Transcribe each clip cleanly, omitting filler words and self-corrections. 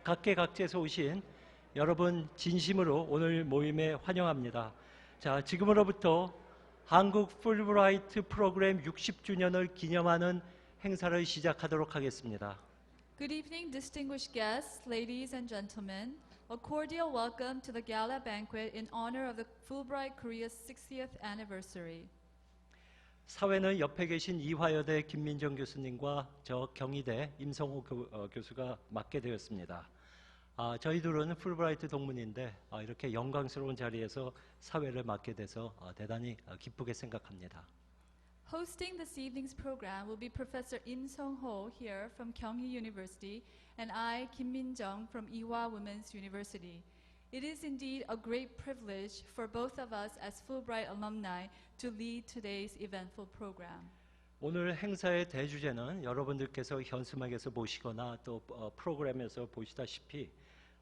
각계각지에서 오신 여러분 진심으로 오늘 모임에 환영합니다. 자, 지금으로부터 한국 풀브라이트 프로그램 60주년을 기념하는 행사를 시작하도록 하겠습니다. Good evening, distinguished guests, ladies and gentlemen. A cordial welcome to the Gala Banquet in honor of the Fulbright Korea's 60th anniversary. 사회는 옆에 계신 이화여대 김민정 교수님과 저 경희대 임성호 교수가 맡게 되었습니다. 저희 둘은 풀브라이트 동문인데 이렇게 영광스러운 자리에서 사회를 맡게 돼서 대단히 기쁘게 생각합니다. Hosting this evening's program will be Professor Im Sung-ho here from Kyunghee University and I, Kim Min-jung, from Ewha Women's University. It is indeed a great privilege for both of us as Fulbright alumni to lead today's eventful program. 오늘 행사의 대주제는 여러분들께서 현수막에서 보시거나 또 프로그램에서 보시다시피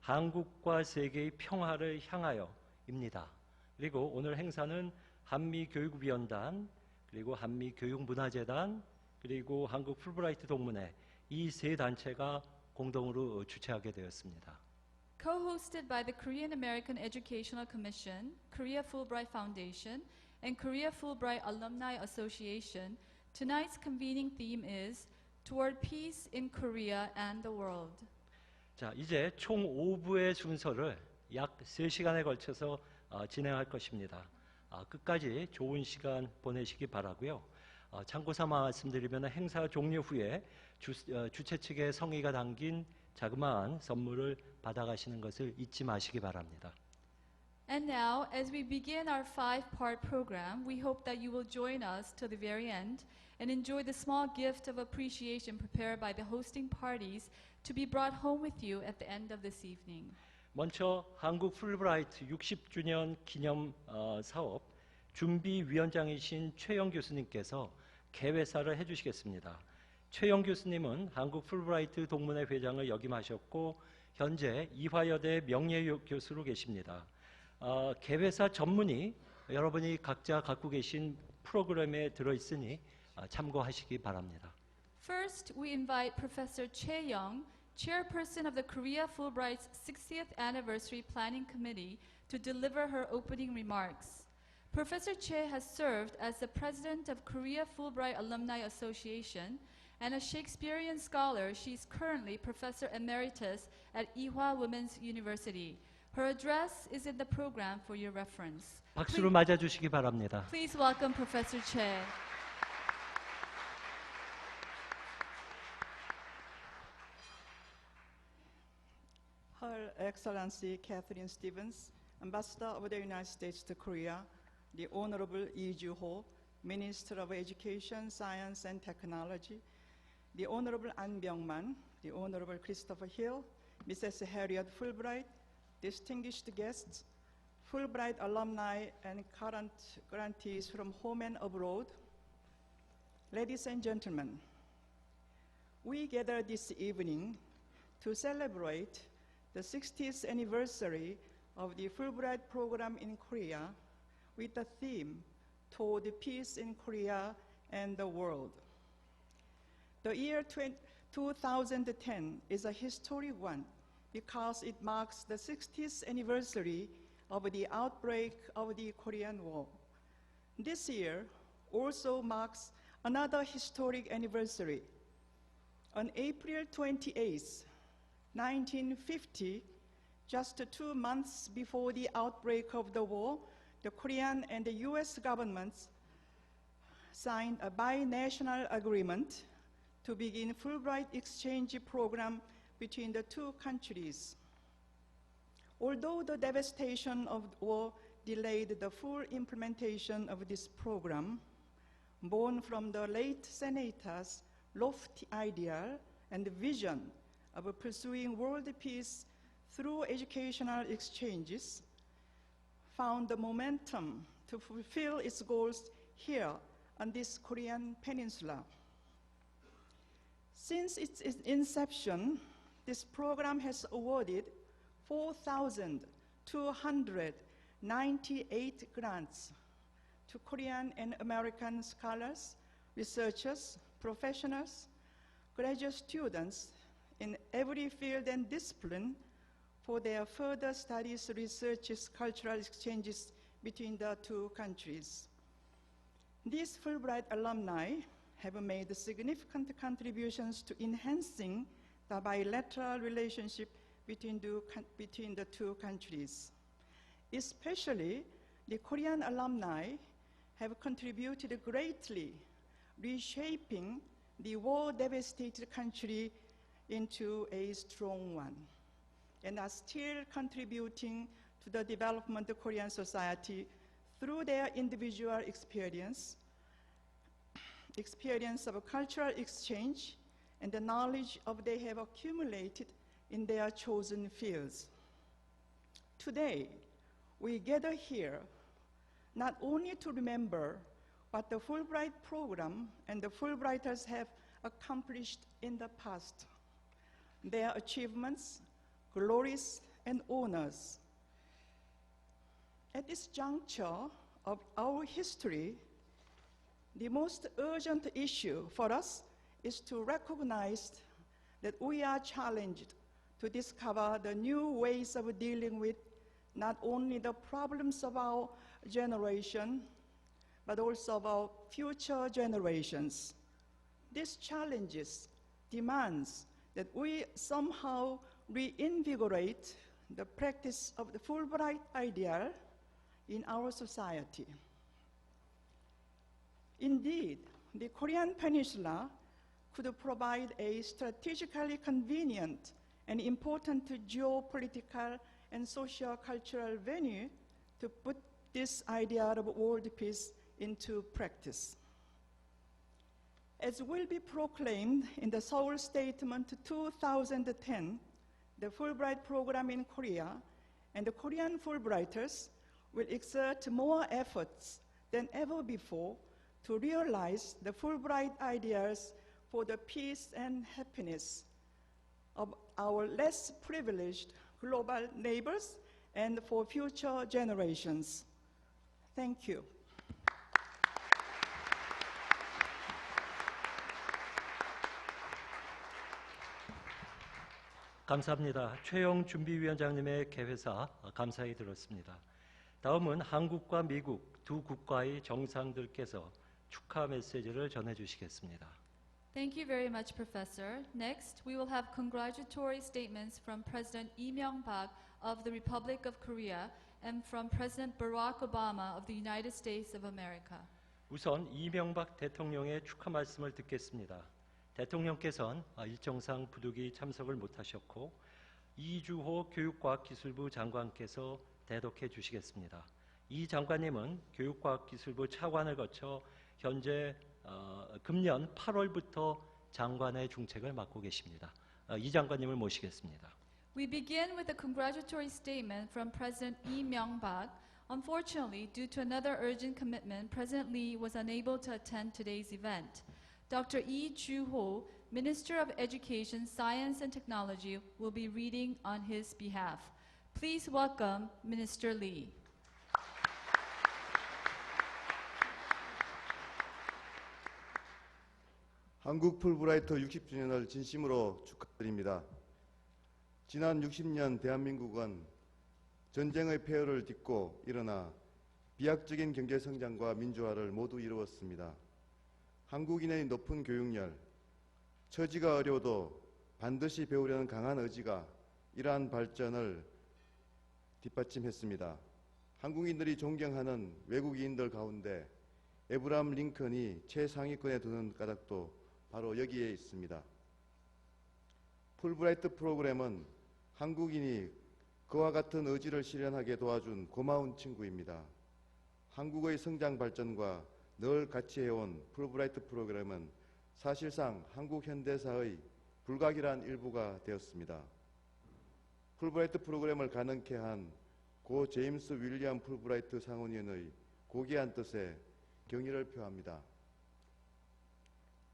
한국과 세계의 평화를 향하여입니다. 그리고 오늘 행사는 한미교육위원단, 그리고 한미교육문화재단, 그리고 한국 풀브라이트 동문회 이 세 단체가 공동으로 주최하게 되었습니다. Co-hosted by the Korean American Educational Commission, Korea Fulbright Foundation, and Korea Fulbright Alumni Association, tonight's convening theme is Toward Peace in Korea and the World. 자, 이제 총 5부의 순서를 약 3시간에 걸쳐서 진행할 것입니다. 끝까지 좋은 시간 보내시기 바라고요. 참고삼아 말씀드리면 행사 종료 후에 주최 측의 성의가 담긴 자그마한 선물을 받아가시는 것을 잊지 마시기 바랍니다. And now, as we begin our 5-part program, we hope that you will join us till the very end and enjoy the small gift of appreciation prepared by the hosting parties to be brought home with you at the end of this evening. 먼저 한국 풀브라이트 60주년 기념 사업 준비위원장이신 최영 교수님께서 개회사를 해주시겠습니다. 최영 교수님은 한국 풀브라이트 동문회 회장을 역임하셨고 현재 이화여대 명예교수로 계십니다. 개회사 전문이 여러분이 각자 갖고 계신 프로그램에 들어있으니 참고하시기 바랍니다. First, we invite Professor Choi Young, Chairperson of the Korea Fulbright's 60th Anniversary Planning Committee, to deliver her opening remarks. Professor Choi has served as the President of Korea Fulbright Alumni Association, and a Shakespearean scholar, she is currently Professor Emeritus at Ewha Women's University. Her address is in the program for your reference. 박수로 맞아주시기 바랍니다. Please welcome Professor Choi. Her Excellency Catherine Stevens, Ambassador of the United States to Korea, the Honorable Lee Ju-ho, Minister of Education, Science and Technology, the Honorable An Byung-man, the Honorable Christopher Hill, Mrs. Harriet Fulbright, distinguished guests, Fulbright alumni and current grantees from home and abroad, ladies and gentlemen, we gather this evening to celebrate the 60th anniversary of the Fulbright program in Korea with the theme, Toward Peace in Korea and the World. The year 2010 is a historic one because it marks the 60th anniversary of the outbreak of the Korean War. This year also marks another historic anniversary. On April 28, 1950, just 2 months before the outbreak of the war, the Korean and the US governments signed a binational agreement to begin Fulbright exchange program between the two countries. Although the devastation of war delayed the full implementation of this program, born from the late senator's lofty ideal and vision of pursuing world peace through educational exchanges, found the momentum to fulfill its goals here on this Korean peninsula. Since its inception, this program has awarded 4,298 grants to Korean and American scholars, researchers, professionals, graduate students, in every field and discipline for their further studies, researches, cultural exchanges between the two countries. These Fulbright alumni have made significant contributions to enhancing the bilateral relationship between the two countries. Especially, the Korean alumni have contributed greatly, reshaping the war-devastated country into a strong one, and are still contributing to the development of Korean society through their individual experience of cultural exchange, and the knowledge they have accumulated in their chosen fields. Today, we gather here not only to remember what the Fulbright program and the Fulbrighters have accomplished in the past, their achievements, glories, and honors. At this juncture of our history, the most urgent issue for us is to recognize that we are challenged to discover the new ways of dealing with not only the problems of our generation, but also of our future generations. These challenges demands that we somehow reinvigorate the practice of the Fulbright ideal in our society. Indeed, the Korean Peninsula could provide a strategically convenient and important geopolitical and socio-cultural venue to put this idea of world peace into practice. As will be proclaimed in the Seoul Statement 2010, the Fulbright program in Korea and the Korean Fulbrighters will exert more efforts than ever before to realize the Fulbright ideas for the peace and happiness of our less privileged global neighbors and for future generations. Thank you. 감사합니다. 최영 준비위원장님의 개회사 감사히 들었습니다. 다음은 한국과 미국 두 국가의 정상들께서 축하 메시지를 전해주시겠습니다. Thank you very much, Professor. Next, we will have congratulatory statements from President Lee Myung-bak of the Republic of Korea and from President Barack Obama of the United States of America. 우선 이명박 대통령의 축하 말씀을 듣겠습니다. 대통령께서는 일정상 부득이 참석을 못하셨고 이주호 교육과학기술부 장관께서 대독해 주시겠습니다. 이 장관님은 교육과학기술부 차관을 거쳐 현재 금년 8월부터 장관의 중책을 맡고 계십니다. 이 장관님을 모시겠습니다. We begin with a congratulatory statement from President Lee Myung-bak. Unfortunately, due to another urgent commitment, President Lee was unable to attend today's event. Dr. Lee Ju-ho, Minister of Education, Science and Technology, will be reading on his behalf. Please welcome Minister Lee. 한국 풀브라이트 60주년을 진심으로 축하드립니다. 지난 60년 대한민국은 전쟁의 폐허를 딛고 일어나 비약적인 경제성장과 민주화를 모두 이루었습니다. 한국인의 높은 교육열, 처지가 어려워도 반드시 배우려는 강한 의지가 이러한 발전을 뒷받침했습니다. 한국인들이 존경하는 외국인들 가운데 에브라함 링컨이 최상위권에 두는 까닭도 바로 여기에 있습니다. 풀브라이트 프로그램은 한국인이 그와 같은 의지를 실현하게 도와준 고마운 친구입니다. 한국의 성장 발전과 늘 같이 해온 풀브라이트 프로그램은 사실상 한국 현대사의 불가결한 일부가 되었습니다. 풀브라이트 프로그램을 가능케 한 고 제임스 윌리엄 풀브라이트 상원의원의 고귀한 뜻에 경의를 표합니다.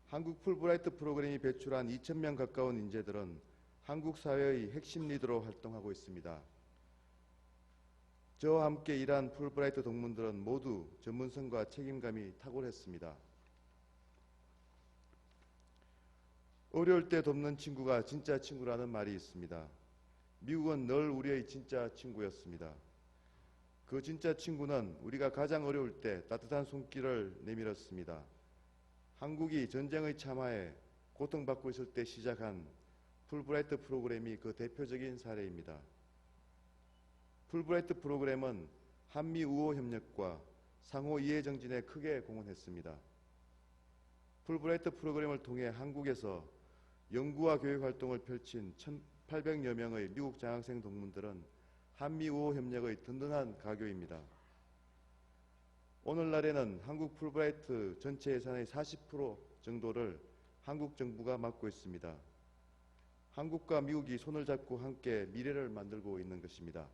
한국 풀브라이트 프로그램이 배출한 2,000명 가까운 인재들은 한국 사회의 핵심 리더로 활동하고 있습니다. 저와 함께 일한 풀브라이트 동문들은 모두 전문성과 책임감이 탁월했습니다. 어려울 때 돕는 친구가 진짜 친구라는 말이 있습니다. 미국은 늘 우리의 진짜 친구였습니다. 그 진짜 친구는 우리가 가장 어려울 때 따뜻한 손길을 내밀었습니다. 한국이 전쟁의 참화에 고통받고 있을 때 시작한 풀브라이트 프로그램이 그 대표적인 사례입니다. 풀브라이트 프로그램은 한미 우호 협력과 상호 이해 정진에 크게 공헌했습니다. 풀브라이트 프로그램을 통해 한국에서 연구와 교육 활동을 펼친 1,800여 명의 미국 장학생 동문들은 한미 우호 협력의 든든한 가교입니다. 오늘날에는 한국 풀브라이트 전체 예산의 40% 정도를 한국 정부가 맡고 있습니다. 한국과 미국이 손을 잡고 함께 미래를 만들고 있는 것입니다.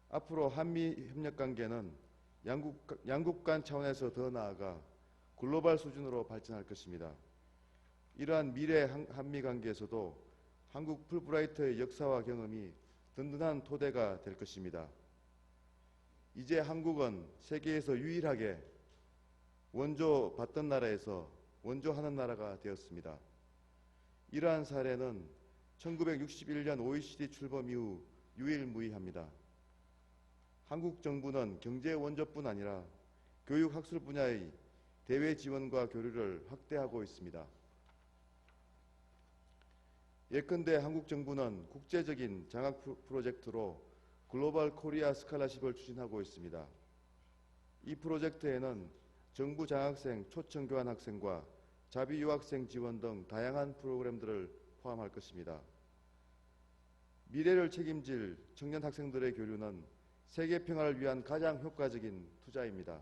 앞으로 한미 협력 관계는 양국 간 차원에서 더 나아가 글로벌 수준으로 발전할 것입니다. 이러한 미래 한미 관계에서도 한국 풀브라이트의 역사와 경험이 든든한 토대가 될 것입니다. 이제 한국은 세계에서 유일하게 원조 받던 나라에서 원조하는 나라가 되었습니다. 이러한 사례는 1961년 OECD 출범 이후 유일무이합니다. 한국 정부는 경제 원조뿐 아니라 교육 학술 분야의 대외 지원과 교류를 확대하고 있습니다. 예컨대 한국 정부는 국제적인 장학 프로젝트로 글로벌 코리아 스칼라십을 추진하고 있습니다. 이 프로젝트에는 정부 장학생 초청 교환 학생과 자비 유학생 지원 등 다양한 프로그램들을 포함할 것입니다. 미래를 책임질 청년 학생들의 교류는 세계 평화를 위한 가장 효과적인 투자입니다.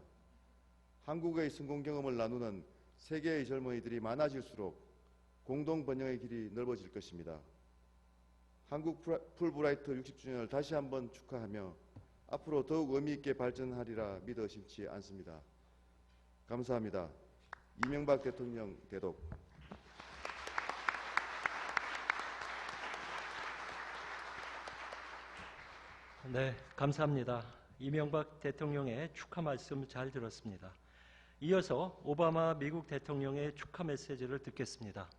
한국의 성공 경험을 나누는 세계의 젊은이들이 많아질수록 공동 번영의 길이 넓어질 것입니다. 한국 풀브라이트 60주년을 다시 한번 축하하며 앞으로 더욱 의미 있게 발전하리라 믿어 심지 않습니다. 감사합니다. 이명박 대통령 대독. 네, 감사합니다. 이명박 대통령의 축하 말씀 잘 들었습니다. 이어서 오바마 미국 대통령의 축하 메시지를 듣겠습니다.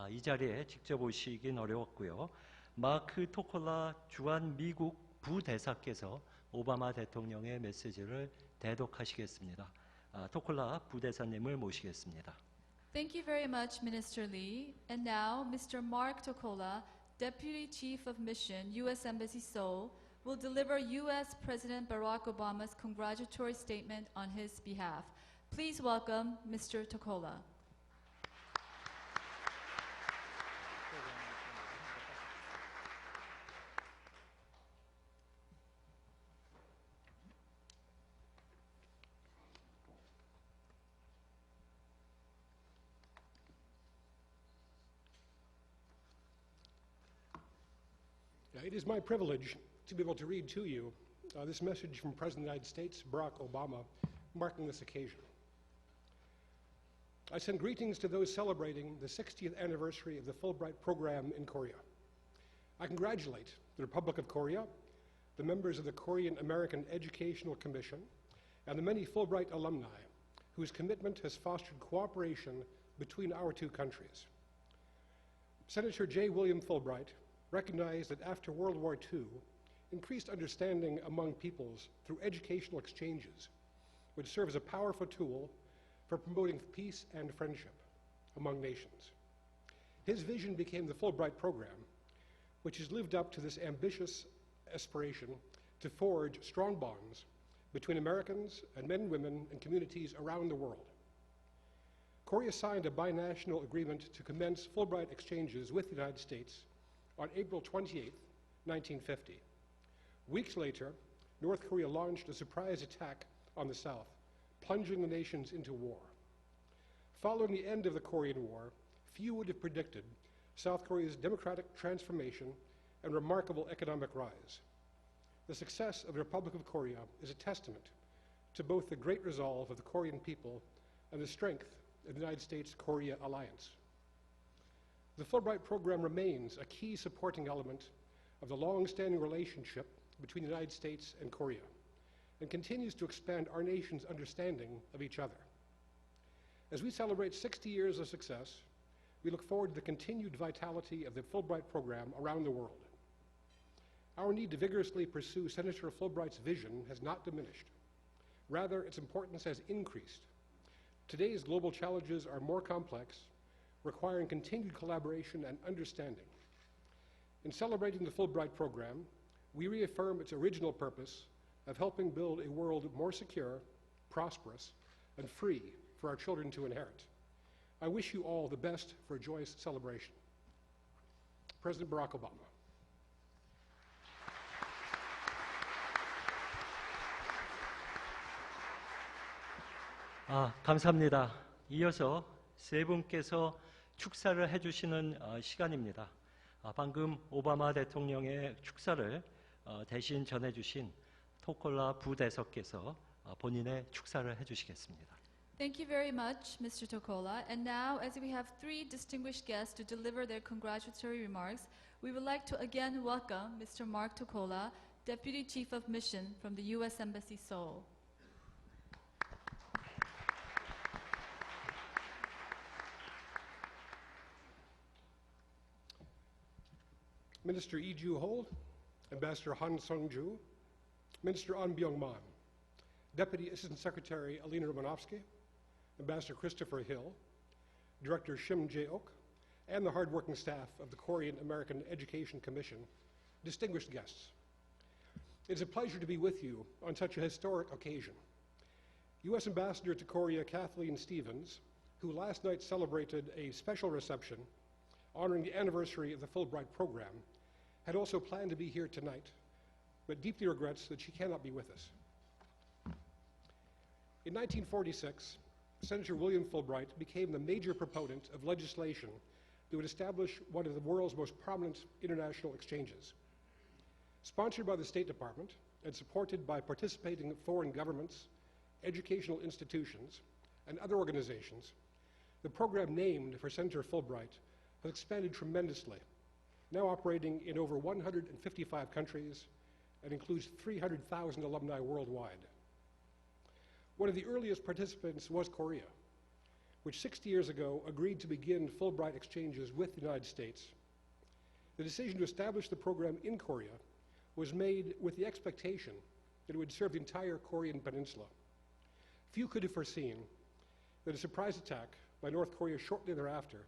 이 자리에 직접 오시긴 어려웠고요. 마크 토콜라 주한 미국 부대사께서 오바마 대통령의 메시지를 대독하시겠습니다. 토콜라 부대사님을 모시겠습니다. Thank you very much, Minister Lee. And now, Mr. Mark Tokola, Deputy Chief of Mission, U.S. Embassy Seoul, will deliver U.S. President Barack Obama's congratulatory statement on his behalf. Please welcome Mr. Tokola. It is my privilege to be able to read to you this message from President of the United States, Barack Obama, marking this occasion. I send greetings to those celebrating the 60th anniversary of the Fulbright program in Korea. I congratulate the Republic of Korea, the members of the Korean American Educational Commission, and the many Fulbright alumni whose commitment has fostered cooperation between our two countries. Senator J. William Fulbright recognized that after World War II, increased understanding among peoples through educational exchanges would serve as a powerful tool for promoting peace and friendship among nations. His vision became the Fulbright program, which has lived up to this ambitious aspiration to forge strong bonds between Americans and men and women and communities around the world. Korea signed a binational agreement to commence Fulbright exchanges with the United States on April 28, 1950. Weeks later, North Korea launched a surprise attack on the South, plunging the nations into war. Following the end of the Korean War, few would have predicted South Korea's democratic transformation and remarkable economic rise. The success of the Republic of Korea is a testament to both the great resolve of the Korean people and the strength of the United States-Korea alliance. The Fulbright program remains a key supporting element of the long-standing relationship between the United States and Korea and continues to expand our nation's understanding of each other. As we celebrate 60 years of success, we look forward to the continued vitality of the Fulbright program around the world. Our need to vigorously pursue Senator Fulbright's vision has not diminished. Rather, its importance has increased. Today's global challenges are more complex, requiring continued collaboration and understanding. In celebrating the Fulbright program, we reaffirm its original purpose of helping build a world more secure, prosperous, and free for our children to inherit. I wish you all the best for a joyous celebration. President Barack Obama. 감사합니다. 이어서 세 분께서 축사를 해주시는 시간입니다. 방금 오바마 대통령의 축사를 대신 전해주신 토콜라 부대석께서 본인의 축사를 해주시겠습니다. Thank you very much, Mr. Tokola. And now, as we have three distinguished guests to deliver their congratulatory remarks, we would like to again welcome Mr. Mark Tokola, Deputy Chief of Mission from the U.S. Embassy, Seoul. Minister Lee Ju-ho, Ambassador Han Sung-ju, Minister An Byung-man, Deputy Assistant Secretary Alina Romanovsky, Ambassador Christopher Hill, Director Shim Jae-ok, and the hardworking staff of the Korean American Education Commission, distinguished guests. It is a pleasure to be with you on such a historic occasion. U.S. Ambassador to Korea Kathleen Stevens, who last night celebrated a special reception honoring the anniversary of the Fulbright program, had also planned to be here tonight, but deeply regrets that she cannot be with us. In 1946, Senator William Fulbright became the major proponent of legislation that would establish one of the world's most prominent international exchanges. Sponsored by the State Department and supported by participating foreign governments, educational institutions, and other organizations, the program named for Senator Fulbright has expanded tremendously, now operating in over 155 countries and includes 300,000 alumni worldwide. One of the earliest participants was Korea, which 60 years ago agreed to begin Fulbright exchanges with the United States. The decision to establish the program in Korea was made with the expectation that it would serve the entire Korean peninsula. Few could have foreseen that a surprise attack by North Korea shortly thereafter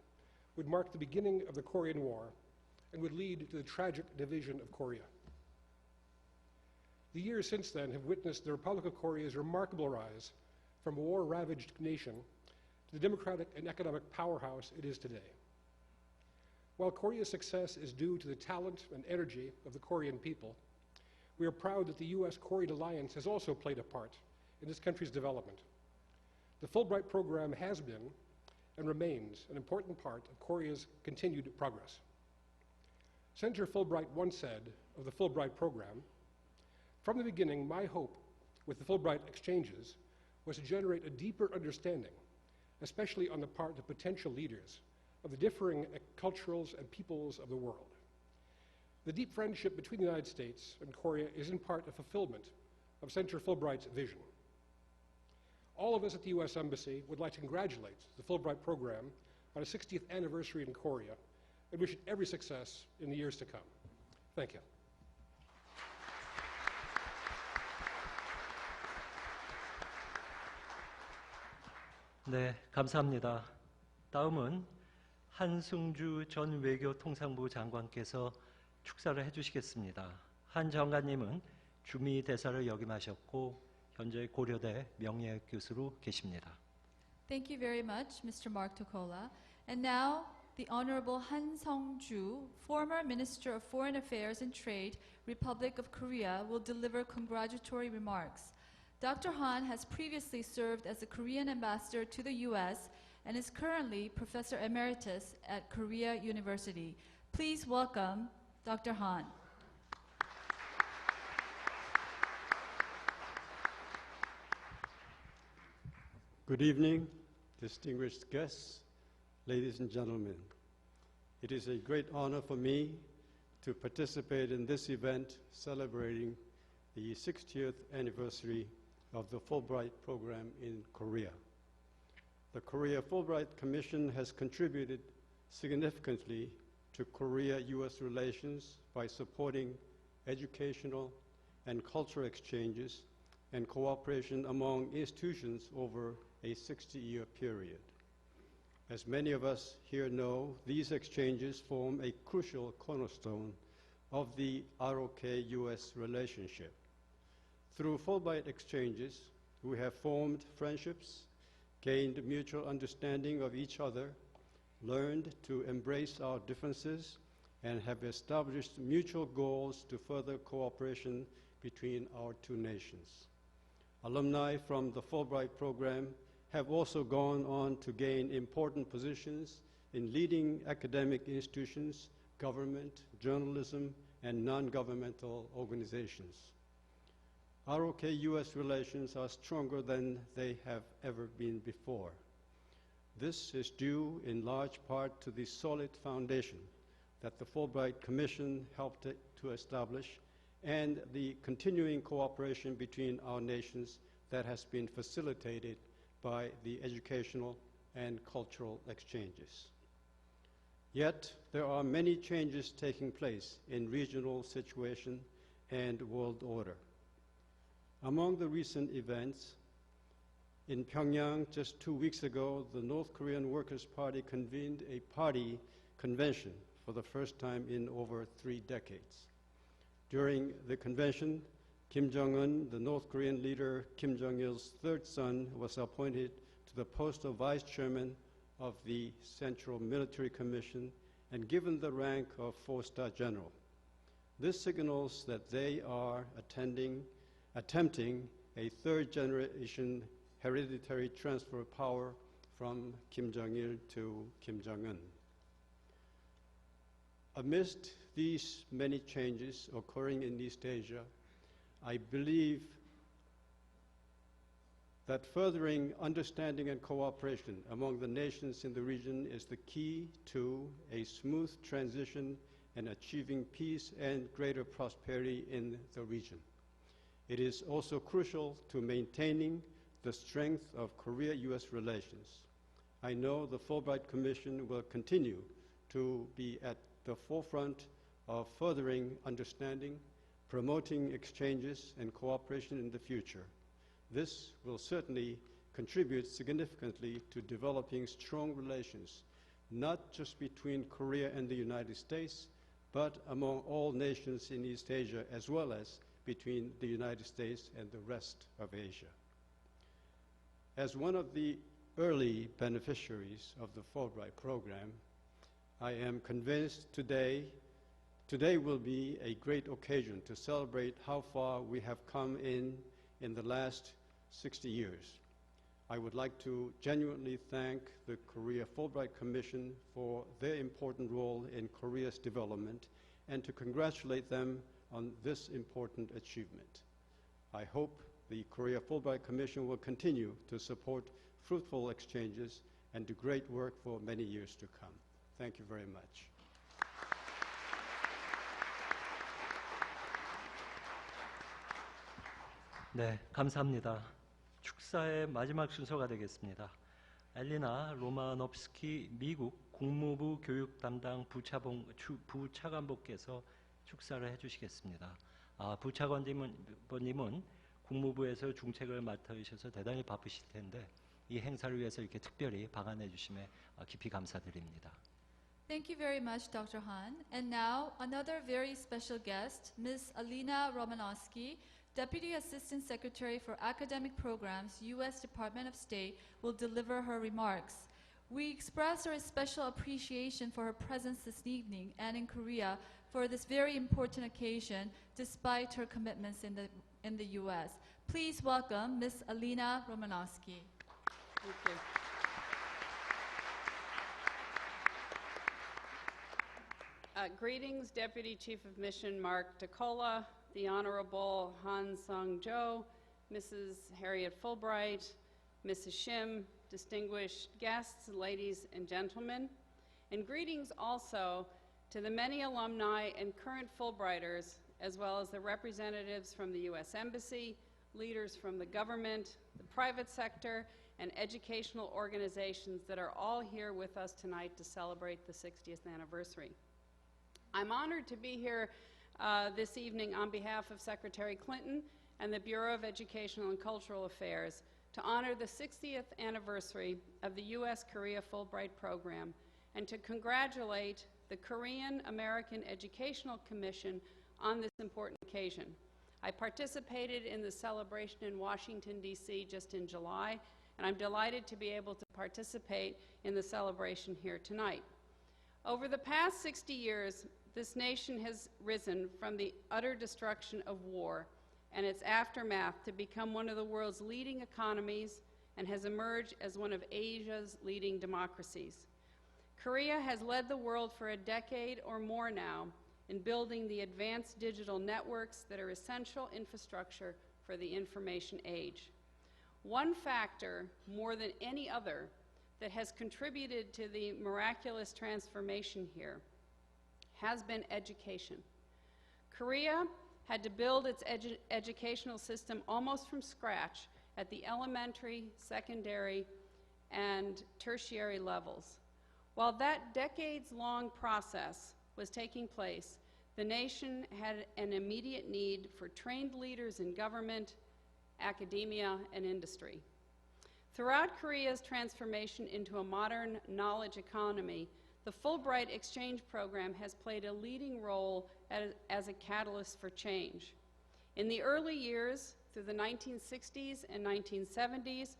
would mark the beginning of the Korean War and would lead to the tragic division of Korea. The years since then have witnessed the Republic of Korea's remarkable rise from a war-ravaged nation to the democratic and economic powerhouse it is today. While Korea's success is due to the talent and energy of the Korean people, we are proud that the U.S.-Korean alliance has also played a part in this country's development. The Fulbright program has been and remains an important part of Korea's continued progress. Senator Fulbright once said of the Fulbright program, "From the beginning, my hope with the Fulbright exchanges was to generate a deeper understanding, especially on the part of potential leaders, of the differing cultures and peoples of the world. The deep friendship between the United States and Korea is in part a fulfillment of Senator Fulbright's vision." All of us at the U.S. Embassy would like to congratulate the Fulbright program on its 60th anniversary in Korea and wish it every success in the years to come. Thank you. 네, 감사합니다. 다음은 한승주 전 외교통상부 장관께서 축사를 해주시겠습니다. 한 장관님은 주미 대사를 역임하셨고 현재 고려대 명예교수로 계십니다. Thank you very much, Mr. Mark Tokola. And now, the Honorable Han Sung-ju, former Minister of Foreign Affairs and Trade, Republic of Korea, will deliver congratulatory remarks. Dr. Han has previously served as a Korean ambassador to the U.S. and is currently Professor Emeritus at Korea University. Please welcome Dr. Han. Good evening, distinguished guests, ladies and gentlemen. It is a great honor for me to participate in this event celebrating the 60th anniversary of the Fulbright program in Korea. The Korea Fulbright Commission has contributed significantly to Korea-U.S. relations by supporting educational and cultural exchanges and cooperation among institutions over a 60-year period. As many of us here know, these exchanges form a crucial cornerstone of the ROK-U.S. relationship. Through Fulbright exchanges, we have formed friendships, gained mutual understanding of each other, learned to embrace our differences, and have established mutual goals to further cooperation between our two nations. Alumni from the Fulbright program have also gone on to gain important positions in leading academic institutions, government, journalism, and non-governmental organizations. ROK-U.S. relations are stronger than they have ever been before. This is due in large part to the solid foundation that the Fulbright Commission helped to establish and the continuing cooperation between our nations that has been facilitated by the educational and cultural exchanges. Yet, there are many changes taking place in regional situation and world order. Among the recent events, in Pyongyang just 2 weeks ago, the North Korean Workers' Party convened a party convention for the first time in over 3 decades. During the convention, Kim Jong-un, the North Korean leader Kim Jong-il's third son, was appointed to the post of vice chairman of the Central Military Commission and given the rank of 4-star general. This signals that they are attempting a third-generation hereditary transfer of power from Kim Jong-il to Kim Jong-un. Amidst these many changes occurring in East Asia, I believe that furthering understanding and cooperation among the nations in the region is the key to a smooth transition and achieving peace and greater prosperity in the region. It is also crucial to maintaining the strength of Korea-U.S. relations. I know the Fulbright Commission will continue to be at the forefront of furthering understanding, promoting exchanges and cooperation in the future. This will certainly contribute significantly to developing strong relations, not just between Korea and the United States, but among all nations in East Asia, as well as between the United States and the rest of Asia. As one of the early beneficiaries of the Fulbright program, I am convinced today will be a great occasion to celebrate how far we have come in the last 60 years. I would like to genuinely thank the Korea Fulbright Commission for their important role in Korea's development and to congratulate them on this important achievement. I hope the Korea Fulbright Commission will continue to support fruitful exchanges and do great work for many years to come. Thank you very much. 네, 감사합니다. 축사의 마지막 순서가 되겠습니다. 엘리나 로마노프스키 미국 국무부 교육 담당 부차관보께서 축사를 해주시겠습니다. 부차관님은 국무부에서 중책을 맡으셔서 대단히 바쁘실 텐데 이 행사를 위해서 이렇게 특별히 방한해 주심에 깊이 감사드립니다. Thank you very much, Dr. Han. And now, another very special guest, Ms. Alina Romanowski, Deputy Assistant Secretary for Academic Programs, U.S. Department of State, will deliver her remarks. We express our special appreciation for her presence this evening and in Korea for this very important occasion, despite her commitments in the U.S. Please welcome Ms. Alina Romanowski. Thank you. Greetings, Deputy Chief of Mission Mark DeCola, the Honorable Han Sung-jo, Mrs. Harriet Fulbright, Mrs. Shim, distinguished guests, ladies and gentlemen, and greetings also to the many alumni and current Fulbrighters, as well as the representatives from the U.S. Embassy, leaders from the government, the private sector, and educational organizations that are all here with us tonight to celebrate the 60th anniversary. I'm honored to be here this evening on behalf of Secretary Clinton and the Bureau of Educational and Cultural Affairs to honor the 60th anniversary of the U.S.-Korea Fulbright program and to congratulate the Korean American Educational Commission on this important occasion. I participated in the celebration in Washington, D.C. just in July, and I'm delighted to be able to participate in the celebration here tonight. Over the past 60 years, this nation has risen from the utter destruction of war and its aftermath to become one of the world's leading economies and has emerged as one of Asia's leading democracies. Korea has led the world for a decade or more now in building the advanced digital networks that are essential infrastructure for the information age. One factor, more than any other, that has contributed to the miraculous transformation here has been education. Korea had to build its educational system almost from scratch at the elementary, secondary, and tertiary levels. While that decades-long process was taking place, the nation had an immediate need for trained leaders in government, academia, and industry. Throughout Korea's transformation into a modern knowledge economy, the Fulbright exchange program has played a leading role as a catalyst for change. In the early years, through the 1960s and 1970s,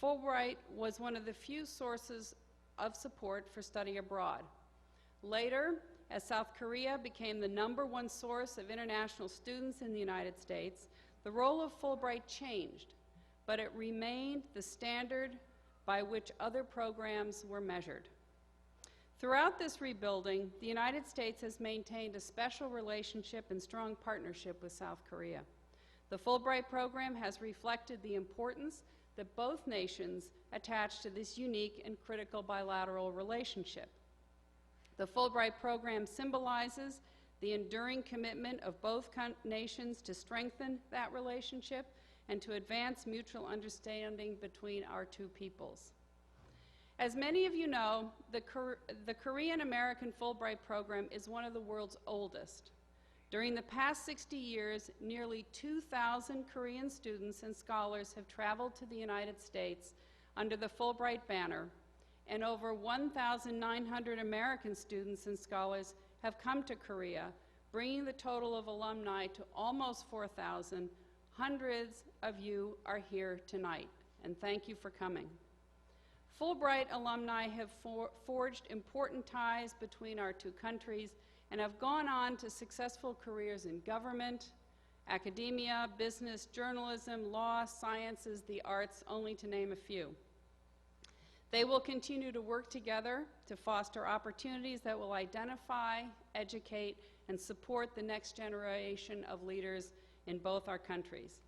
Fulbright was one of the few sources of support for study abroad. Later, as South Korea became the #1 source of international students in the United States, the role of Fulbright changed, but it remained the standard by which other programs were measured. Throughout this rebuilding, the United States has maintained a special relationship and strong partnership with South Korea. The Fulbright program has reflected the importance that both nations attach to this unique and critical bilateral relationship. The Fulbright program symbolizes the enduring commitment of both nations to strengthen that relationship and to advance mutual understanding between our two peoples. As many of you know, the Korean American Fulbright program is one of the world's oldest. During the past 60 years, nearly 2,000 Korean students and scholars have traveled to the United States under the Fulbright banner, and over 1,900 American students and scholars have come to Korea, bringing the total of alumni to almost 4,000. Hundreds of you are here tonight, and thank you for coming. Fulbright alumni have forged important ties between our two countries and have gone on to successful careers in government, academia, business, journalism, law, sciences, the arts, only to name a few. They will continue to work together to foster opportunities that will identify, educate, and support the next generation of leaders in both our countries.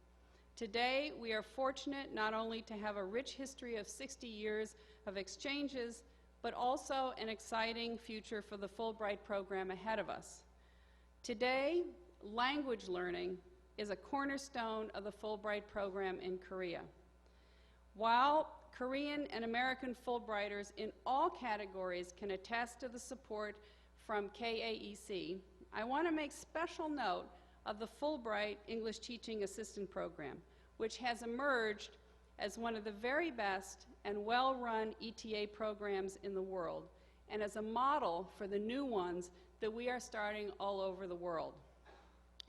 Today, we are fortunate not only to have a rich history of 60 years of exchanges, but also an exciting future for the Fulbright program ahead of us. Today, language learning is a cornerstone of the Fulbright program in Korea. While Korean and American Fulbrighters in all categories can attest to the support from KAEC, I want to make special note of the Fulbright English Teaching Assistant Program, which has emerged as one of the very best and well-run ETA programs in the world, and as a model for the new ones that we are starting all over the world.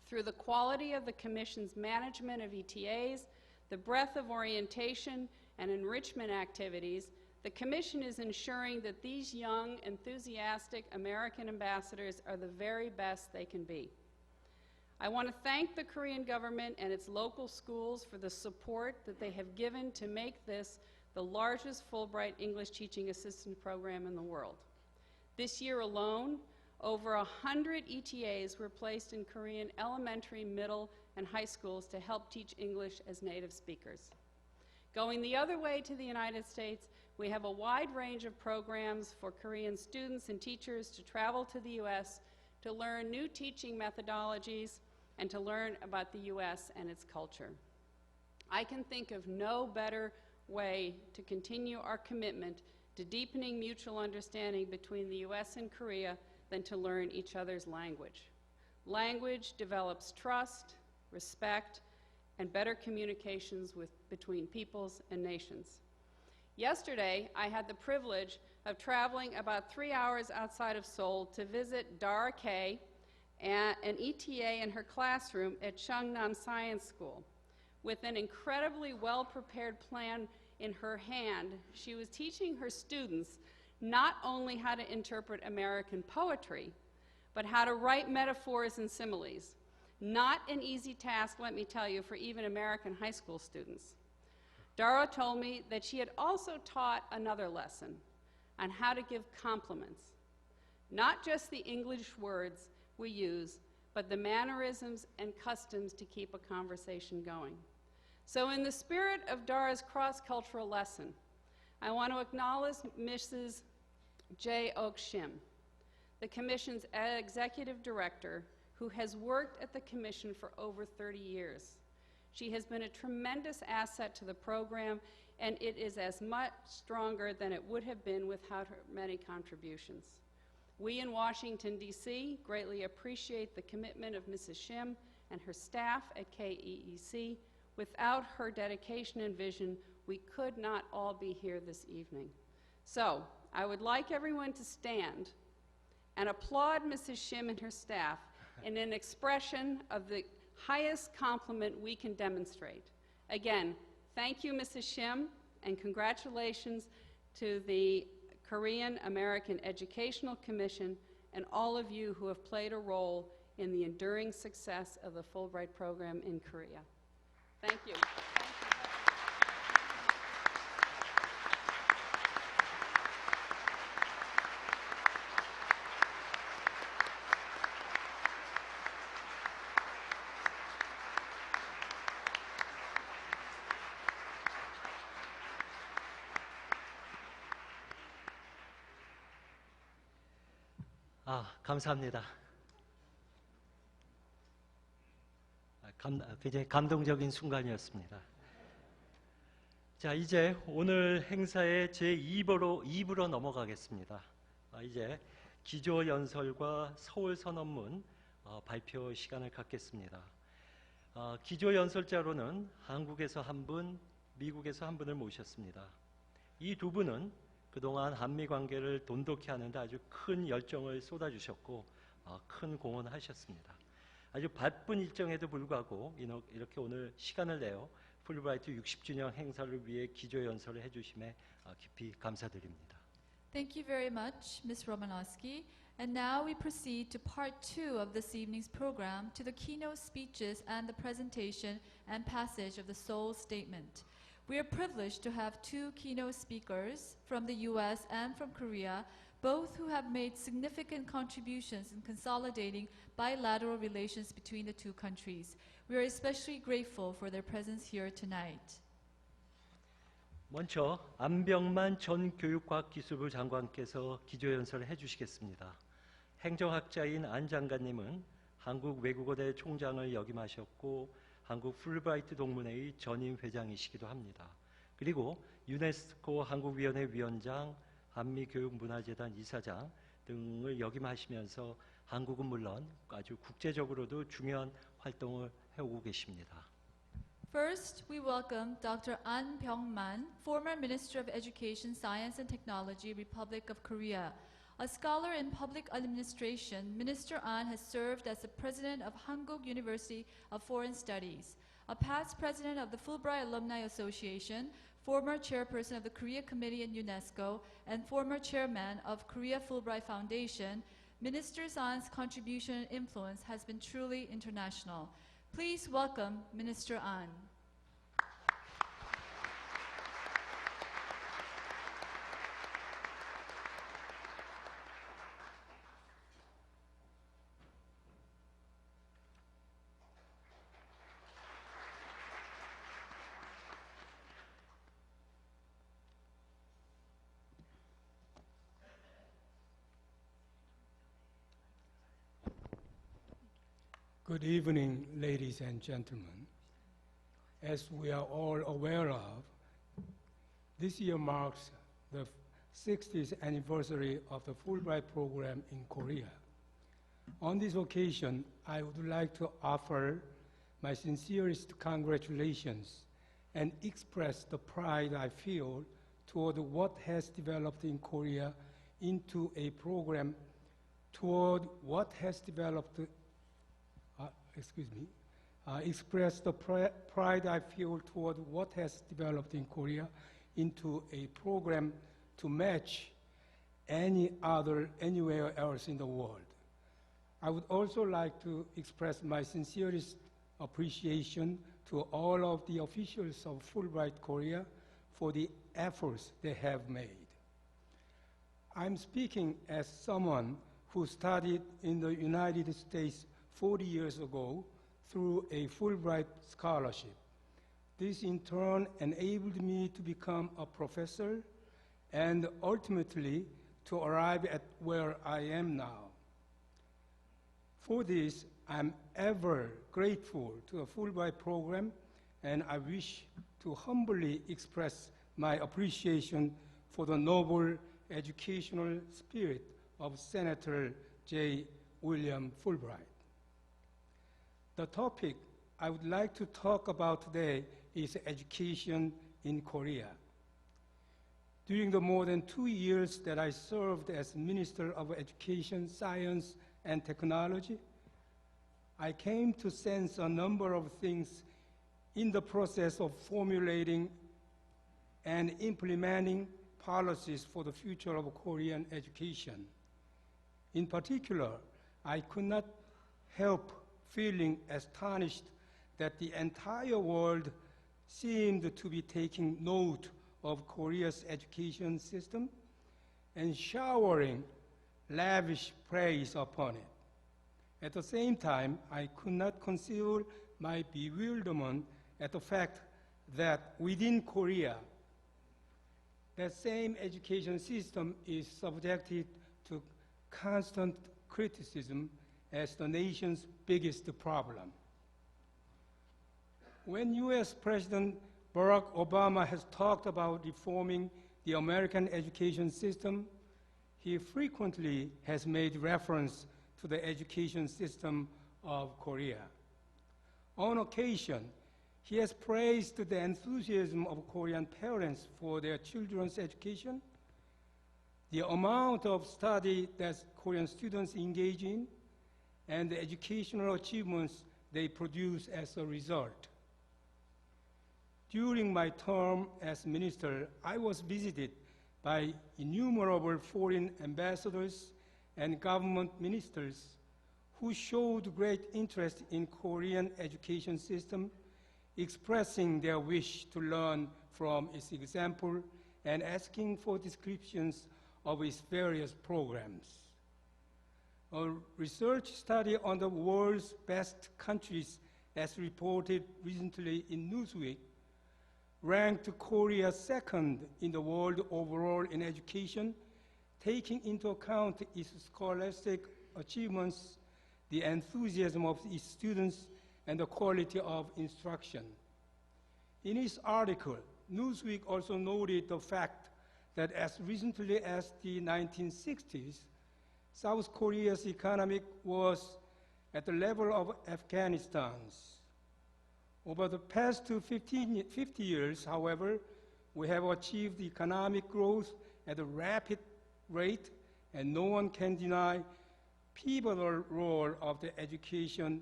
Through the quality of the Commission's management of ETAs, the breadth of orientation and enrichment activities, the Commission is ensuring that these young, enthusiastic American ambassadors are the very best they can be. I want to thank the Korean government and its local schools for the support that they have given to make this the largest Fulbright English Teaching Assistant Program in the world. This year alone, over 100 ETAs were placed in Korean elementary, middle, and high schools to help teach English as native speakers. Going the other way to the United States, we have a wide range of programs for Korean students and teachers to travel to the U.S. to learn new teaching methodologies and to learn about the U.S. and its culture. I can think of no better way to continue our commitment to deepening mutual understanding between the U.S. and Korea than to learn each other's language. Language develops trust, respect, and better communications between peoples and nations. Yesterday, I had the privilege of traveling about 3 hours outside of Seoul to visit Dara K, an ETA in her classroom at Cheongnam Science School. With an incredibly well-prepared plan in her hand, she was teaching her students not only how to interpret American poetry, but how to write metaphors and similes. Not an easy task, let me tell you, for even American high school students. Dara told me that she had also taught another lesson on how to give compliments. Not just the English words we use, but the mannerisms and customs to keep a conversation going. So in the spirit of Dara's cross-cultural lesson, I want to acknowledge Mrs. J. Ok Shim, the Commission's Executive Director, who has worked at the Commission for over 30 years. She has been a tremendous asset to the program, and it is as much stronger than it would have been without her many contributions. We in Washington, D.C. greatly appreciate the commitment of Mrs. Shim and her staff at KEEC. Without her dedication and vision, we could not all be here this evening. So, I would like everyone to stand and applaud Mrs. Shim and her staff in an expression of the highest compliment we can demonstrate. Again, thank you, Mrs. Shim, and congratulations to the Korean American Educational Commission and all of you who have played a role in the enduring success of the Fulbright program in Korea. Thank you. 감사합니다. 굉장히 감동적인 순간이었습니다. 자, 이제 오늘 행사의 제2부로 넘어가겠습니다. 이제 기조연설과 서울선언문 발표 시간을 갖겠습니다. 기조연설자로는 한국에서 한 분, 미국에서 한 분을 모셨습니다. 이 두 분은 그동안 한미 관계를 돈독히 하는데 아주 큰 열정을 쏟아주셨고 큰 공헌하셨습니다. 아주 바쁜 일정에도 불구하고 이렇게 오늘 시간을 내어 풀브라이트 60주년 행사를 위해 기조연설을 해주심에 깊이 감사드립니다. Thank you very much, Ms. Romanowski. And now we proceed to part 2 of this evening's program, to the keynote speeches and the presentation and passage of the Seoul Statement. We are privileged to have two keynote speakers from the U.S. and from Korea, both who have made significant contributions in consolidating bilateral relations between the two countries. We are especially grateful for their presence here tonight. 먼저 안병만 전 교육과학기술부 장관께서 기조연설을 해주시겠습니다. 행정학자인 안 장관님은 한국 외국어대 총장을 역임하셨고 한국 풀브라이트 동문회의 전임 회장이시기도 합니다. 그리고 유네스코 한국위원회 위원장, 한미교육문화재단 이사장 등을 역임하시면서 한국은 물론 아주 국제적으로도 중요한 활동을 해오고 계십니다. First, we welcome Dr. An Byung-man, former Minister of Education, Science and Technology, Republic of Korea. A scholar in public administration, Minister An has served as the president of Hankuk University of Foreign Studies, a past president of the Fulbright Alumni Association, former chairperson of the Korea Committee in UNESCO, and former chairman of Korea Fulbright Foundation. Minister An's contribution and influence has been truly international. Please welcome Minister An. Good evening, ladies and gentlemen. As we are all aware of, This year marks the 60th anniversary of the Fulbright program in Korea. On this occasion, I would like to offer my sincerest congratulations and express the pride I feel toward what has developed in Korea into a program toward what has developed, express the pride I feel toward what has developed in Korea into a program to match anywhere else in the world. I would also like to express my sincerest appreciation to all of the officials of Fulbright Korea for the efforts they have made. I'm speaking as someone who studied in the United States 40 years ago through a Fulbright scholarship. This in turn enabled me to become a professor and ultimately to arrive at where I am now. For this, I'm ever grateful to the Fulbright program, and I wish to humbly express my appreciation for the noble educational spirit of Senator J. William Fulbright. The topic I would like to talk about today is education in Korea. During the more than 2 years that I served as Minister of Education, Science, and Technology, I came to sense a number of things in the process of formulating and implementing policies for the future of Korean education. In particular, I could not help feeling astonished that the entire world seemed to be taking note of Korea's education system and showering lavish praise upon it. At the same time, I could not conceal my bewilderment at the fact that within Korea, that same education system is subjected to constant criticism as the nation's biggest problem. When US President Barack Obama has talked about reforming the American education system, he frequently has made reference to the education system of Korea. On occasion, he has praised the enthusiasm of Korean parents for their children's education, the amount of study that Korean students engage in, and the educational achievements they produce as a result. During my term as minister, I was visited by innumerable foreign ambassadors and government ministers who showed great interest in Korean education system, expressing their wish to learn from its example and asking for descriptions of its various programs. A research study on the world's best countries, as reported recently in Newsweek, ranked Korea second in the world overall in education, taking into account its scholastic achievements, the enthusiasm of its students, and the quality of instruction. In its article, Newsweek also noted the fact that as recently as the 1960s, South Korea's economy was at the level of Afghanistan's. Over the past 50 years, however, we have achieved economic growth at a rapid rate, and no one can deny pivotal role of the education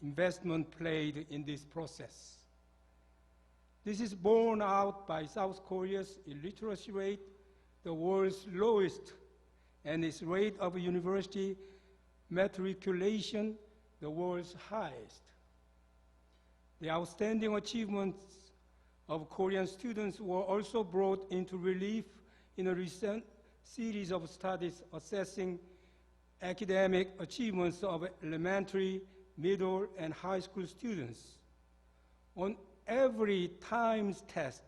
investment played in this process. This is borne out by South Korea's illiteracy rate, the world's lowest, and its rate of university matriculation, the world's highest. The outstanding achievements of Korean students were also brought into relief in a recent series of studies assessing academic achievements of elementary, middle, and high school students. On every Times test,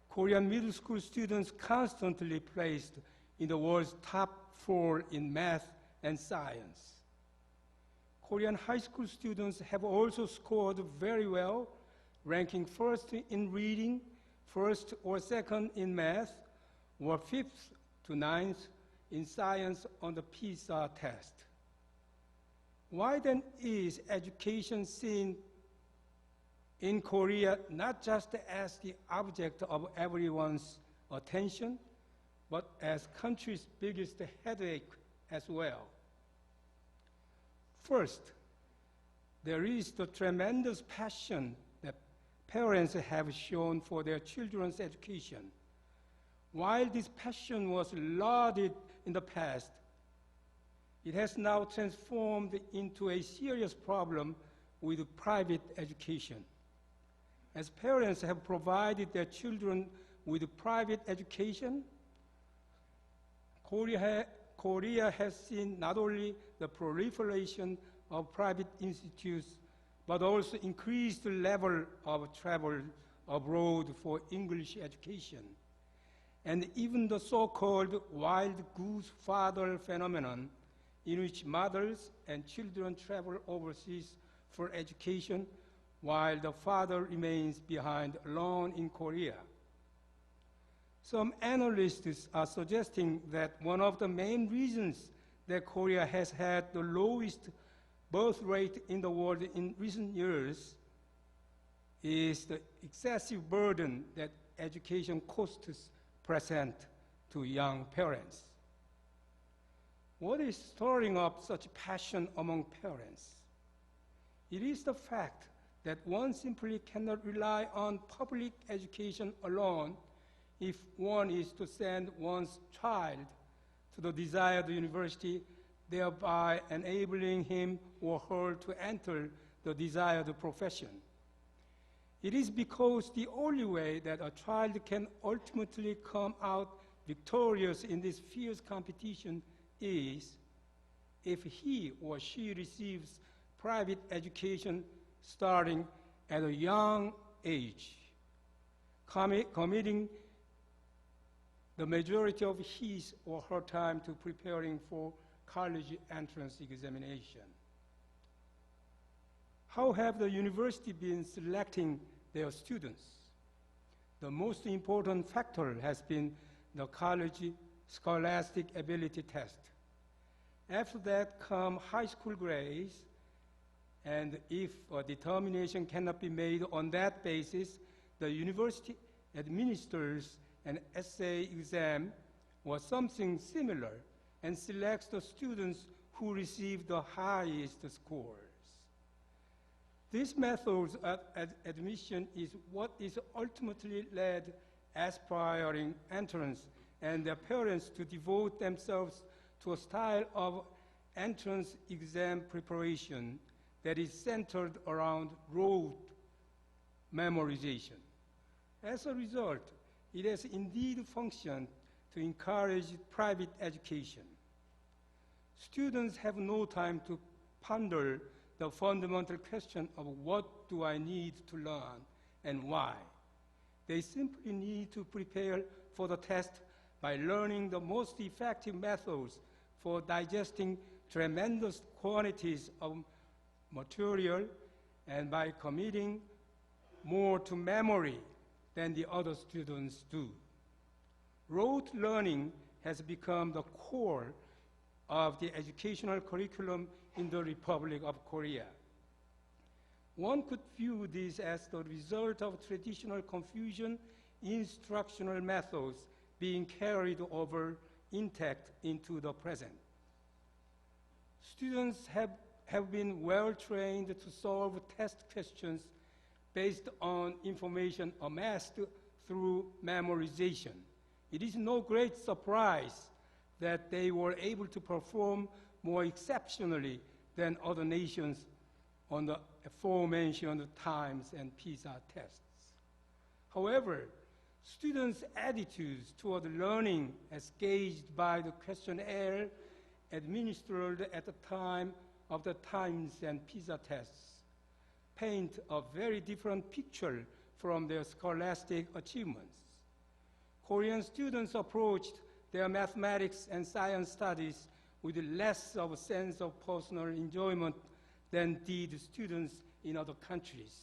Korean middle school students constantly placed in the world's top 4 in math and science. Korean high school students have also scored very well, ranking first in reading, first or second in math, or fifth to ninth in science on the PISA test. Why then is education seen in Korea not just as the object of everyone's attention, but as country's biggest headache as well? First, there is the tremendous passion that parents have shown for their children's education. While this passion was lauded in the past, it has now transformed into a serious problem with private education. As parents have provided their children with private education, Korea has seen not only the proliferation of private institutes, but also increased level of travel abroad for English education. And even the so-called wild goose father phenomenon, in which mothers and children travel overseas for education while the father remains behind alone in Korea. Some analysts are suggesting that one of the main reasons that Korea has had the lowest birth rate in the world in recent years is the excessive burden that education costs present to young parents. What is stirring up such passion among parents? It is the fact that one simply cannot rely on public education alone if one is to send one's child to the desired university, thereby enabling him or her to enter the desired profession. It is because the only way that a child can ultimately come out victorious in this fierce competition is if he or she receives private education starting at a young age, committing the majority of his or her time to preparing for college entrance examination. How have the university been selecting their students? The most important factor has been the college scholastic ability test. After that come high school grades, and if a determination cannot be made on that basis, the university administers an essay exam or something similar and selects the students who receive the highest scores. This method of admission is what is ultimately led aspiring entrants and their parents to devote themselves to a style of entrance exam preparation that is centered around rote memorization. As a result, it has indeed functioned to encourage private education. Students have no time to ponder the fundamental question of what do I need to learn and why. They simply need to prepare for the test by learning the most effective methods for digesting tremendous quantities of material and by committing more to memory than the other students do. Rote learning has become the core of the educational curriculum in the Republic of Korea. One could view this as the result of traditional Confucian instructional methods being carried over intact into the present. Students have been well trained to solve test questions based on information amassed through memorization. It is no great surprise that they were able to perform more exceptionally than other nations on the aforementioned times and PISA tests. However, students' attitudes toward learning as gauged by the questionnaire administered at the time of the times and PISA tests paint a very different picture from their scholastic achievements. Korean students approached their mathematics and science studies with less of a sense of personal enjoyment than did students in other countries.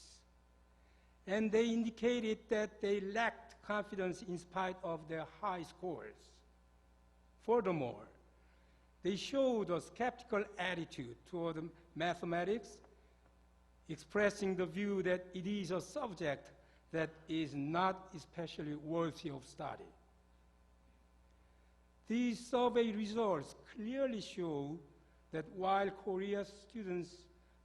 and they indicated that they lacked confidence in spite of their high scores. Furthermore, they showed a skeptical attitude toward mathematics, expressing the view that it is a subject that is not especially worthy of study. These survey results clearly show that while Korea's students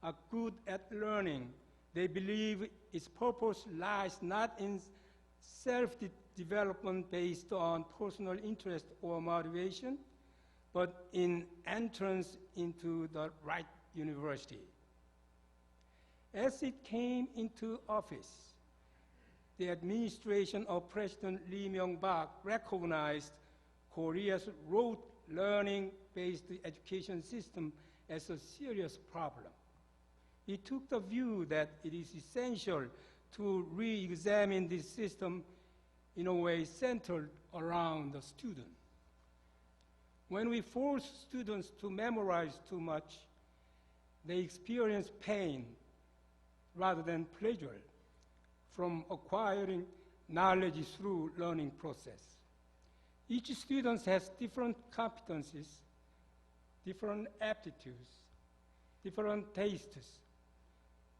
are good at learning, they believe its purpose lies not in self-development based on personal interest or motivation, but in entrance into the right university. As it came into office, the administration of President Lee Myung-bak recognized Korea's rote learning-based education system as a serious problem. He took the view that it is essential to re-examine this system in a way centered around the student. When we force students to memorize too much, they experience pain rather than pleasure from acquiring knowledge through learning process. Each student has different competencies, different aptitudes, different tastes,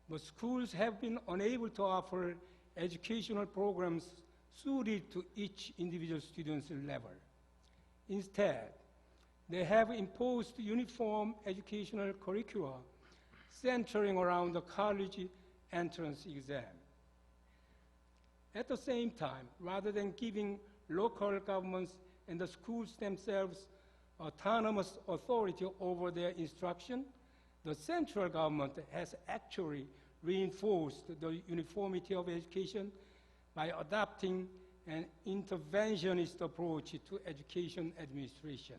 but schools have been unable to offer educational programs suited to each individual student's level. Instead, they have imposed uniform educational curricula centering around the college entrance exam. At the same time, rather than giving local governments and the schools themselves autonomous authority over their instruction, the central government has actually reinforced the uniformity of education by adopting an interventionist approach to education administration.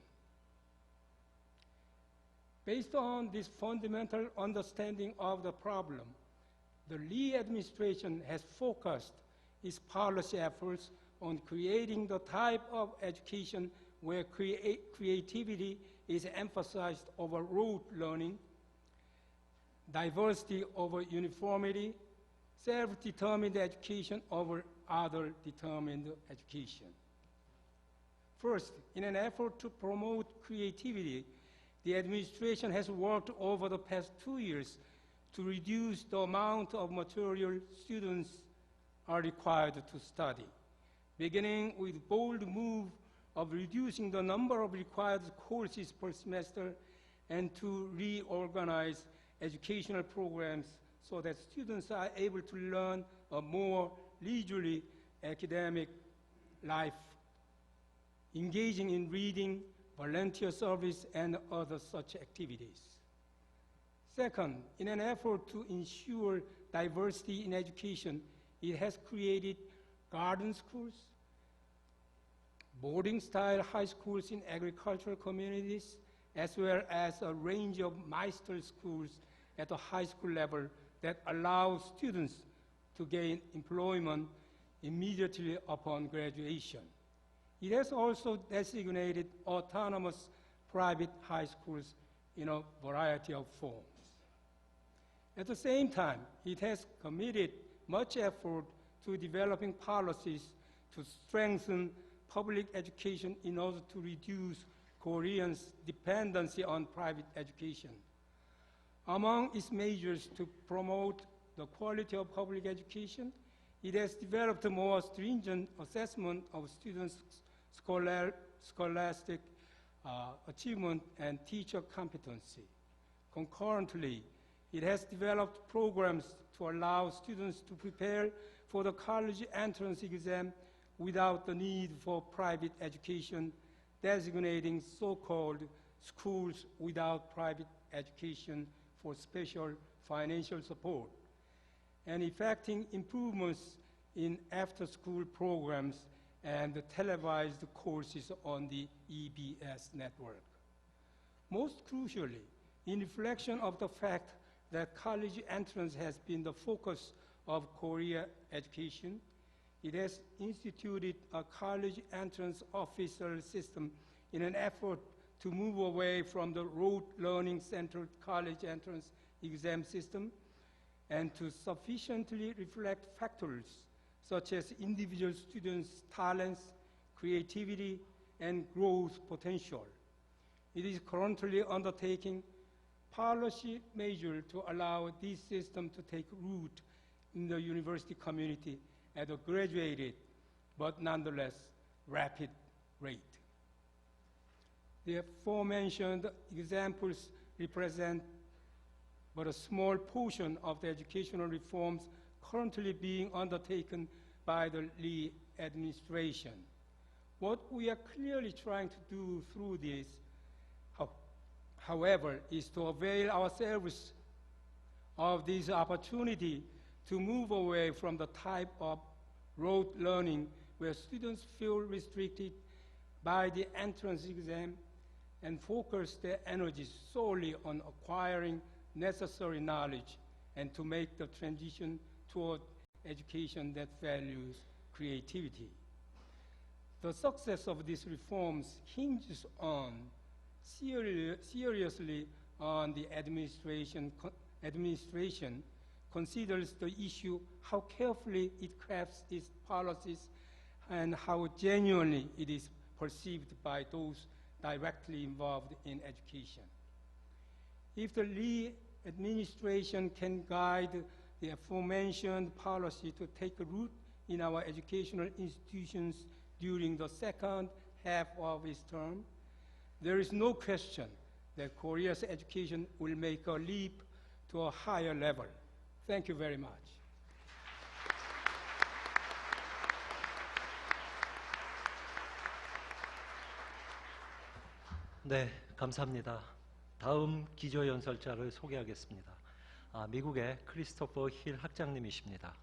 Based on this fundamental understanding of the problem, the Lee administration has focused its policy efforts on creating the type of education where creativity is emphasized over rote learning, diversity over uniformity, self-determined education over other determined education. First, in an effort to promote creativity, the administration has worked over the past 2 years to reduce the amount of material students are required to study, beginning with bold move of reducing the number of required courses per semester and to reorganize educational programs so that students are able to learn a more leisurely academic life, engaging in reading, volunteer service, and other such activities. Second, in an effort to ensure diversity in education, it has created garden schools, boarding-style high schools in agricultural communities, as well as a range of Meister schools at the high school level that allow students to gain employment immediately upon graduation. It has also designated autonomous private high schools in a variety of forms. At the same time, it has committed much effort to developing policies to strengthen public education in order to reduce Koreans' dependency on private education. Among its measures to promote the quality of public education, it has developed a more stringent assessment of students' scholastic achievement and teacher competency. Concurrently, it has developed programs to allow students to prepare for the college entrance exam without the need for private education, designating so-called schools without private education for special financial support, and effecting improvements in after-school programs and the televised courses on the EBS network. Most crucially, in reflection of the fact that college entrance has been the focus of Korea education, it has instituted a college entrance officer system in an effort to move away from the rote learning-centered college entrance exam system and to sufficiently reflect factors such as individual students' talents, creativity, and growth potential. It is currently undertaking policy measures to allow this system to take root in the university community at a graduated but nonetheless rapid rate. The aforementioned examples represent but a small portion of the educational reforms currently being undertaken by the Lee administration. What we are clearly trying to do through this, however, is to avail ourselves of this opportunity to move away from the type of rote learning where students feel restricted by the entrance exam and focus their energies solely on acquiring necessary knowledge, and to make the transition toward education that values creativity. The success of these reforms hinges on seriously on the administration considers the issue, how carefully it crafts its policies, and how genuinely it is perceived by those directly involved in education. If the Lee administration can guide the aforementioned policy to take root in our educational institutions during the second half of its term, there is no question that Korea's education will make a leap to a higher level. Thank you very much. 네, 감사합니다. 다음 기조연설자를 소개하겠습니다. 미국의 크리스토퍼 힐 학장님이십니다.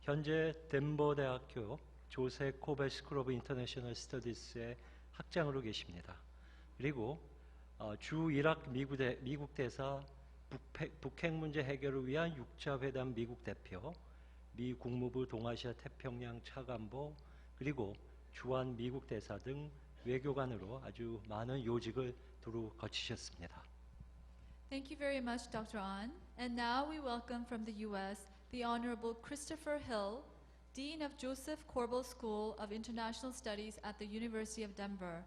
현재 덴버 대학교 조세 코벨 스쿨 오브 인터내셔널 스터디스의 학장으로 계십니다. 그리고 주 이락 미국 대사 북핵 문제 해결을 위한 6차 회담 미국 대표, 미 국무부 동아시아 태평양 차관보, 그리고 주한 미국 대사 등 외교관으로 아주 많은 요직을 두루 거치셨습니다. Thank you very much, Dr. An. And now we welcome from the U.S. the Honorable Christopher Hill, Dean of Joseph Corbel School of International Studies at the University of Denver.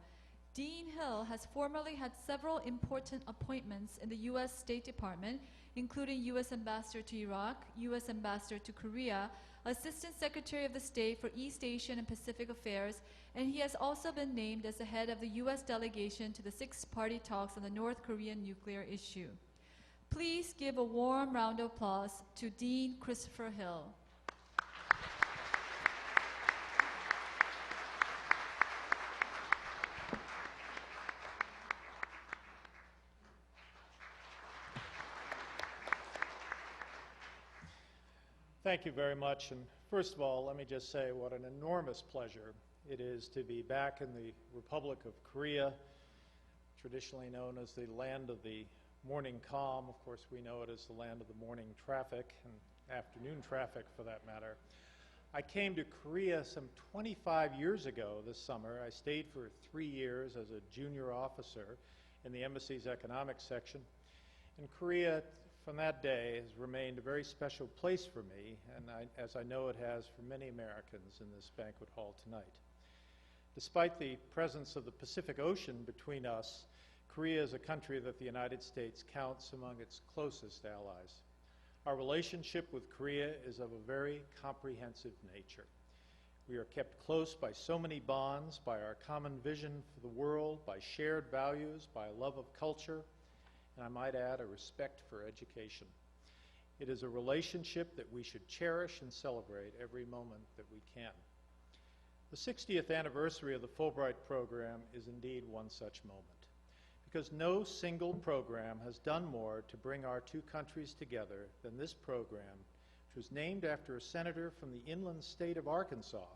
Dean Hill has formerly had several important appointments in the U.S. State Department, including U.S. Ambassador to Iraq, U.S. Ambassador to Korea, Assistant Secretary of the State for East Asian and Pacific Affairs, and he has also been named as the head of the U.S. delegation to the Sixth Party talks on the North Korean nuclear issue. Please give a warm round of applause to Dean Christopher Hill. Thank you very much. And first of all, let me just say what an enormous pleasure it is to be back in the Republic of Korea, traditionally known as the land of the morning calm. Of course, we know it as the land of the morning traffic and afternoon traffic for that matter. I came to Korea some 25 years ago this summer. I stayed for 3 years as a junior officer in the embassy's economic section. And Korea, from that day, has remained a very special place for me, and as I know it has for many Americans in this banquet hall tonight. Despite the presence of the Pacific Ocean between us, Korea is a country that the United States counts among its closest allies. Our relationship with Korea is of a very comprehensive nature. We are kept close by so many bonds, by our common vision for the world, by shared values, by a love of culture, and I might add, a respect for education. It is a relationship that we should cherish and celebrate every moment that we can. The 60th anniversary of the Fulbright program is indeed one such moment, because no single program has done more to bring our two countries together than this program, which was named after a senator from the inland state of Arkansas,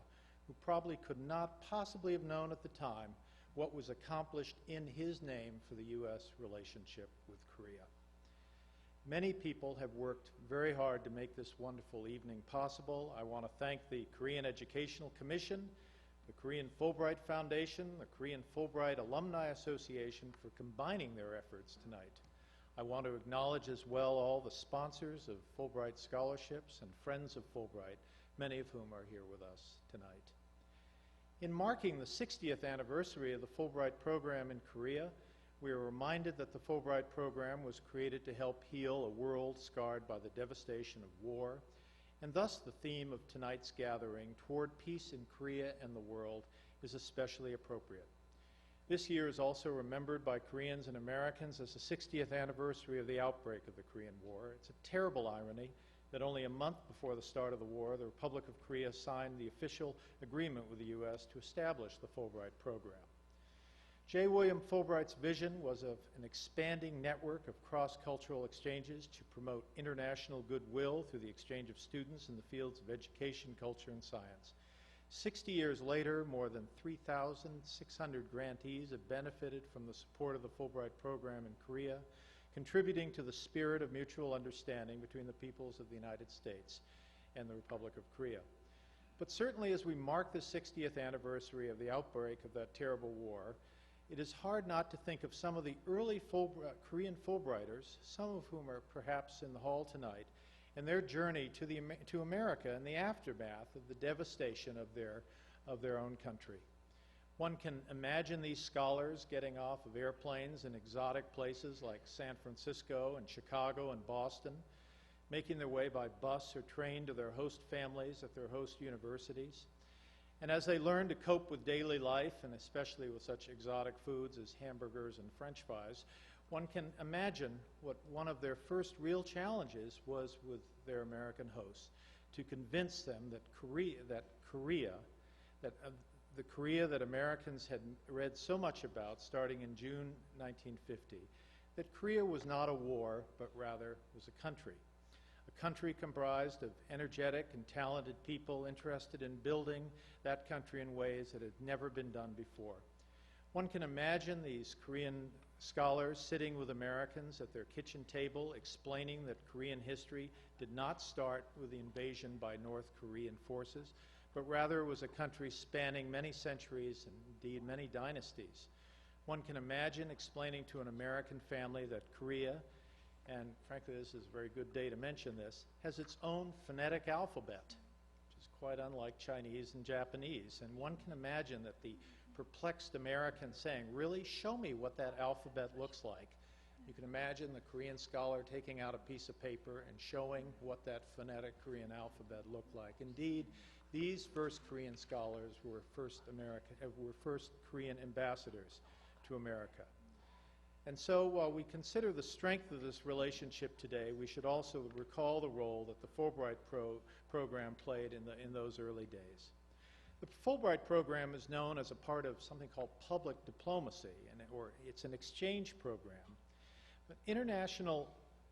who probably could not possibly have known at the time what was accomplished in his name for the U.S. relationship with Korea. Many people have worked very hard to make this wonderful evening possible. I want to thank the Korean Educational Commission, the Korean Fulbright Foundation, the Korean Fulbright Alumni Association for combining their efforts tonight. I want to acknowledge as well all the sponsors of Fulbright scholarships and friends of Fulbright, many of whom are here with us tonight. In marking the 60th anniversary of the Fulbright program in Korea, we are reminded that the Fulbright program was created to help heal a world scarred by the devastation of war, and thus the theme of tonight's gathering, Toward Peace in Korea and the World, is especially appropriate. This year is also remembered by Koreans and Americans as the 60th anniversary of the outbreak of the Korean War. It's a terrible irony that only a month before the start of the war, the Republic of Korea signed the official agreement with the U.S. to establish the Fulbright program. J. William Fulbright's vision was of an expanding network of cross-cultural exchanges to promote international goodwill through the exchange of students in the fields of education, culture, and science. 60 years later, more than 3,600 grantees have benefited from the support of the Fulbright program in Korea, contributing to the spirit of mutual understanding between the peoples of the United States and the Republic of Korea. But certainly as we mark the 60th anniversary of the outbreak of that terrible war, it is hard not to think of some of the early Korean Fulbrighters, some of whom are perhaps in the hall tonight, and their journey to America in the aftermath of the devastation of their own country. One can imagine these scholars getting off of airplanes in exotic places like San Francisco and Chicago and Boston, making their way by bus or train to their host families at their host universities. And as they learn to cope with daily life, and especially with such exotic foods as hamburgers and French fries, one can imagine what one of their first real challenges was with their American hosts, to convince them that the Korea that Americans had read so much about starting in June 1950, that Korea was not a war, but rather was a country comprised of energetic and talented people interested in building that country in ways that had never been done before. One can imagine these Korean scholars sitting with Americans at their kitchen table explaining that Korean history did not start with the invasion by North Korean forces, but rather was a country spanning many centuries and indeed many dynasties. One can imagine explaining to an American family that Korea, and frankly this is a very good day to mention this, has its own phonetic alphabet, which is quite unlike Chinese and Japanese. And one can imagine that the perplexed American saying, really, show me what that alphabet looks like. You can imagine the Korean scholar taking out a piece of paper and showing what that phonetic Korean alphabet looked like. Indeed, these first Korean scholars were first Korean ambassadors to America. And so while we consider the strength of this relationship today, we should also recall the role that the Fulbright program played in those early days. The Fulbright program is known as a part of something called public diplomacy, or it's an exchange program. But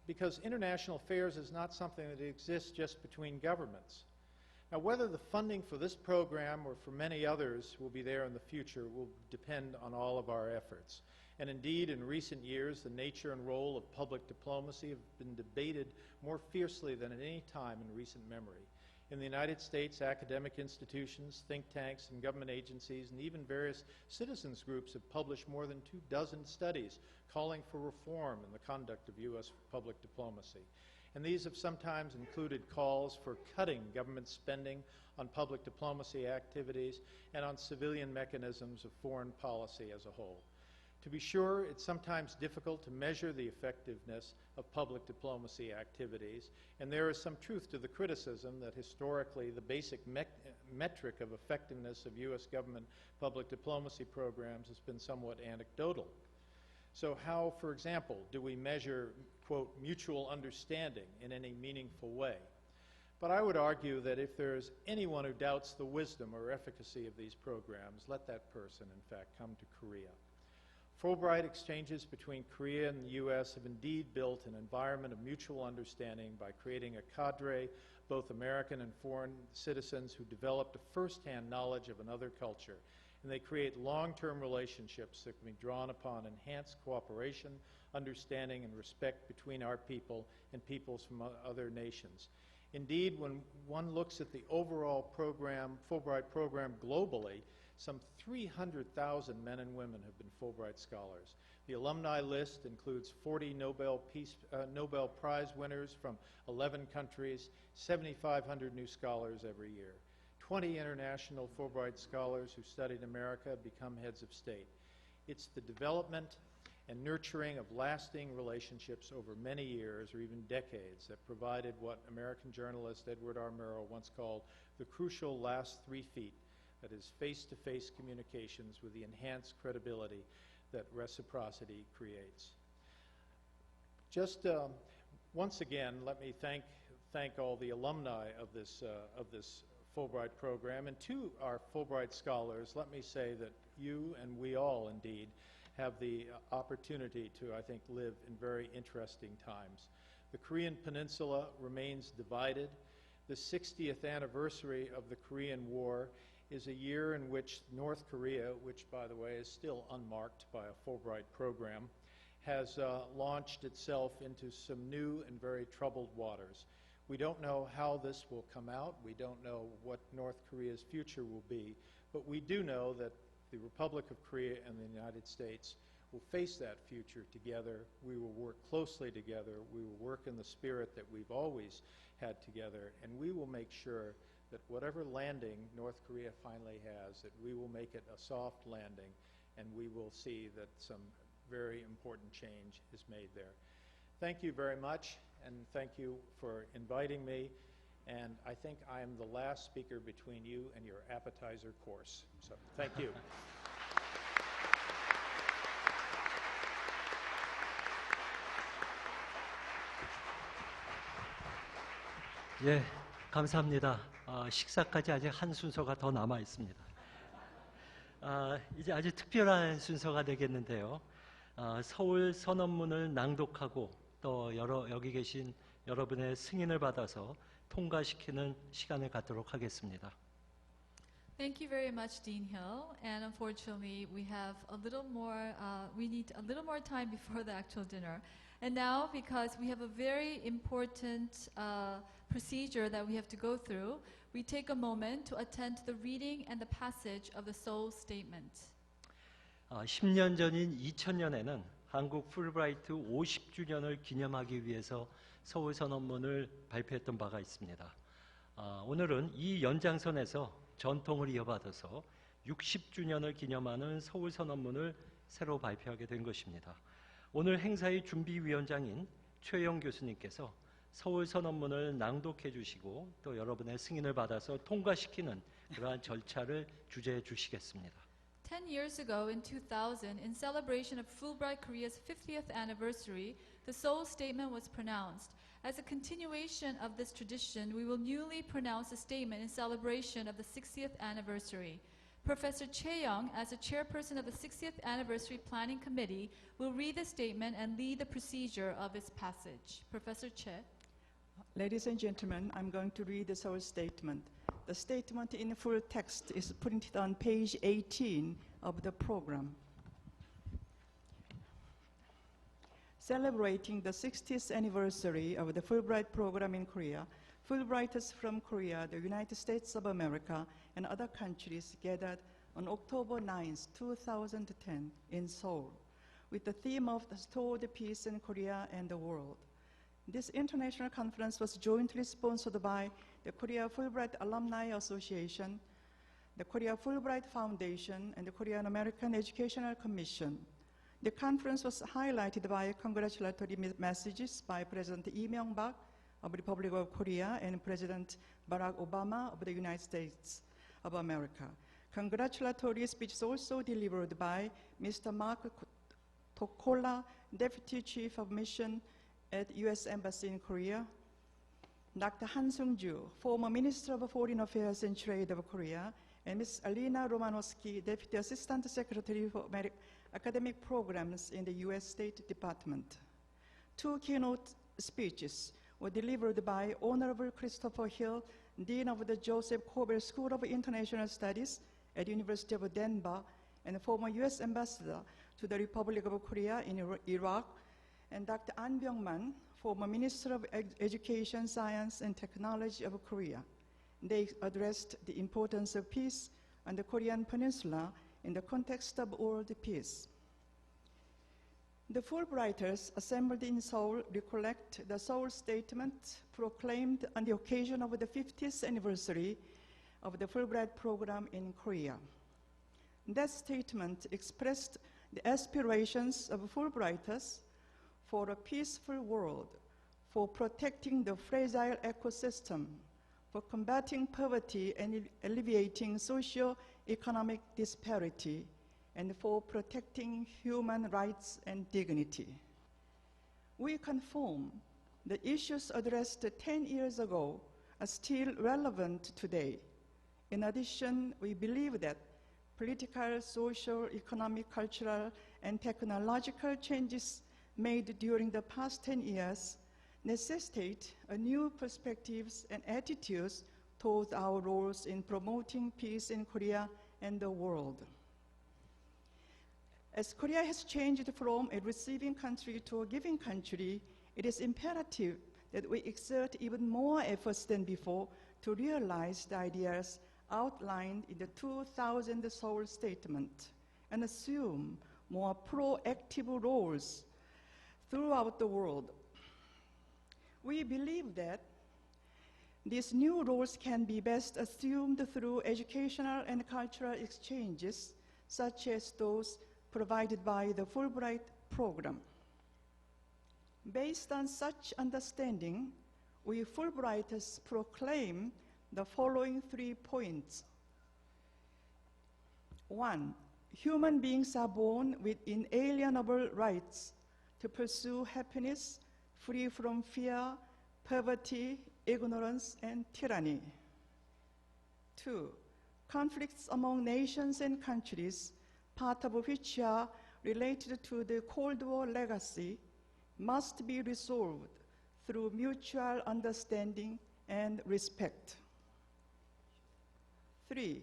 because international affairs is not something that exists just between governments. Now, whether the funding for this program or for many others will be there in the future will depend on all of our efforts. And indeed, in recent years, the nature and role of public diplomacy have been debated more fiercely than at any time in recent memory. In the United States, academic institutions, think tanks, and government agencies, and even various citizens groups have published more than 24 studies calling for reform in the conduct of U.S. public diplomacy. And these have sometimes included calls for cutting government spending on public diplomacy activities and on civilian mechanisms of foreign policy as a whole. To be sure, it's sometimes difficult to measure the effectiveness of public diplomacy activities, and there is some truth to the criticism that historically the basic metric of effectiveness of U.S. government public diplomacy programs has been somewhat anecdotal. So how, for example, do we measure, quote, mutual understanding in any meaningful way? But I would argue that if there's anyone who doubts the wisdom or efficacy of these programs, let that person, in fact, come to Korea. Fulbright exchanges between Korea and the U.S. have indeed built an environment of mutual understanding by creating a cadre, both American and foreign citizens, who developed a first-hand knowledge of another culture. And they create long-term relationships that can be drawn upon enhanced cooperation, understanding, and respect between our people and peoples from other nations. Indeed, when one looks at the overall program, Fulbright program globally, some 300,000 men and women have been Fulbright scholars. The alumni list includes 40 Nobel Prize winners from 11 countries, 7,500 new scholars every year. 20 international Fulbright scholars who studied America become heads of state. It's the development and nurturing of lasting relationships over many years or even decades that provided what American journalist Edward R. Murrow once called the crucial last 3 feet, that is face-to-face communications with the enhanced credibility that reciprocity creates. Just once again, let me thank all the alumni of this Fulbright program, and to our Fulbright scholars, let me say that you and we all indeed have the opportunity to, I think, live in very interesting times. The Korean Peninsula remains divided. The 60th anniversary of the Korean War is a year in which North Korea, which by the way is still unmarked by a Fulbright program, has launched itself into some new and very troubled waters. We don't know how this will come out. We don't know what North Korea's future will be, but we do know that the Republic of Korea and the United States will face that future together. We will work closely together. We will work in the spirit that we've always had together, and we will make sure that whatever landing North Korea finally has, that we will make it a soft landing, and we will see that some very important change is made there. Thank you very much, and thank you for inviting me. And I think I am the last speaker between you and your appetizer course. So thank you. 예, 감사합니다. 식사까지 아직 한 순서가 더 남아 있습니다. 이제 아주 특별한 순서가 되겠는데요. 서울 선언문을 낭독하고 또 여기 계신 여러분의 승인을 받아서 통과시키는 시간을 갖도록 하겠습니다. Thank you very much, Dean Hill. And unfortunately, we have a little more. We need a little more time before the actual dinner. And now, because we have a very important procedure that we have to go through, we take a moment to attend to the reading and the passage of the Seoul Statement. 10년 전인 2000년에는 한국 풀브라이트 50주년을 기념하기 위해서 서울 선언문을 발표했던 바가 있습니다. 오늘은 이 연장선에서 전통을 이어받아서 60주년을 기념하는 서울 선언문을 새로 발표하게 된 것입니다. 오늘 행사의 준비위원장인 최영 교수님께서 서울 선언문을 낭독해 주시고 또 여러분의 승인을 받아서 통과시키는 그러한 절차를 주재해 주시겠습니다. 10 years ago, in 2000, in celebration of Fulbright Korea's 50th anniversary, the Seoul Statement was pronounced. As a continuation of this tradition, we will newly pronounce a statement in celebration of the 60th anniversary. Professor Chae Young, as the chairperson of the 60th Anniversary Planning Committee, will read the statement and lead the procedure of its passage. Professor Chae. Ladies and gentlemen, I'm going to read the Seoul Statement. The statement in full text is printed on page 18 of the program. Celebrating the 60th anniversary of the Fulbright program in Korea, Fulbrighters from Korea, the United States of America, and other countries gathered on October 9, 2010 in Seoul with the theme of Restored Peace in Korea and the World. This international conference was jointly sponsored by the Korea Fulbright Alumni Association, the Korea Fulbright Foundation, and the Korean American Educational Commission. The conference was highlighted by congratulatory messages by President Lee Myung-bak of the Republic of Korea and President Barack Obama of the United States of America. Congratulatory speeches also delivered by Mr. Mark Tokola, Deputy Chief of Mission at U.S. Embassy in Korea, Dr. Han Sung-ju, former Minister of Foreign Affairs and Trade of Korea, and Ms. Alina Romanowski, Deputy Assistant Secretary for Academic Programs in the U.S. State Department. Two keynote speeches were delivered by Honorable Christopher Hill, Dean of the Joseph Korbel School of International Studies at University of Denver, and former U.S. Ambassador to the Republic of Korea in Iraq, and Dr. An Byung-man, former Minister of Education, Science, and Technology of Korea. They addressed the importance of peace on the Korean Peninsula in the context of world peace. The Fulbrighters assembled in Seoul recollect the Seoul Statement proclaimed on the occasion of the 50th anniversary of the Fulbright program in Korea. That statement expressed the aspirations of Fulbrighters for a peaceful world, for protecting the fragile ecosystem, for combating poverty and alleviating socio-economic disparity, and for protecting human rights and dignity. We confirm the issues addressed 10 years ago are still relevant today. In addition, we believe that political, social, economic, cultural, and technological changes made during the past 10 years necessitate a new perspectives and attitudes towards our roles in promoting peace in Korea and the world. As Korea has changed from a receiving country to a giving country, it is imperative that we exert even more efforts than before to realize the ideas outlined in the 2000 Seoul Statement and assume more proactive roles throughout the world. We believe that these new roles can be best assumed through educational and cultural exchanges, such as those provided by the Fulbright program. Based on such understanding, we Fulbrighters proclaim the following 3 points. 1, human beings are born with inalienable rights to pursue happiness free from fear, poverty, ignorance, and tyranny. 2, conflicts among nations and countries, part of which are related to the Cold War legacy, must be resolved through mutual understanding and respect. 3,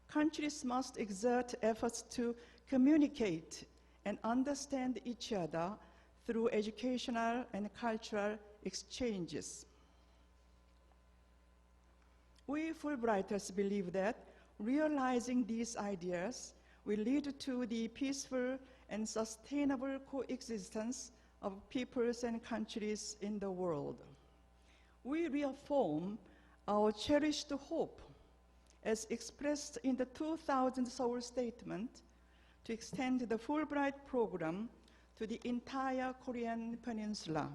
countries must exert efforts to communicate and understand each other through educational and cultural exchanges. We Fulbrighters believe that realizing these ideas will lead to the peaceful and sustainable coexistence of peoples and countries in the world. We reaffirm our cherished hope, as expressed in the 2000 Seoul Statement, to extend the Fulbright program to the entire Korean peninsula.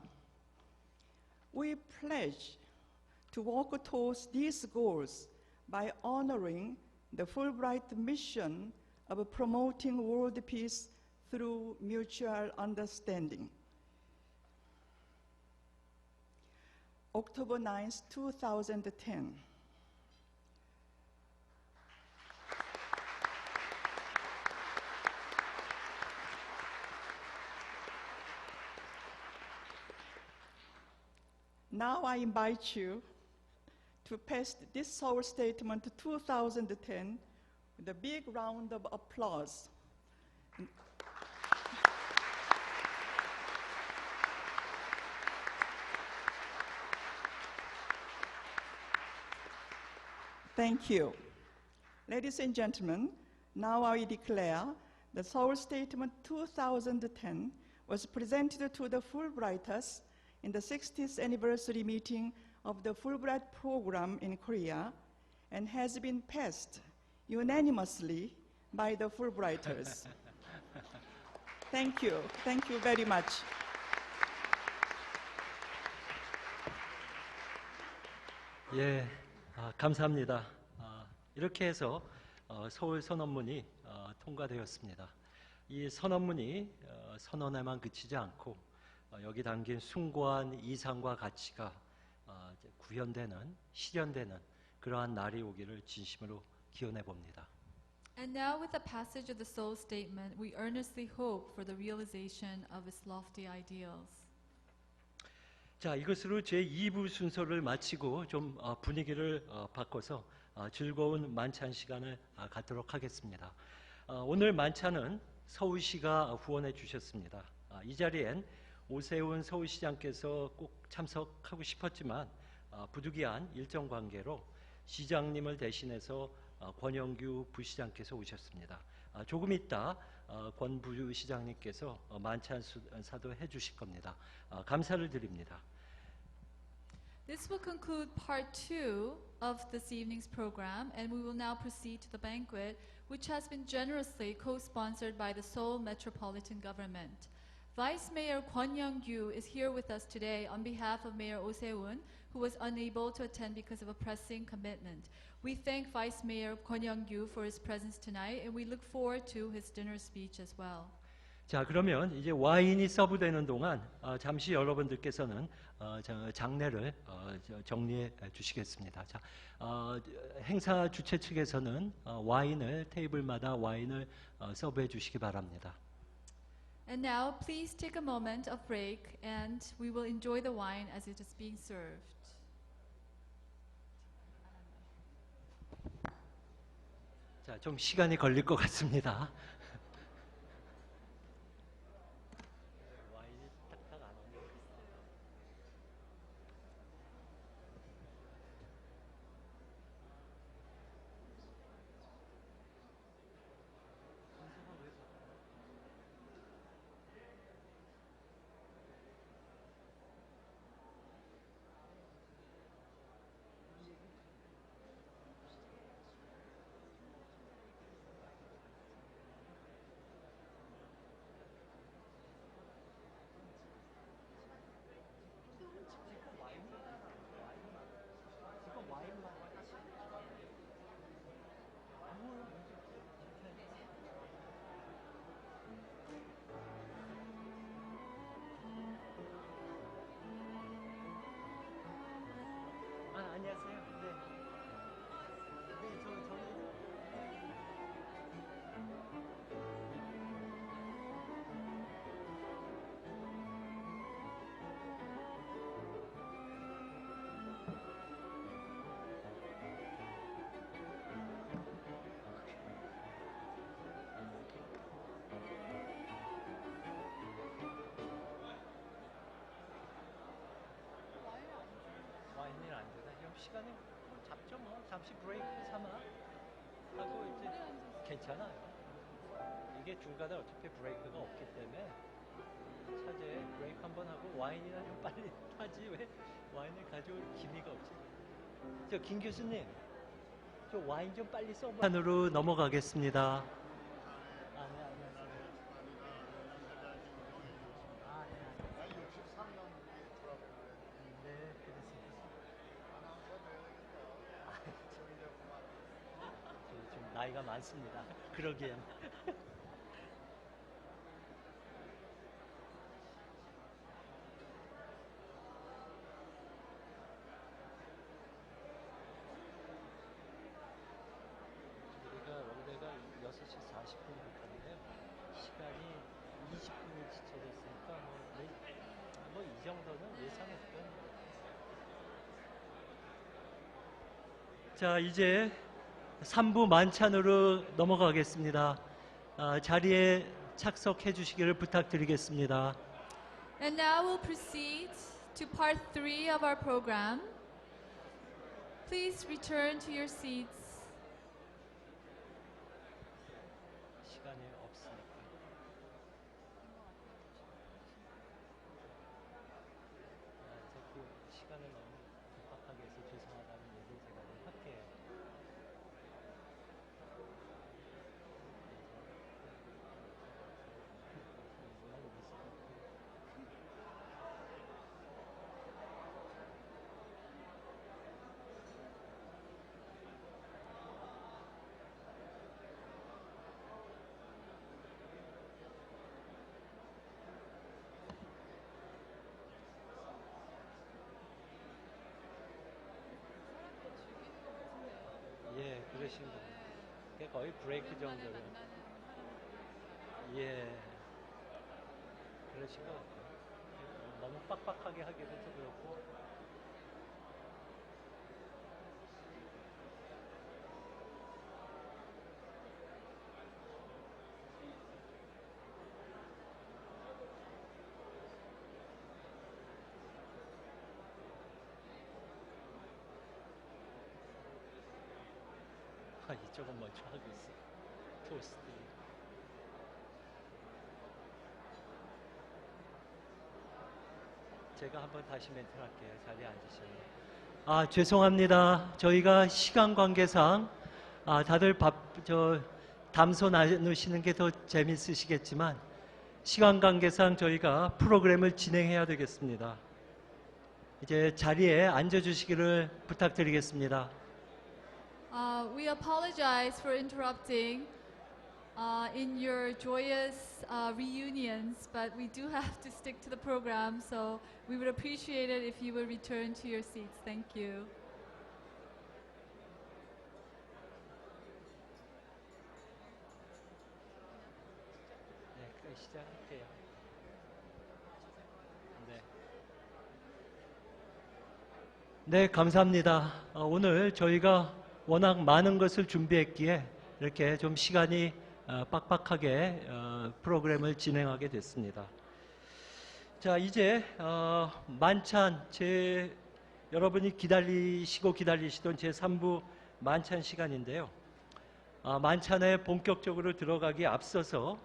We pledge to work towards these goals by honoring the Fulbright mission of promoting world peace through mutual understanding. October 9, 2010. Now I invite you to pass this Seoul Statement 2010 with a big round of applause. Thank you. Ladies and gentlemen, now I declare the Seoul Statement 2010 was presented to the Fulbrighters in the 60th anniversary meeting of the Fulbright program in Korea and has been passed unanimously by the Fulbrighters. Thank you. Thank you very much. 예, 감사합니다. 이렇게 해서 서울 선언문이 통과되었습니다. 이 선언문이 선언에만 그치지 않고 여기 담긴 숭고한 이상과 가치가 이제 구현되는, 실현되는 그러한 날이 오기를 진심으로 기원해 봅니다. And now with the passage of the Seoul Statement, we earnestly hope for the realization of its lofty ideals. 자, 이것으로 제2부 순서를 마치고 좀 분위기를 바꿔서 즐거운 만찬 시간을 갖도록 하겠습니다. 오늘 만찬은 서울시가 후원해 주셨습니다. 이 자리엔 오세훈 서울시장께서 꼭 참석하고 싶었지만 부득이한 일정 관계로 시장님을 대신해서 권영규 부시장께서 오셨습니다. 조금 있다 권 부시장님께서 만찬 사도 해주실 겁니다. 감사를 드립니다. This will conclude part 2 of this evening's program, and we will now proceed to the banquet, which has been generously co-sponsored by the Seoul Metropolitan Government. Vice Mayor Kwon Young-gyu is here with us today on behalf of Mayor Oh Se-woon, who was unable to attend because of a pressing commitment. We thank Vice Mayor Kwon Young-gyu for his presence tonight, and we look forward to his dinner speech as well. 자, 그러면 이제 와인이 서브되는 동안 잠시 여러분들께서는 장례를 정리해 주시겠습니다. 자, 행사 주최 측에서는 와인을 테이블마다 와인을 서브해 주시기 바랍니다. And now, please take a moment of break, and we will enjoy the wine as it is being served. 자, 좀 시간이 걸릴 것 같습니다. 안녕하세요. 네. 와인이 안 되나? 좀 시간이 잡죠 뭐. 잠시 브레이크 삼아 하고 이제 괜찮아요. 이게 중간에 어차피 브레이크가 없기 때문에 차제 브레이크 한번 하고 와인이나 좀 빨리 타지 왜 와인을 가져올 기미가 없지? 저 김 교수님, 저 와인 좀 빨리 써봐. 판으로 넘어가겠습니다. 나이가 많습니다. 그러기엔. 우리가 원래가 6시 40분부터인데요. 시간이 20분이 지체됐으니까 뭐 이 정도는 예상했던. 자, 이제 3부 만찬으로 넘어가겠습니다. 자리에 착석해 주시기를 부탁드리겠습니다. And now we'll proceed to part 3 of our program. Please return to your seats. 시간이 없으니까. 자꾸 시간을 너무 급박하게 해서 죄송하다는 얘기를 제가 좀 할게요. 예, 그러신 거. 그게 거의 브레이크 정도로. 예, 그러신 것 같아요. 너무 빡빡하게 하기도 그렇고. 이쪽은 먼저 하고 있어. 토스트. 제가 한번 다시 멘트 할게요. 자리에 앉으시면. 죄송합니다. 저희가 시간 관계상 다들 담소 나누시는 게 더 재밌으시겠지만 시간 관계상 저희가 프로그램을 진행해야 되겠습니다. 이제 자리에 앉아주시기를 부탁드리겠습니다. We apologize for interrupting in your joyous reunions, but we do have to stick to the program, so we would appreciate it if you would return to your seats. Thank you. 네, 시작할게요. 네, 감사합니다. 오늘 저희가 워낙 많은 것을 준비했기에 이렇게 좀 시간이 빡빡하게 프로그램을 진행하게 됐습니다. 자, 이제 만찬, 여러분이 기다리시던 제3부 만찬 시간인데요. 만찬에 본격적으로 들어가기 앞서서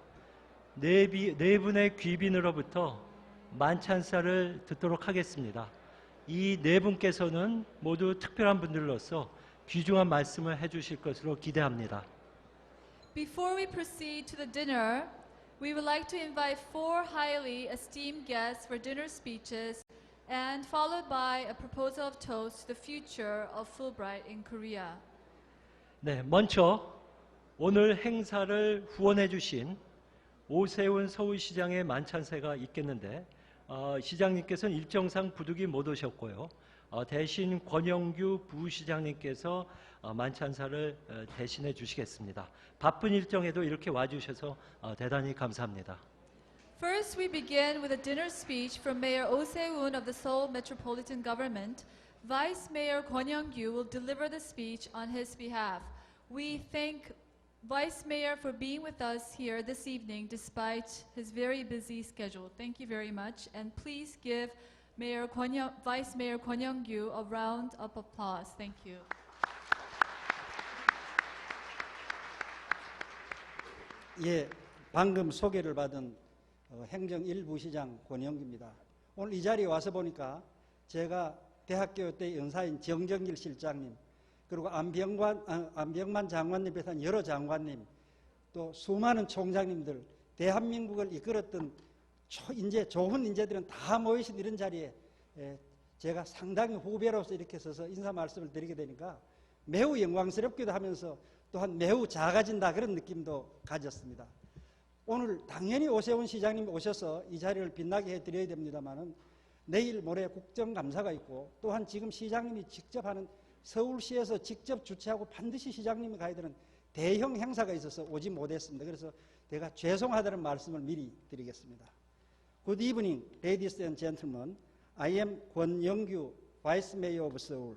네 분의 귀빈으로부터 만찬사를 듣도록 하겠습니다. 이 네 분께서는 모두 특별한 분들로서 귀중한 말씀을 해주실 것으로 기대합니다. Before we proceed to the dinner, we would like to invite 4 highly esteemed guests for dinner speeches and followed by a proposal of toast to the future of Fulbright in Korea. 네, 먼저 오늘 행사를 후원해 주신 오세훈 서울시장의 만찬사가 있겠는데 시장님께서는 일정상 부득이 못 오셨고요. 대신 권영규 부시장님께서 만찬사를 대신해 주시겠습니다. 바쁜 일정에도 이렇게 와주셔서 대단히 감사합니다. First, we begin with a dinner speech from Mayor Oh Se-hoon of the Seoul Metropolitan Government. Vice Mayor Kwon Young-gyu will deliver the speech on his behalf. We thank Vice Mayor for being with us here this evening despite his very busy schedule. Thank you very much, and please give Vice Mayor Kwon Young-gyu a round of applause. Thank you. 예, 방금 소개를 받은 행정 1부시장 권영규입니다. 오늘 이 자리에 와서 보니까 제가 대학교 때 연사인 정정길 실장님, 그리고 안병만 장관님 비롯한 여러 장관님, 또 수많은 총장님들, 대한민국을 이끌었던 좋은 인재들은 다 모이신 이런 자리에 제가 상당히 후배로서 이렇게 서서 인사 말씀을 드리게 되니까 매우 영광스럽기도 하면서 또한 매우 작아진다 그런 느낌도 가졌습니다. 오늘 당연히 오세훈 시장님 오셔서 이 자리를 빛나게 해드려야 됩니다만은 내일 모레 국정감사가 있고 또한 지금 시장님이 직접 하는 서울시에서 직접 주최하고 반드시 시장님이 가야 되는 대형 행사가 있어서 오지 못했습니다. 그래서 제가 죄송하다는 말씀을 미리 드리겠습니다. Good evening, ladies and gentlemen. I am Kwon Young-gyu, Vice Mayor of Seoul.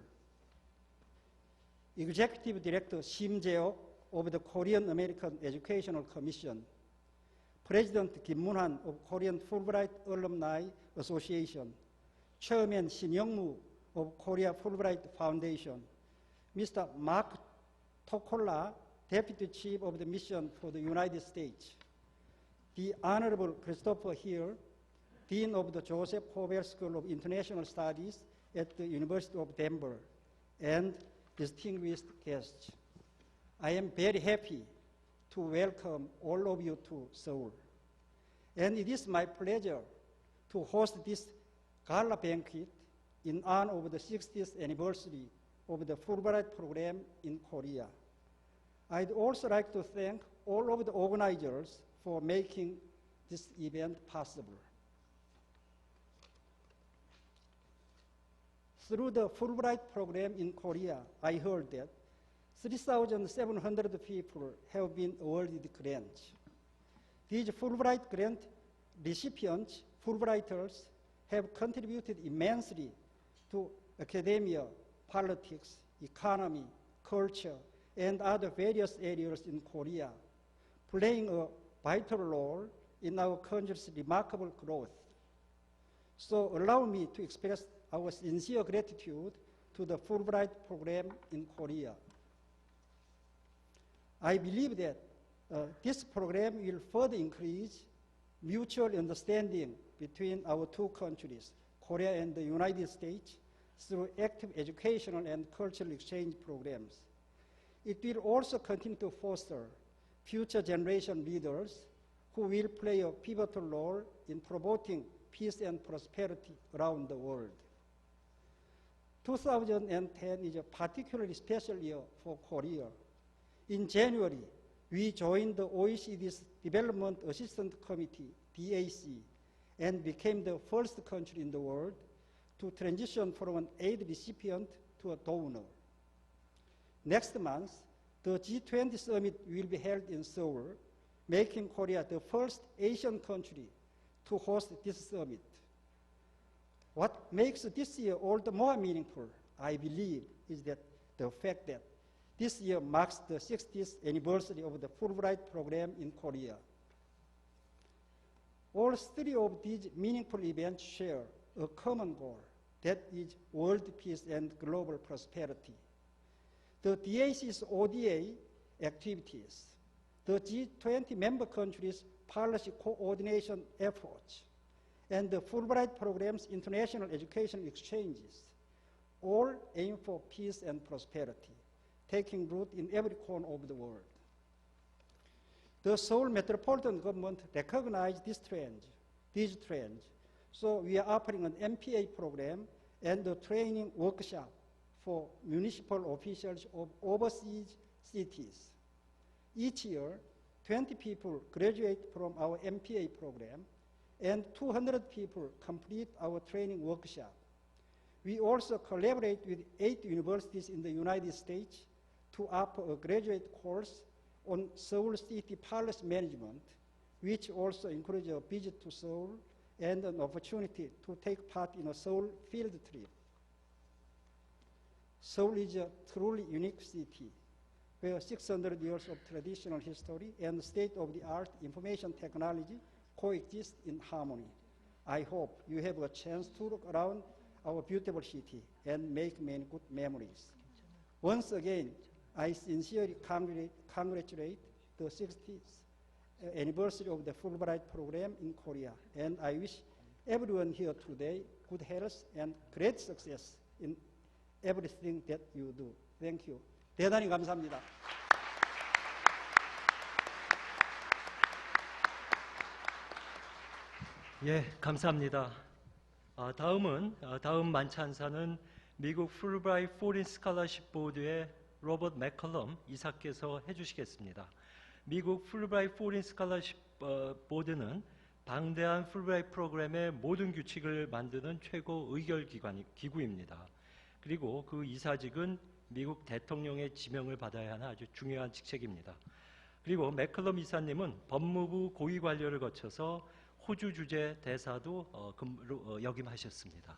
Executive Director Shim Jae-ok of the Korean American Educational Commission, President Kim Moon-han of Korean Fulbright Alumni Association, Chairman Shin Young-moo of Korea Fulbright Foundation, Mr. Mark Tokola, Deputy Chief of the Mission for the United States, the Honorable Christopher Hill, Dean of the Joseph Hoover School of International Studies at the University of Denver, and distinguished guests. I am very happy to welcome all of you to Seoul. And it is my pleasure to host this gala banquet in honor of the 60th anniversary of the Fulbright program in Korea. I'd also like to thank all of the organizers for making this event possible. Through the Fulbright program in Korea, I heard that 3,700 people have been awarded grants. These Fulbright grant recipients, Fulbrighters, have contributed immensely to academia, politics, economy, culture, and other various areas in Korea, playing a vital role in our country's remarkable growth. So allow me to express our sincere gratitude to the Fulbright program in Korea. I believe that this program will further increase mutual understanding between our two countries, Korea and the United States through active educational and cultural exchange programs. It will also continue to foster future generation leaders who will play a pivotal role in promoting peace and prosperity around the world. 2010 is a particularly special year for Korea. In January, we joined the OECD's Development Assistance Committee, DAC, and became the first country in the world to transition from an aid recipient to a donor. Next month, the G20 summit will be held in Seoul, making Korea the first Asian country to host this summit. What makes this year all the more meaningful, I believe, is that the fact that this year marks the 60th anniversary of the Fulbright program in Korea. All three of these meaningful events share a common goal, that is world peace and global prosperity. The DAC's ODA activities, the G20 member countries' policy coordination efforts, and the Fulbright program's international education exchanges all aim for peace and prosperity, taking root in every corner of the world. The Seoul metropolitan government recognized these trends, so we are offering an MPA program and a training workshop for municipal officials of overseas cities. Each year, 20 people graduate from our MPA program, and 200 people complete our training workshop. We also collaborate with 8 universities in the United States to offer a graduate course on Seoul City Policy Management, which also includes a visit to Seoul and an opportunity to take part in a Seoul field trip. Seoul is a truly unique city where 600 years of traditional history and state-of-the-art information technology coexist in harmony. I hope you have a chance to look around our beautiful city and make many good memories. Once again, I sincerely congratulate the 60th anniversary of the Fulbright program in Korea, and I wish everyone here today good health and great success in everything that you do. Thank you. 대단히 감사합니다. 예, 감사합니다. 다음 만찬사는 미국 풀브라이트 포린 스칼러십 보드의 로버트 맥컬럼 이사께서 해주시겠습니다. 미국 풀브라이트 포린 스칼러십 보드는 방대한 풀브라이트 프로그램의 모든 규칙을 만드는 최고 의결 기구입니다. 그리고 그 이사직은 미국 대통령의 지명을 받아야 하는 아주 중요한 직책입니다. 그리고 맥컬럼 이사님은 법무부 고위 관료를 거쳐서 호주 주재 대사도 역임하셨습니다.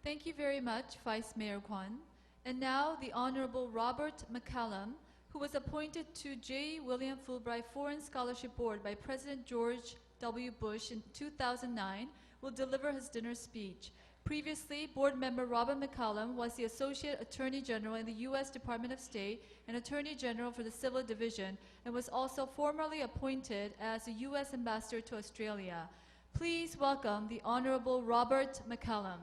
Thank you very much, Vice Mayor Kwon. And now the Honorable Robert McCallum, who was appointed to J. William Fulbright Foreign Scholarship Board by President George W. Bush in 2009, will deliver his dinner speech. Previously, board member Robert McCallum was the Associate Attorney General in the U.S. Department of State and Attorney General for the Civil Division, and was also formerly appointed as the U.S. Ambassador to Australia. Please welcome the Honorable Robert McCallum.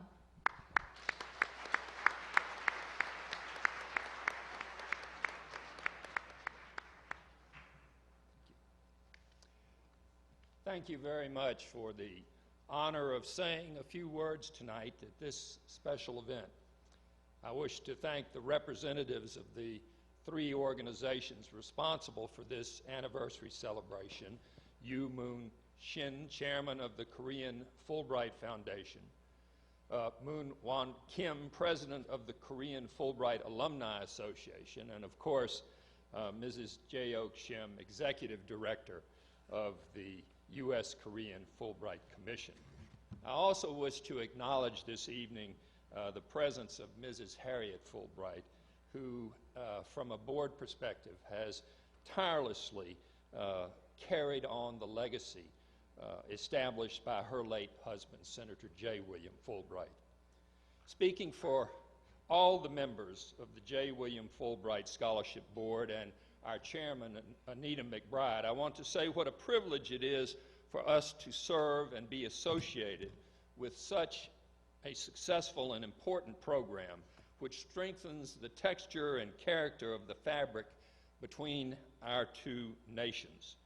Thank you very much for the honor of saying a few words tonight at this special event. I wish to thank the representatives of the 3 organizations responsible for this anniversary celebration: Yu Moon Shin, chairman of the Korean Fulbright Foundation; Moon Won Kim, president of the Korean Fulbright Alumni Association; and of course, Mrs. Jae-ok Shim, executive director of the U.S. Korean Fulbright Commission. I also wish to acknowledge this evening the presence of Mrs. Harriet Fulbright, who, from a board perspective, has tirelessly carried on the legacy established by her late husband, Senator J. William Fulbright. Speaking for all the members of the J. William Fulbright Scholarship Board and our chairman, Anita McBride, I want to say what a privilege it is for us to serve and be associated with such a successful and important program, which strengthens the texture and character of the fabric between our two nations.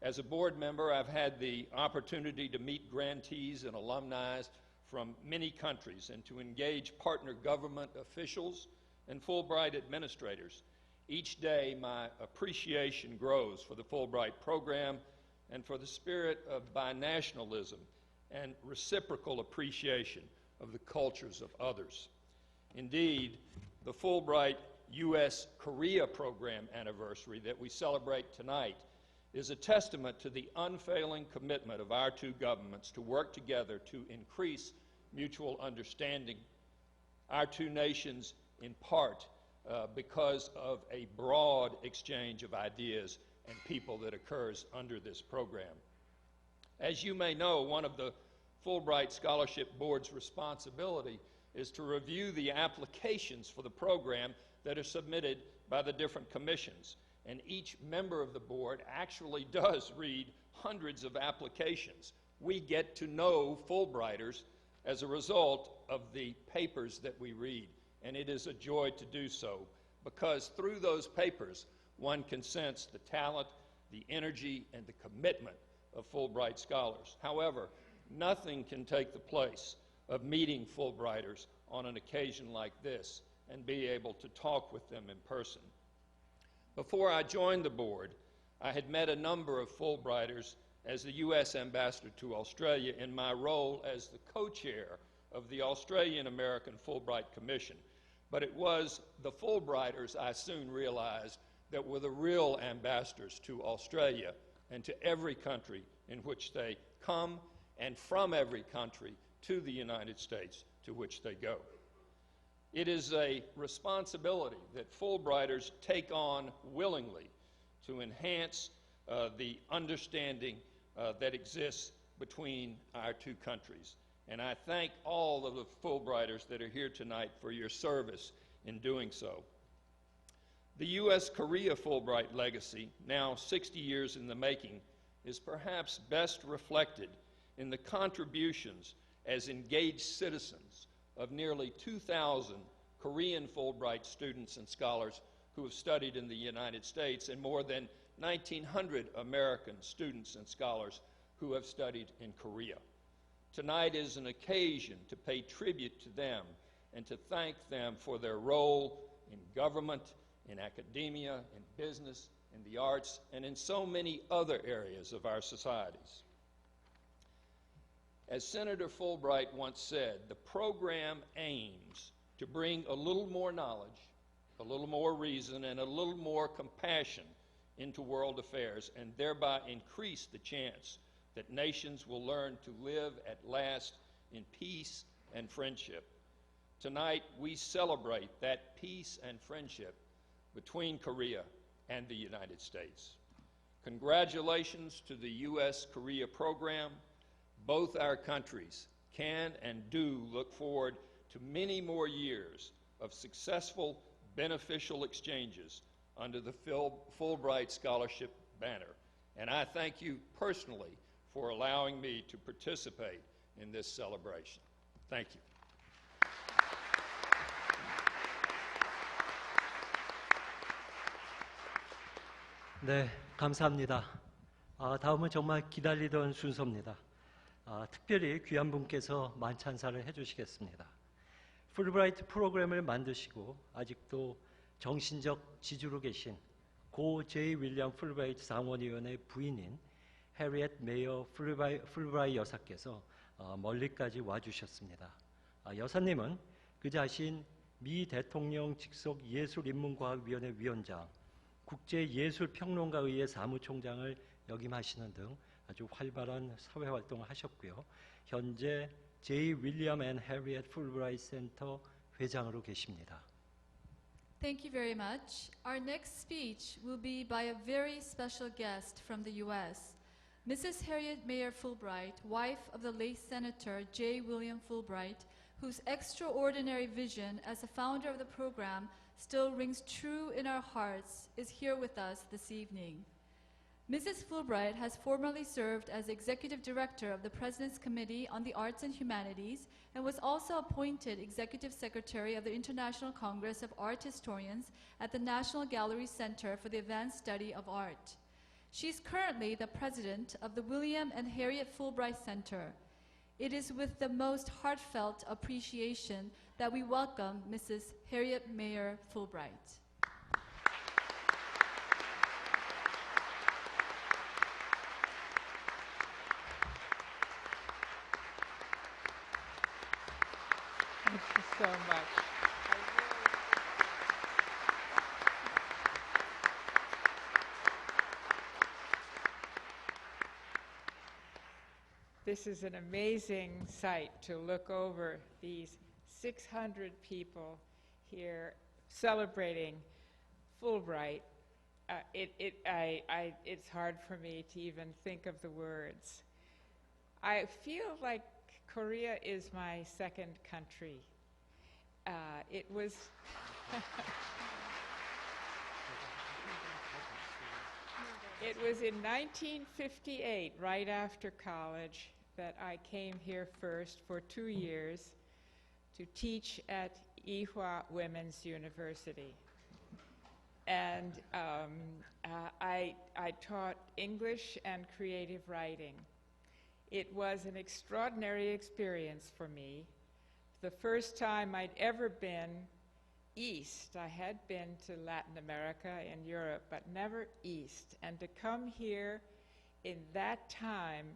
As a board member, I've had the opportunity to meet grantees and alumni from many countries and to engage partner government officials and Fulbright administrators. Each day, my appreciation grows for the Fulbright program and for the spirit of binationalism and reciprocal appreciation of the cultures of others. Indeed, the Fulbright U.S.-Korea program anniversary that we celebrate tonight is a testament to the unfailing commitment of our two governments to work together to increase mutual understanding. Our two nations, in part, because of a broad exchange of ideas and people that occurs under this program. As you may know, one of the Fulbright Scholarship Board's responsibility is to review the applications for the program that are submitted by the different commissions. And each member of the board actually does read hundreds of applications. We get to know Fulbrighters as a result of the papers that we read. And it is a joy to do so, because through those papers, one can sense the talent, the energy, and the commitment of Fulbright scholars. However, nothing can take the place of meeting Fulbrighters on an occasion like this and be able to talk with them in person. Before I joined the board, I had met a number of Fulbrighters as the U.S. Ambassador to Australia in my role as the co-chair of the Australian-American Fulbright Commission. But it was the Fulbrighters, I soon realized, that were the real ambassadors to Australia and to every country in which they come, and from every country to the United States to which they go. It is a responsibility that Fulbrighters take on willingly to enhance the understanding that exists between our two countries. And I thank all of the Fulbrighters that are here tonight for your service in doing so. The U.S.-Korea Fulbright legacy, now 60 years in the making, is perhaps best reflected in the contributions as engaged citizens of nearly 2,000 Korean Fulbright students and scholars who have studied in the United States, and more than 1,900 American students and scholars who have studied in Korea. Tonight is an occasion to pay tribute to them and to thank them for their role in government, in academia, in business, in the arts, and in so many other areas of our societies. As Senator Fulbright once said, the program aims to bring a little more knowledge, a little more reason, and a little more compassion into world affairs, and thereby increase the chance that nations will learn to live at last in peace and friendship. Tonight, we celebrate that peace and friendship between Korea and the United States. Congratulations to the U.S.-Korea program. Both our countries can and do look forward to many more years of successful, beneficial exchanges under the Fulbright Scholarship banner. And I thank you personally for allowing me to participate in this celebration. Thank you. 네, 감사합니다. 다음은 정말 기다리던 순서입니다. 특별히 귀한 분께서 만찬사를 해주시겠습니다. 풀브라이트 프로그램을 만드시고 아직도 정신적 지주로 계신 고 제이 윌리엄 풀브라이트 상원의원의 부인인 해리엣 메이어 풀브라이트 여사께서 멀리까지 와주셨습니다. 여사님은 그 자신 미 대통령 직속 예술인문과학위원회 위원장, 국제예술평론가의회 사무총장을 역임하시는 등 아주 활발한 사회활동을 하셨고요. 현재 제이 윌리엄 앤 해리엣 풀브라이트 센터 회장으로 계십니다. Thank you very much. Our next speech will be by a very special guest from the U.S., Mrs. Harriet Mayer Fulbright, wife of the late Senator J. William Fulbright, whose extraordinary vision as a founder of the program still rings true in our hearts, is here with us this evening. Mrs. Fulbright has formerly served as Executive Director of the President's Committee on the Arts and Humanities and was also appointed Executive Secretary of the International Congress of Art Historians at the National Gallery Center for the Advanced Study of Art. She is currently the President of the William and Harriet Fulbright Center. It is with the most heartfelt appreciation that we welcome Mrs. Harriet Mayer Fulbright. Thank you so much. This is an amazing sight to look over these 600 people here celebrating Fulbright. It's hard for me to even think of the words. I feel like Korea is my second country. It was it was in 1958, right after college, that I came here first for 2 years to teach at Ewha Women's University. And I taught English and creative writing. It was an extraordinary experience for me. The first time I'd ever been east. I had been to Latin America and Europe, but never east. And to come here in that time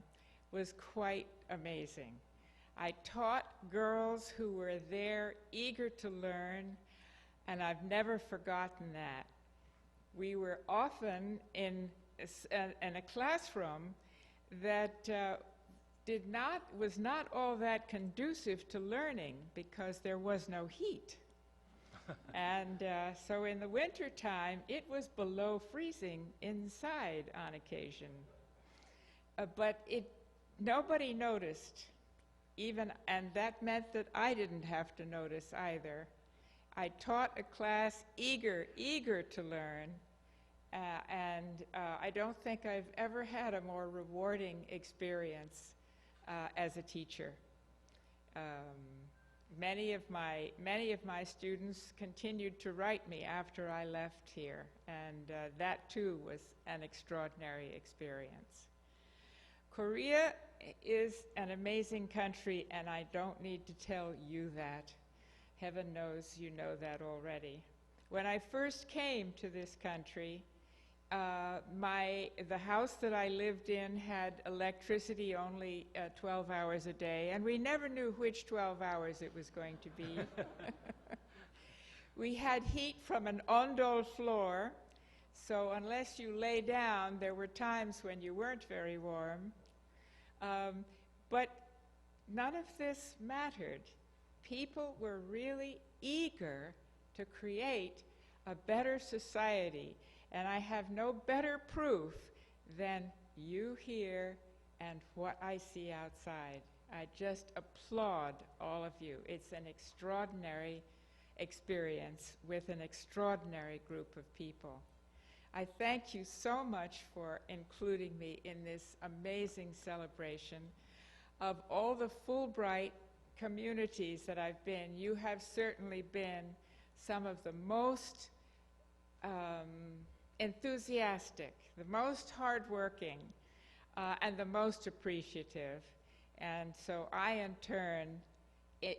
was quite amazing. I taught girls who were there eager to learn, and I've never forgotten that. We were often in a classroom that was not all that conducive to learning because there was no heat. And so in the winter time, it was below freezing inside on occasion. But nobody noticed, and that meant that I didn't have to notice either. I taught a class eager to learn, and I don't think I've ever had a more rewarding experience as a teacher. Many of my students continued to write me after I left here, and that too was an extraordinary experience. Korea is an amazing country, and I don't need to tell you that. Heaven knows you know that already. When I first came to this country, the house that I lived in had electricity only 12 hours a day, and we never knew which 12 hours it was going to be. We had heat from an ondol floor, so unless you lay down, there were times when you weren't very warm. But none of this mattered. People were really eager to create a better society. And I have no better proof than you here and what I see outside. I just applaud all of you. It's an extraordinary experience with an extraordinary group of people. I thank you so much for including me in this amazing celebration. Of all the Fulbright communities that I've been, you have certainly been some of the most enthusiastic, the most hardworking, and the most appreciative. And so I, in turn,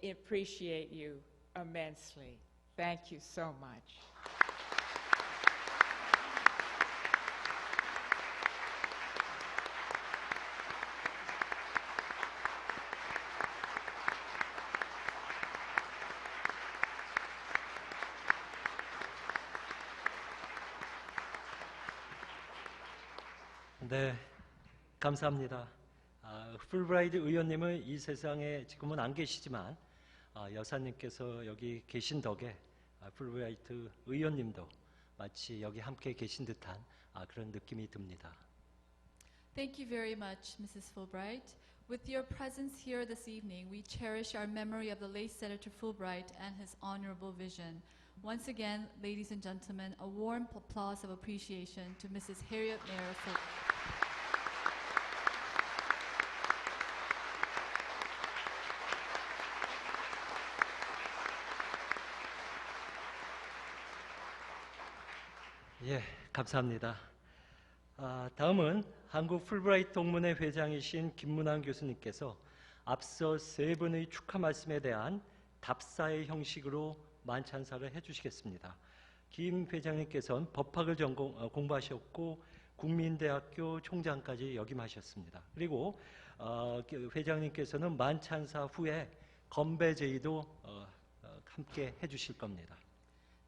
appreciate you immensely. Thank you so much. 네, 감사합니다. 풀브라이트 의원님은 이 세상에 지금은 안 계시지만 여사님께서 여기 계신 덕에 풀브라이트 의원님도 마치 여기 함께 계신 듯한 그런 느낌이 듭니다. Thank you very much, Mrs. Fulbright. With your presence here this evening, we cherish our memory of the late Senator Fulbright and his honorable vision. Once again, ladies and gentlemen, a warm applause of appreciation to Mrs. Harriet Mayer Fulbright. 예, 감사합니다. 다음은 한국 풀브라이트 동문회 회장이신 김문환 교수님께서 앞서 세 분의 축하 말씀에 대한 답사의 형식으로 만찬사를 해주시겠습니다. 김 회장님께서는 법학을 공부하셨고 국민대학교 총장까지 역임하셨습니다. 그리고 회장님께서는 만찬사 후에 건배 제의도 함께 해주실 겁니다.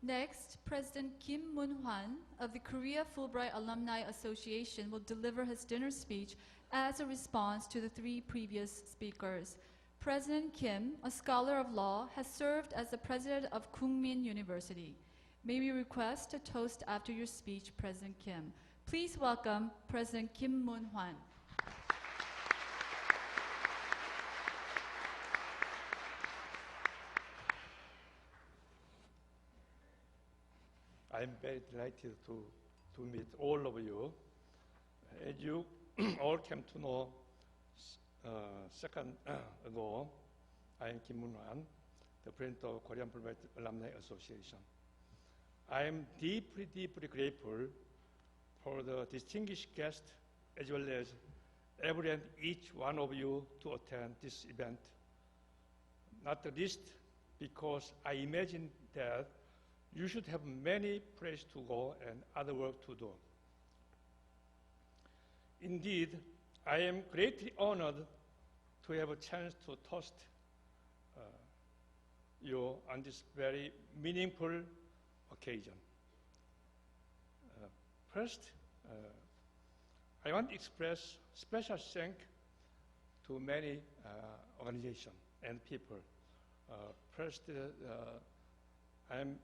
Next, President Kim Moon-hwan of the Korea Fulbright Alumni Association will deliver his dinner speech as a response to the three previous speakers. President Kim, a scholar of law, has served as the president of Kookmin University. May we request a toast after your speech, President Kim. Please welcome President Kim Moon-hwan. I'm very delighted to meet all of you. As you all came to know second ago, I am Kim Moon-hwan, the president of Korean Fulbright Alumni Association. I am deeply, deeply grateful for the distinguished guests as well as every and each one of you to attend this event, not the least because I imagine that you should have many places to go and other work to do. Indeed, I am greatly honored to have a chance to toast you on this very meaningful occasion. First, I want to express special thanks to many organizations and people. First, I'm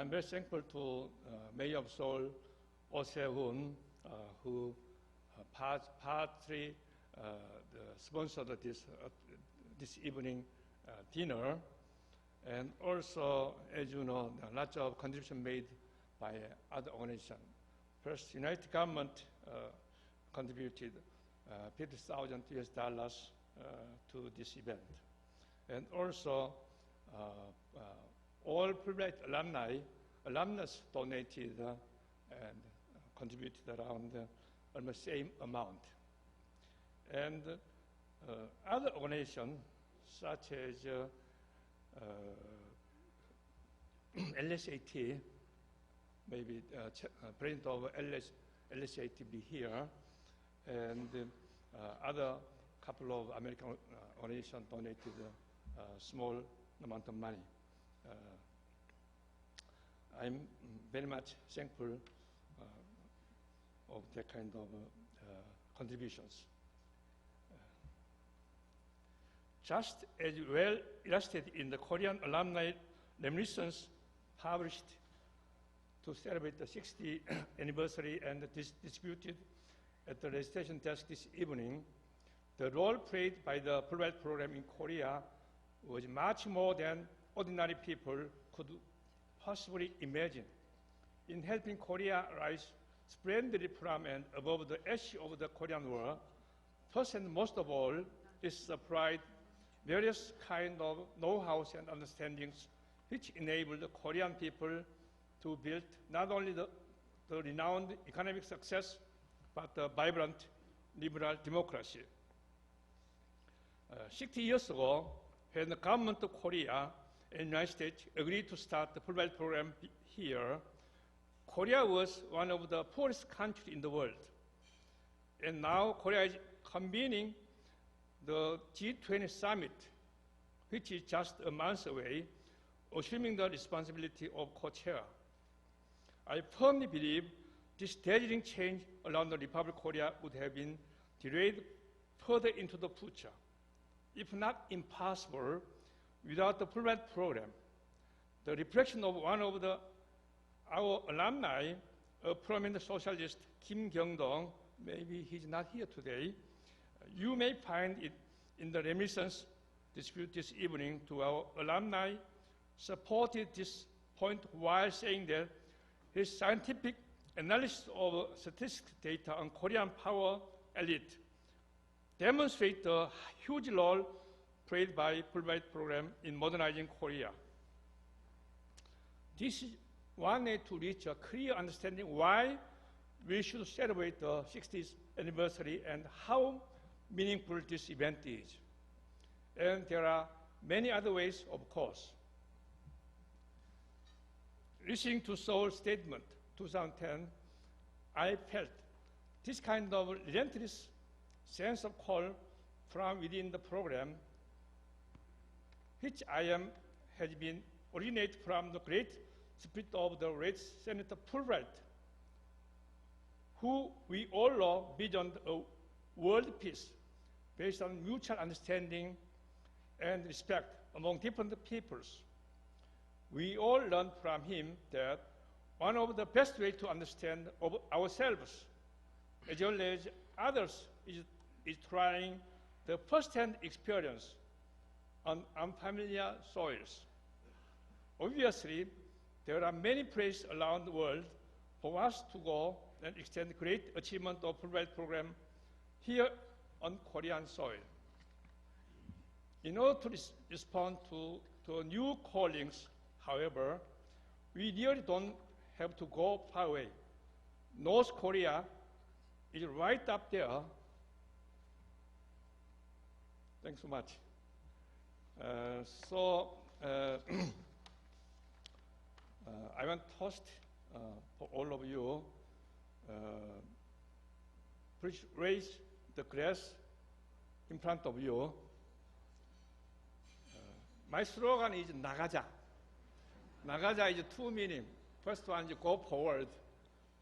very thankful to Mayor of Seoul, Oh Se-hoon, who partly sponsored this evening dinner, and also, as you know, lots of contributions made by other organizations. First, United Government contributed $50,000 to this event, and also all Fulbright alumnus donated and contributed around almost the same amount. And other organizations such as LSAT, maybe president of LSAT be here, and other couple of American organizations donated small amount of money. I'm very much thankful of that kind of contributions. Just as well illustrated in the Korean alumni reminiscence published to celebrate the 60th anniversary and distributed at the registration desk this evening, the role played by the Fulbright program in Korea was much more than ordinary people could possibly imagine in helping Korea rise splendidly from and above the ashes of the Korean War. First and most of all, it supplied various kinds of know-hows and understandings which enabled the Korean people to build not only the renowned economic success, but a vibrant liberal democracy. 60 years ago, when the government of Korea and the United States agreed to start the Fulbright program here, Korea was one of the poorest countries in the world. And now Korea is convening the G20 summit, which is just a month away, assuming the responsibility of co-chair. I firmly believe this dazzling change around the Republic of Korea would have been delayed further into the future, if not impossible, without the Fulbright program. The reflection of one of our alumni, a prominent socialist, Kim Kyung-dong, maybe he's not here today, you may find it in the reminiscence dispute this evening to our alumni supported this point while saying that his scientific analysis of statistics data on Korean power elite demonstrate the huge role played by Fulbright program in modernizing Korea. This is one way to reach a clear understanding why we should celebrate the 60th anniversary and how meaningful this event is. And there are many other ways, of course. Listening to Seoul's statement, 2010, I felt this kind of relentless sense of call from within the program, which has been originated from the great spirit of the late Senator Fulbright, who we all love visioned a world peace based on mutual understanding and respect among different peoples. We all learned from him that one of the best ways to understand of ourselves as well as others is trying the first-hand experience on unfamiliar soils. Obviously, there are many places around the world for us to go and extend great achievement of Fulbright program here on Korean soil. In order to respond to new callings, however, we really don't have to go far away. North Korea is right up there. Thanks so much. I want to toast for all of you. Please raise the glass in front of you. My slogan is 나가자. 나가자 is two meanings. First one is go forward.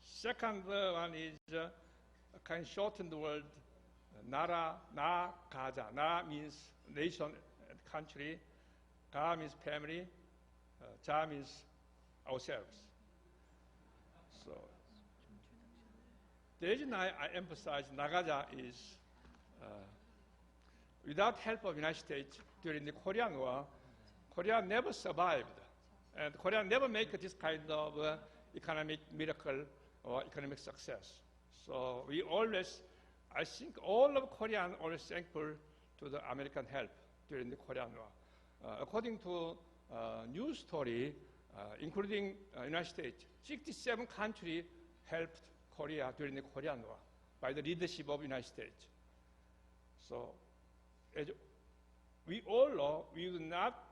Second one is a kind of shortened word. 나라, 나가자. 나 means nation and country. 가 means family. 자 means ourselves. So the reason I emphasize 나가자 is without help of the United States during the Korean War, Korea never survived. And Korea never make this kind of economic miracle or economic success. So we always, I think all of Koreans are always thankful to the American help during the Korean War. According to news story, including United States, 67 countries helped Korea during the Korean War by the leadership of the United States. So as we all know, we will not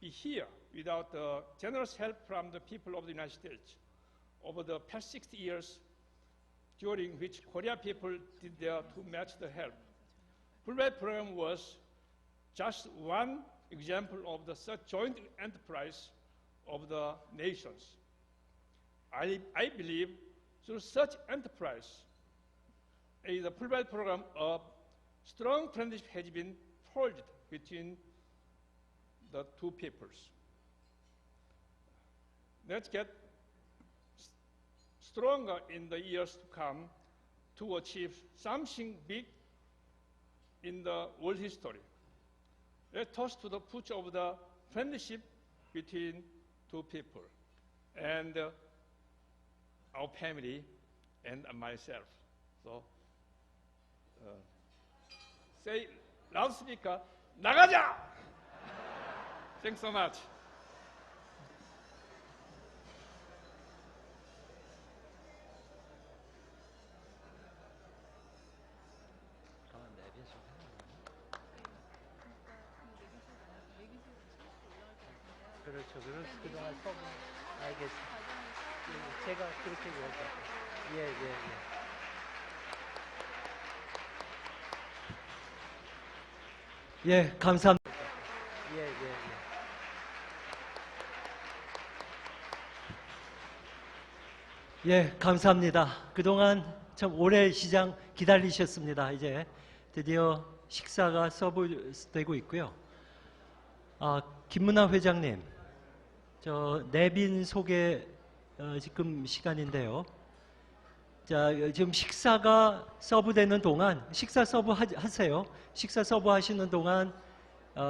be here without the generous help from the people of the United States over the past 60 years, during which Korea people did their to match the help. Fulbright program was just one example of the such joint enterprise of the nations. I believe through such enterprise, the Fulbright program, a strong friendship has been forged between the two peoples. Let's get stronger in the years to come to achieve something big in the world history. Let's toast to the future of the friendship between two people and our family and myself. So say loudspeaker, 나가자! Thanks so much. 그렇죠. 그래서 그동안 서브 알겠습니다. 제가 그렇게 얘기할게요. 예, 감사합니다. 예, 감사합니다. 그동안 참 오래 시장 기다리셨습니다. 이제 드디어 식사가 서브되고 있고요. 김문하 회장님, 저 내빈 소개 지금 시간인데요. 자, 지금 식사가 서브되는 동안 식사 서브 하세요. 식사 서브 하시는 동안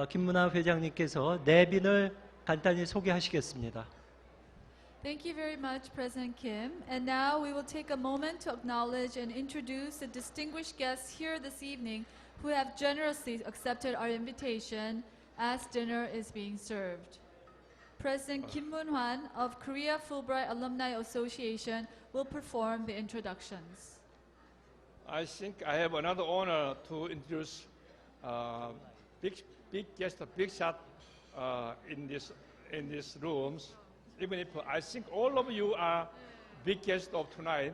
김문하 회장님께서 내빈을 간단히 소개하시겠습니다. Thank you very much, President Kim. And now we will take a moment to acknowledge and introduce the distinguished guests here this evening who have generously accepted our invitation as dinner is being served. President Kim Moon-hwan of Korea Fulbright Alumni Association will perform the introductions. I think I have another honor to introduce big guest, big shot in these rooms. Even if I think all of you are big guests of tonight,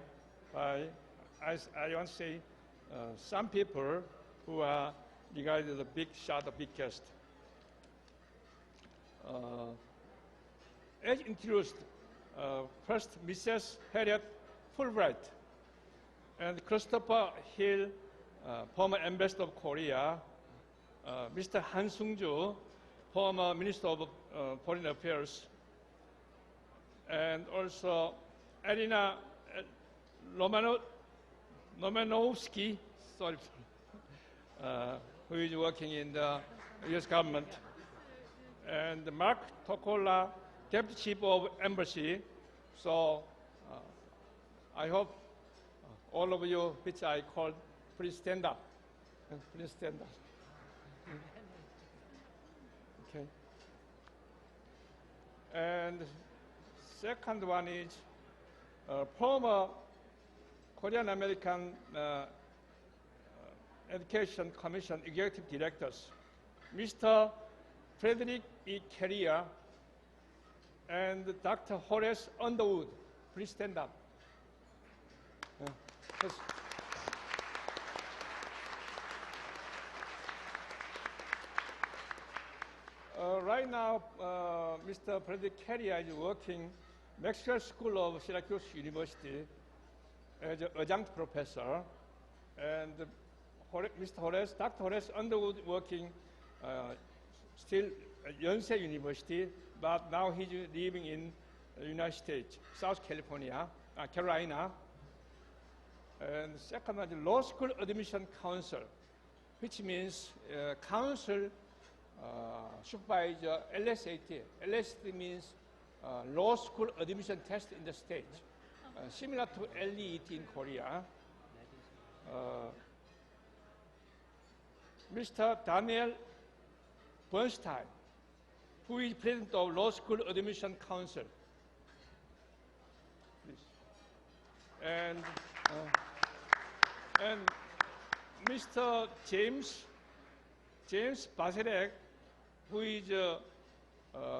I want to say some people who are regarded the big shot, the big guest. As introduced, first Mrs. Harriet Fulbright and Christopher Hill, former ambassador of Korea, Mr. Han Sung-ju, former Minister of Foreign Affairs, and also Elena Romanovsky, who is working in the U.S. government, and Mark Tokola, Deputy Chief of Embassy. So I hope all of you, which I called, please stand up. Please stand up. Okay. And second one is former Korean American Education Commission Executive Directors, Mr. Frederick E. Carrier and Dr. Horace Underwood. Please stand up. Yes. Right now, Mr. Frederick Carrier is working Maxwell School of Syracuse University as an adjunct professor, and Dr. Horace Underwood working still at Yonsei University, but now he's living in the United States, South Carolina. And second one, the Law School Admission Council, which means council supervisor LSAT. LSAT means Law School Admission Test in the States, similar to LET in Korea. Mr. Daniel Bernstein, who is President of Law School Admission Council. Please. And Mr. James Baselek, who is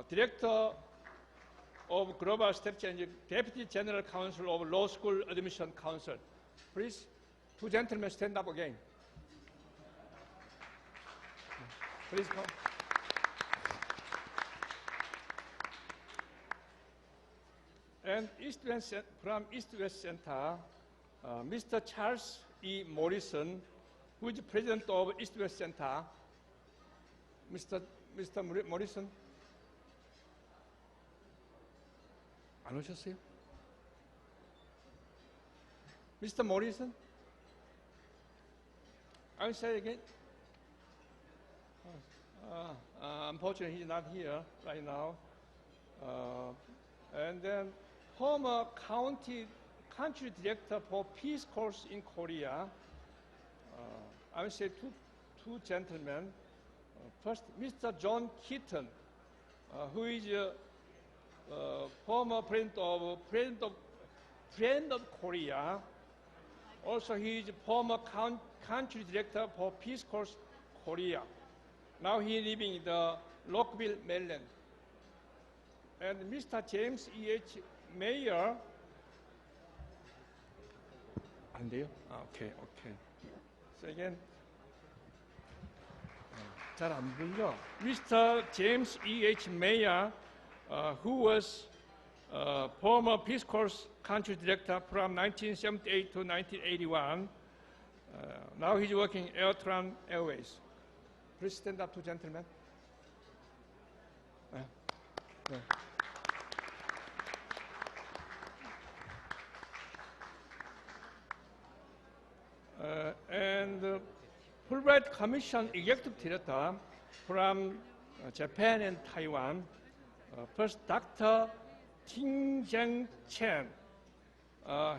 Director of Global Strategy and Deputy General Counsel of Law School Admission Council. Please, two gentlemen stand up again. Please come. And from East West Center, Mr. Charles E. Morrison, who is President of East West Center. Mr. Morrison. 안 오셨어요? Mr. Morrison? I'll say again. Unfortunately, he's not here right now. And then former country director for Peace Corps in Korea. I will say two gentlemen. First, Mr. John Keaton, who is former president of Korea. Also, he is former country director for Peace Corps Korea. Now he is living in the Rockville, Maryland. And Mr. James E.H. Mayer. 안 돼요? Okay. So again, 잘 안 들려. Mr. James E.H. Mayer, who was former Peace Corps country director from 1978 to 1981. Now he's working Airtran Airways. Please stand up, two gentlemen. And Fulbright Commission Executive Director from Japan and Taiwan, First, Dr. Ting-Jeng Chen.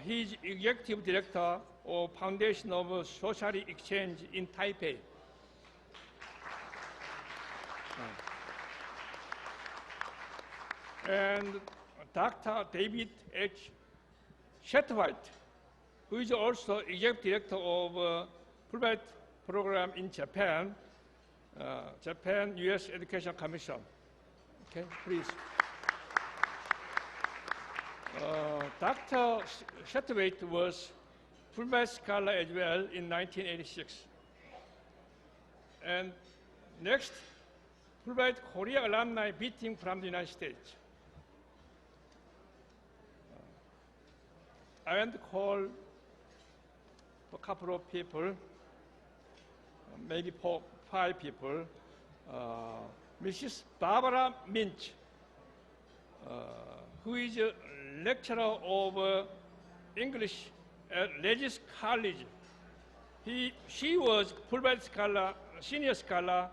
He is Executive Director of Foundation of Social Exchange in Taipei. And Dr. David H. Shetwhite, who is also Executive Director of Fulbright Program in Japan, Japan U.S. Education Commission. Okay, please. Dr. Shetwhite was Fulbright Scholar as well in 1986. And next, Fulbright Korea alumni meeting from the United States. I want to call a couple of people, maybe 5 people. Mrs. Barbara Minch, who is a lecturer of English at Regis College. She was Fulbright Scholar, senior scholar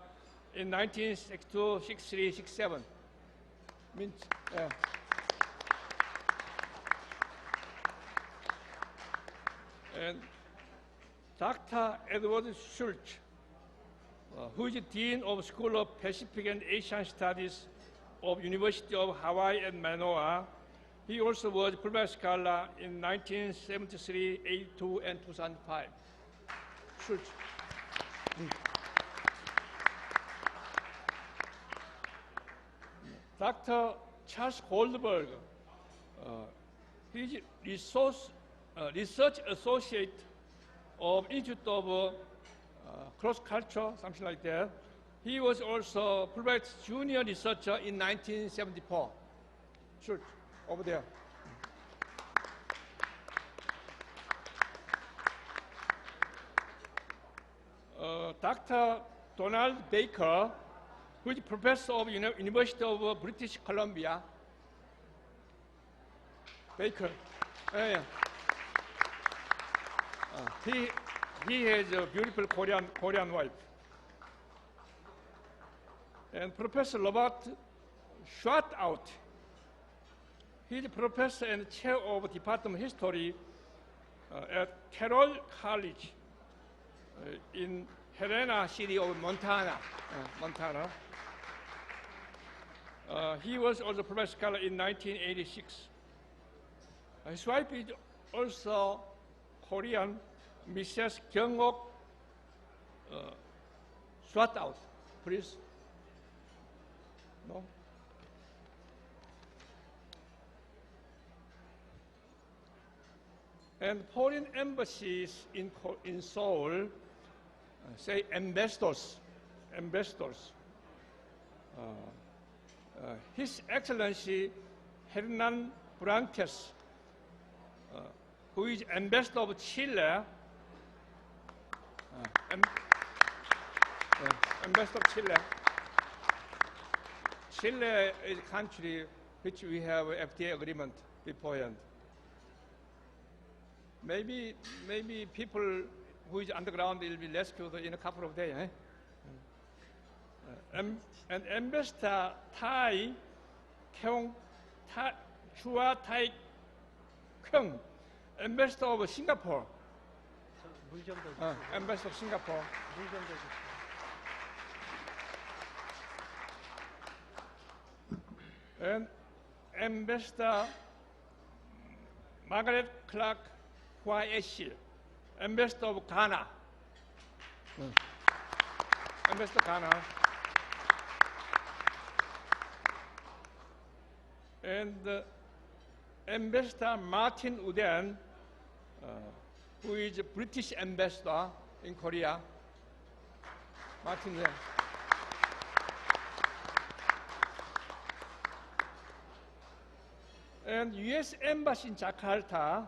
in 1962, 63, 67. Minch, yeah. And Dr. Edward Schultz, who is Dean of School of Pacific and Asian Studies of University of Hawaii and Manoa. He also was Fulbright Scholar in 1973, 82, and 2005. Schultz. Dr. Charles Goldberg, he is research associate of Institute of Cross Culture, something like that. He was also Fulbright's junior researcher in 1974. Sure, over there. Dr. Donald Baker, who is professor of University of British Columbia. Baker. Yeah. He has a beautiful Korean wife. And Professor Robert Schwartout, he is professor and chair of Department of History at Carroll College in Helena City of Montana. He was also Fulbright Scholar in 1986. His wife is also Korean, Mrs. Kyung-ok Schwartout, please. No? And foreign embassies in Seoul say ambassadors. His Excellency Hernan Brantes, who is ambassador of Chile, ambassador of Chile. Chile is a country which we have FTA agreement beforehand. Maybe people who is underground will be rescued in a couple of days. And Ambassador Chua Tai Kyung, Ambassador of Singapore. Ambassador of Singapore. And Ambassador Margaret Clark Hua-Eshi, Ambassador of Ghana. Ambassador Ghana. And Ambassador Martin Uden, who is a British ambassador in Korea. Martin Uden. And U.S. Embassy in Jakarta,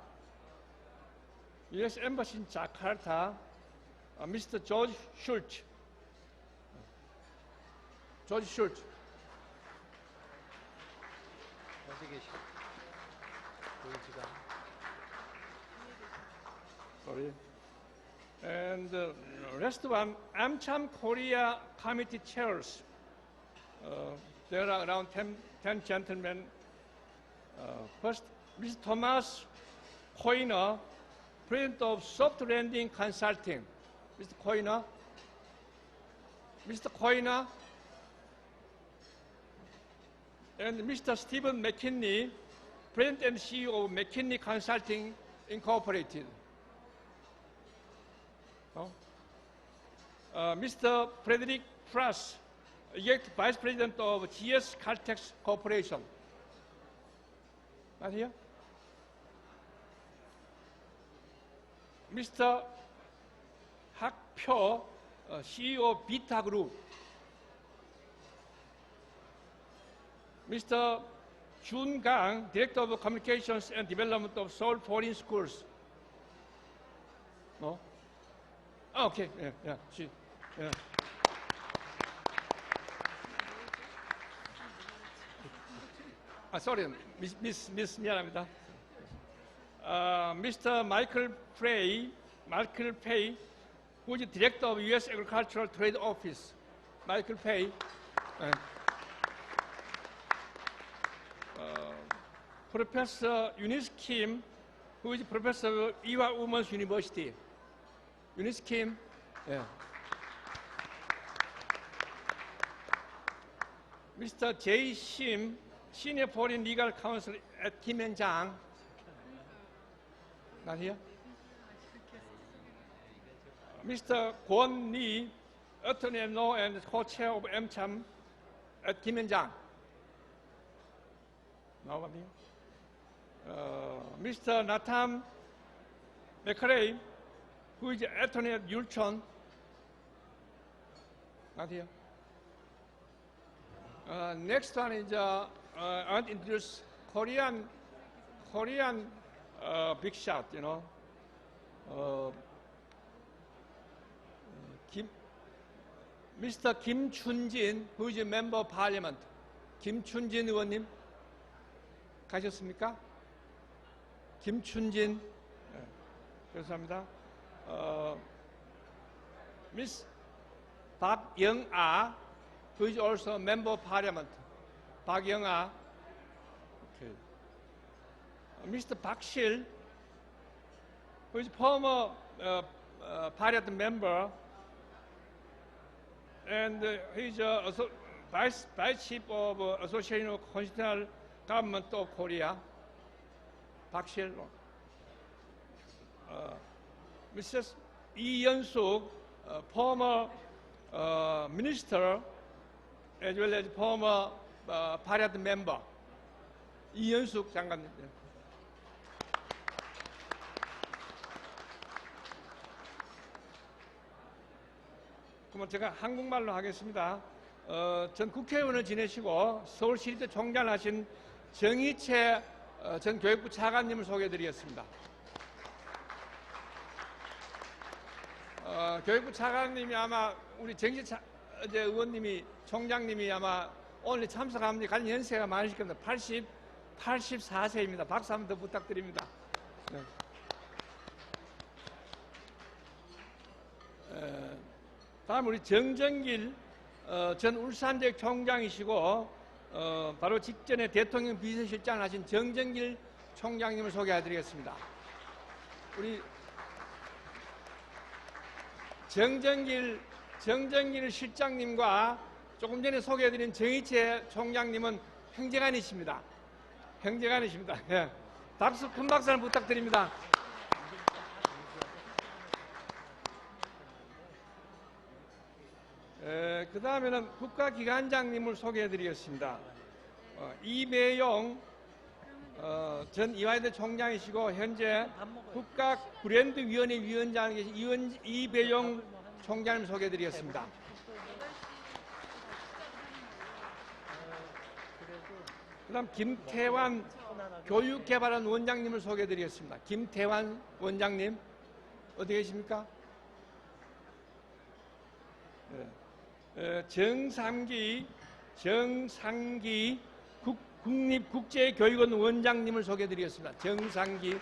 Mr. George Schultz. George Schultz. Sorry. And the rest one, AmCham Korea committee chairs. There are around 10 gentlemen. First, Mr. Thomas Coiner, President of Soft Landing Consulting. Mr. Coiner. Mr. Coiner. And Mr. Stephen McKinney, President and CEO of McKinney Consulting Incorporated. Mr. Frederick Truss, Executive Vice President of GS Caltex Corporation. Not here? Mr. Hak Pyo, CEO of Beta Group. Mr. Jun Gang, Director of Communications and Development of Seoul Foreign Schools. No? Oh, okay, yeah, she, yeah. Sorry, Miss 미안합니다. Mr. Michael Pay, who is Director of U.S. Agricultural Trade Office. Michael Pay. Professor Eunice Kim, who is Professor of Ewha Women's University. Eunice Kim. Yeah. Mr. Jay Shim, Senior Foreign Legal Counsel at Kim and Jang. Not here? Mr. Kwon Lee, Attorney at Law and Co-Chair of MCHAM at Kim and Jang. No one here? Mr. Natam McRae, who is attorney at Yulchon. Not here. Next one is I want to introduce Korean big shot, you know. Mr. Kim Chun-jin, who is a member of parliament. Kim Chun-jin 의원님 가셨습니까? 김춘진, 네, 감사합니다. Miss 박영아, who is also a member of parliament. 박영아. Okay. Mr. Bakshil, who is former parliament member, and he is vice chief of Association of Constitutional Government of Korea. 박실. Mrs. Lee Yeon-suk, former minister, as well as former parliament member. 이연숙 장관님. 그러면 제가 한국말로 하겠습니다. 전 국회의원을 지내시고 서울시립대 총장을 하신 정희채 전 교육부 차관님을 소개해드리겠습니다. 교육부 차관님이 아마 우리 정희채 의원님이 총장님이 아마 오늘 참석하면 가장 연세가 많으실 겁니다. 84세입니다. 박수 한번 더 부탁드립니다. 네. 다음 우리 정정길 전 울산대 총장이시고 바로 직전에 대통령 비서실장을 하신 정정길 총장님을 소개해드리겠습니다. 우리 정정길 실장님과 조금 전에 소개해드린 정희채 총장님은 행정관이십니다. 행정관이십니다. 예. 박수, 큰 박수 한번 부탁드립니다. 그 다음에는 국가기관장님을 소개해드리겠습니다. 이배용 전 이화여대 총장이시고 현재 국가브랜드위원회 위원장에 계신 이배용 총장님 소개해드리겠습니다. 그 다음 김태환 교육개발원 원장님을 소개해드리겠습니다. 김태환 원장님 어디 계십니까? 정상기 국립국제교육원 원장님을 소개해드리겠습니다. 정상기.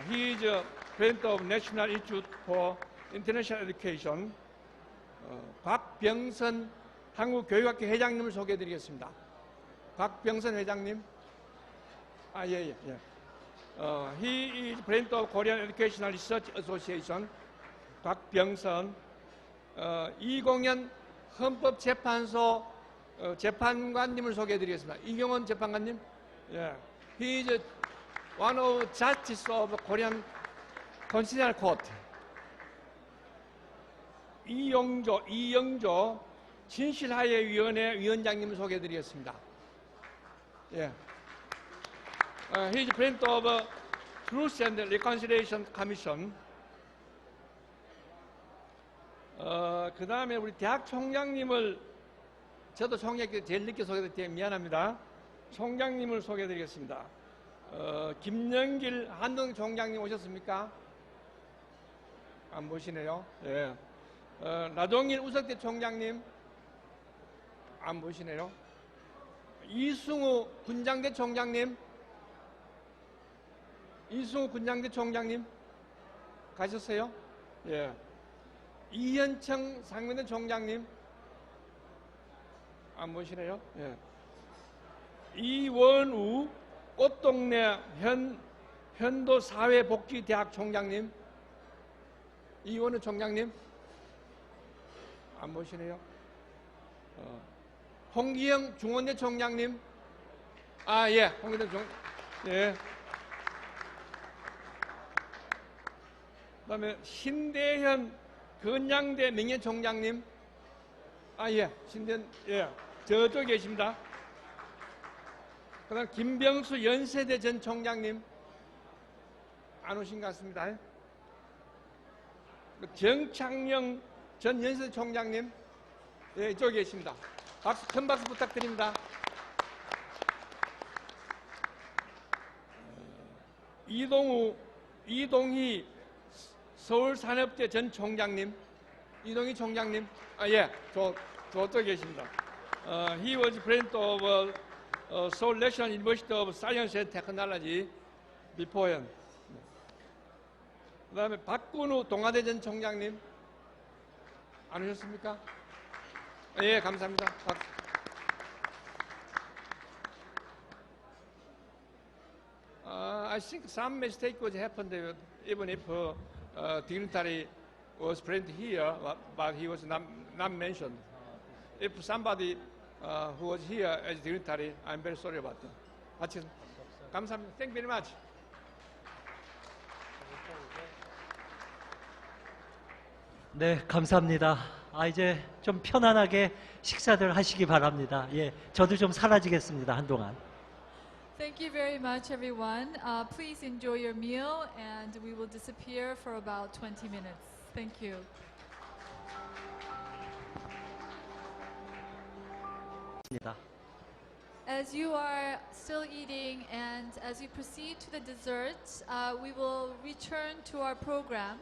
He is President of National Institute for International Education. 박병선 한국교육학회 회장님을 소개해드리겠습니다. 박병선 회장님. 예. He is President of Korean Educational Research Association. 박병선. 이공연 헌법재판소 재판관님을 소개해드리겠습니다. 이경원 재판관님. 예. He is one of Justice of Korean Constitutional Court. 이영조 진실화해위원회 위원장님을 소개해드리겠습니다. 예. He is President of Truth and Reconciliation Commission. 그 다음에 우리 대학 총장님을, 저도 총장님께 제일 늦게 소개해드리기 미안합니다. 총장님을 소개해드리겠습니다. 김영길 한동 총장님 오셨습니까? 안 보시네요. 예. 나동일 우석대 총장님 안 보시네요. 이승우 군장대 총장님, 가셨어요? 예. 이현청 상면대 총장님 안 보시네요. 예. 이원우 꽃동네 현도사회복지대학 총장님, 이원우 총장님 안 보시네요. 홍기영 중원대 총장님, 예, 홍기영 총, 예. 그다음에 신대현 건양대 명예총장님, 예, 신대현, 예, 저쪽에 계십니다. 그다음 김병수 연세대 전 총장님 안 오신 것 같습니다. 정창영 전 연세대 총장님, 예, 이쪽에 계십니다. 박수, 큰 박수 부탁드립니다. 이동희 서울산업대 전 총장님, 이동희 총장님, 예, 저쪽에 계십니다. He was president of Seoul National University of Science and Technology beforehand. 그 다음에 박근우 동아대 전 총장님 안 오셨습니까? 예, 감사합니다. I think some mistake was happened even if dignitary was present here, but he was not mentioned. If somebody who was here as dignitary, I'm very sorry about that. 하여튼 감사합니다. Thank you very much. 네, 감사합니다. 이제 좀 편안하게 식사들 하시기 바랍니다. 예, 저도 좀 사라지겠습니다, 한동안. Thank you very much, everyone. Please enjoy your meal, and we will disappear for about 20 minutes. Thank you. As you are still eating and as we proceed to the desserts, we will return to our program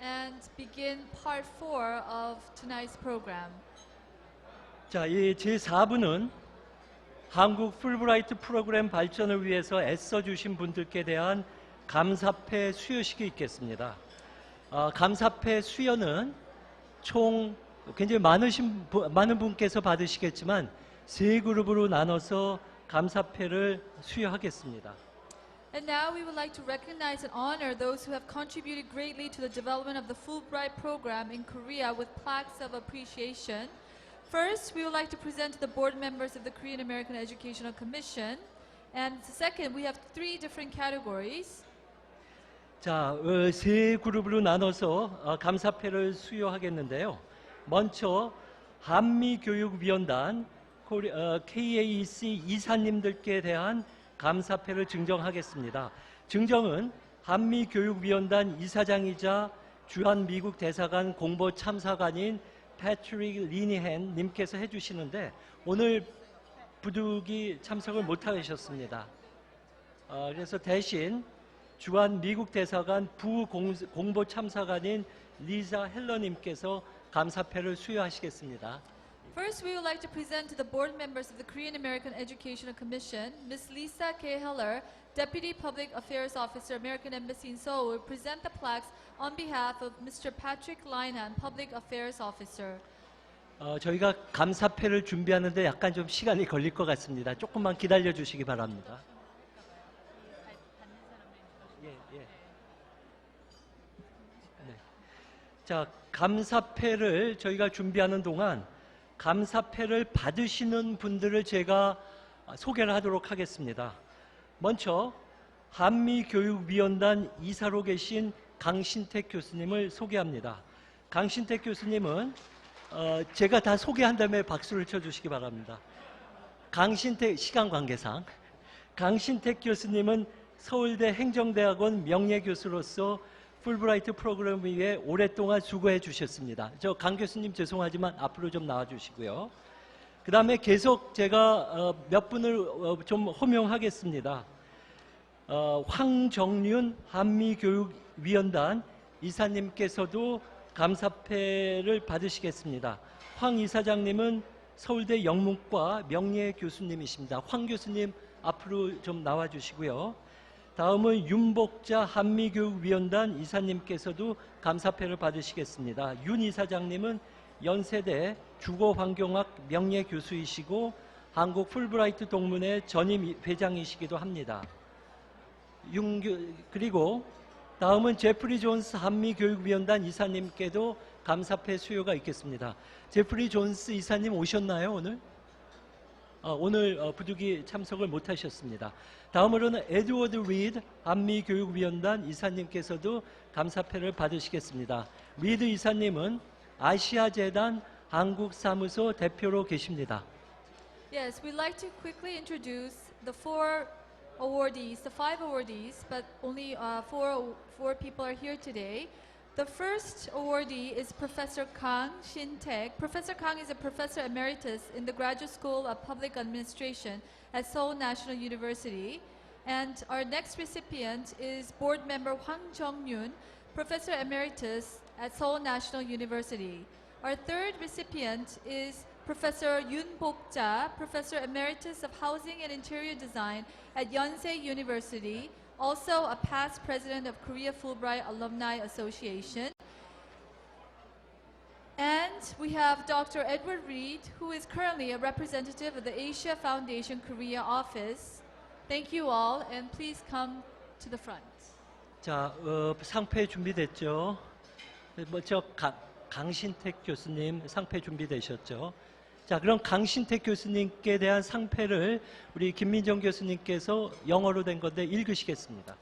and begin part 4 of tonight's program. 자, 이 제4부는 한국 풀브라이트 프로그램 발전을 위해서 애써주신 분들께 대한 감사패 수여식이 있겠습니다. 감사패 수여는 총 굉장히 많은 분께서 받으시겠지만 세 그룹으로 나눠서 감사패를 수여하겠습니다. And now we would like to recognize and honor those who have contributed greatly to the development of the Fulbright program in Korea with plaques of appreciation. First, we would like to present to the board members of the Korean American Educational Commission. And second, we have 3 different categories. 자, 세 그룹으로 나눠서 감사패를 수여하겠는데요. 먼저 한미교육위원단 KAEC 이사님들께 대한 감사패를 증정하겠습니다. 증정은 한미교육위원단 이사장이자 주한 미국 대사관 공보 참사관인 패트릭 리니헨 님께서 해주시는데 오늘 부득이 참석을 못하셨습니다. 그래서 대신 주한 미국 대사관 부공보 참사관인 리사 헬러 님께서 감사패를 수여하시겠습니다. First, we would like to present to the board members of the Korean American Educational Commission, Ms. Lisa K. Heller, Deputy Public Affairs Officer, American Embassy in Seoul, will present the plaques on behalf of Mr. Patrick Linehan, Public Affairs Officer. 저희가 감사패를 준비하는데 약간 좀 시간이 걸릴 것 같습니다. 조금만 기다려 주시기 바랍니다. 네. 자, 감사패를 저희가 준비하는 동안 감사패를 받으시는 분들을 제가 소개를 하도록 하겠습니다. 먼저 한미교육위원단 이사로 계신 강신택 교수님을 소개합니다. 강신택 교수님은 제가 다 소개한 다음에 박수를 쳐주시기 바랍니다. 강신택, 시간 관계상 강신택 교수님은 서울대 행정대학원 명예교수로서 풀브라이트 프로그램 위에 오랫동안 수고해 주셨습니다. 저 강 교수님 죄송하지만 앞으로 좀 나와 주시고요. 그 다음에 계속 제가 몇 분을 좀 호명하겠습니다. 황정윤 한미교육위원단 이사님께서도 감사패를 받으시겠습니다. 황 이사장님은 서울대 영문과 명예교수님이십니다. 황 교수님 앞으로 좀 나와 주시고요. 다음은 윤복자 한미교육위원단 이사님께서도 감사패를 받으시겠습니다. 윤 이사장님은 연세대 주거환경학 명예교수이시고 한국 풀브라이트 동문회 전임 회장이시기도 합니다. 그리고 다음은 제프리 존스 한미교육위원단 이사님께도 감사패 수여가 있겠습니다. 제프리 존스 이사님 오셨나요, 오늘? 오늘 부득이 참석을 못하셨습니다. 다음으로는 에드워드 리드 한미교육위원단 이사님께서도 감사패를 받으시겠습니다. 리드 이사님은 아시아재단 한국사무소 대표로 계십니다. Yes, we'd like to quickly introduce the five awardees, but only four people are here today. The first awardee is Professor Kang Shin-taek. Professor Kang is a professor emeritus in the Graduate School of Public Administration at Seoul National University. And our next recipient is board member Hwang Jong-yoon, professor emeritus at Seoul National University. Our third recipient is Professor Yoon Bok-ja, professor emeritus of Housing and Interior Design at Yonsei University, also a past president of Korea Fulbright Alumni Association. And we have Dr. Edward Reed, who is currently a representative of the Asia Foundation Korea office. Thank you all, and please come to the front. 자, 상패 준비됐죠? 먼저 강신택 교수님 상패 준비되셨죠? 자, 그럼 강신택 교수님께 대한 상패를 우리 김민정 교수님께서 영어로 된 건데 읽으시겠습니다.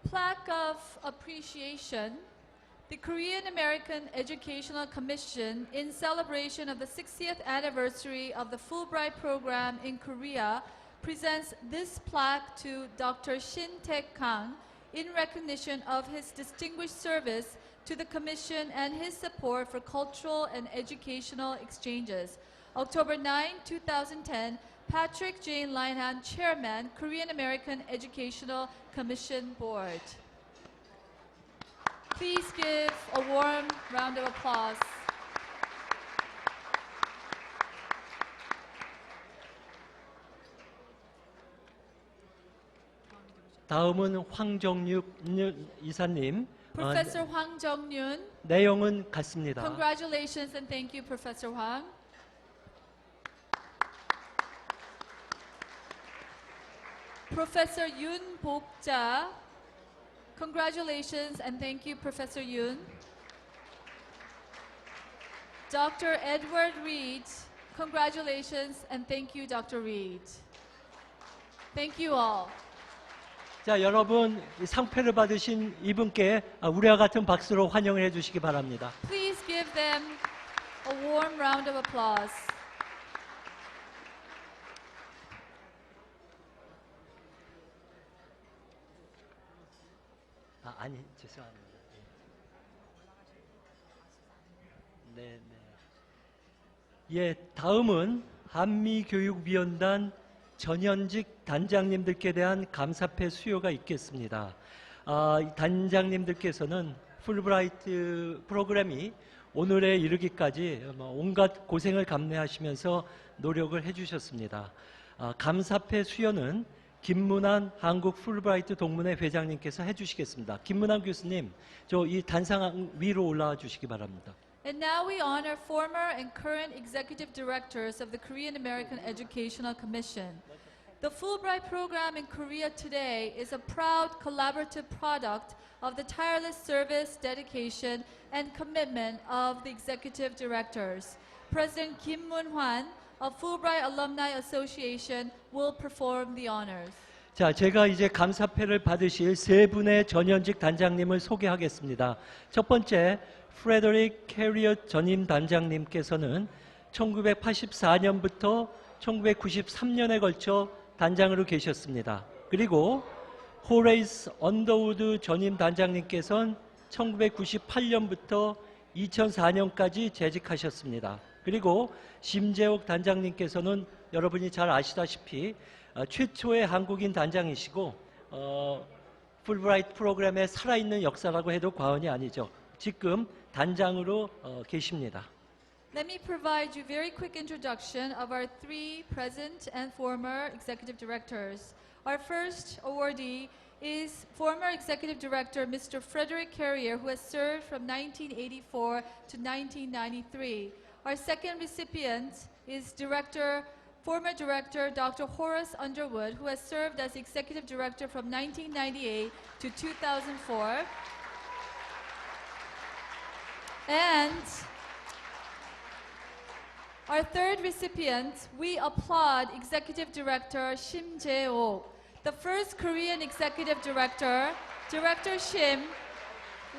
Plaque of Appreciation. The Korean American Educational Commission, in celebration of the 60th anniversary of the Fulbright program in Korea, presents this plaque to Dr. Shin-taek Kang in recognition of his distinguished service to the Commission and his support for cultural and educational exchanges. October 9, 2010, Patrick J. Linehan, Chairman, Korean American Educational Commission Board. Please give a warm round of applause. 다음은 황정육 이사님. Professor Hwang Jong-yoon. 내용은 같습니다. Congratulations and thank you, Professor Hwang. Professor Yoon Bok-ja. Congratulations and thank you, Professor Yoon. Dr. Edward Reed. Congratulations and thank you, Dr. Reed. Thank you all. 자, 여러분 이 상패를 받으신 이분께 우리와 같은 박수로 환영을 해주시기 바랍니다. Please give them a warm round of applause. 아니 죄송합니다. 네, 네. 예, 다음은 한미교육위원단 전현직 단장님들께 대한 감사패 수여가 있겠습니다. 단장님들께서는 풀브라이트 프로그램이 오늘에 이르기까지 온갖 고생을 감내하시면서 노력을 해주셨습니다. 감사패 수여는 김문환 한국 풀브라이트 동문회 회장님께서 해주시겠습니다. 김문환 교수님, 저 이 단상 위로 올라와 주시기 바랍니다. And now we honor former and current executive directors of the Korean American Educational Commission. The Fulbright program in Korea today is a proud collaborative product of the tireless service, dedication, and commitment of the executive directors. President Kim Moon-hwan of Fulbright Alumni Association will perform the honors. 자, 제가 이제 감사패를 받으실 세 분의 전현직 단장님을 소개하겠습니다. 첫 번째, 프레더릭 캐리어 전임 단장님께서는 1984년부터 1993년에 걸쳐 단장으로 계셨습니다. 그리고 호레이스 언더우드 전임 단장님께서는 1998년부터 2004년까지 재직하셨습니다. 그리고 심재옥 단장님께서는 여러분이 잘 아시다시피 최초의 한국인 단장이시고 풀브라이트 프로그램의 살아있는 역사라고 해도 과언이 아니죠. 지금 단장으로 계십니다. Let me provide you very quick introduction of our three present and former executive directors. Our first awardee is former executive director Mr. Frederick Carrier, who has served from 1984 to 1993. Our second recipient is former director Dr. Horace Underwood, who has served as executive director from 1998 to 2004. And our third recipient, we applaud Executive Director Shim Jae-ok. The first Korean Executive Director, Director Shim,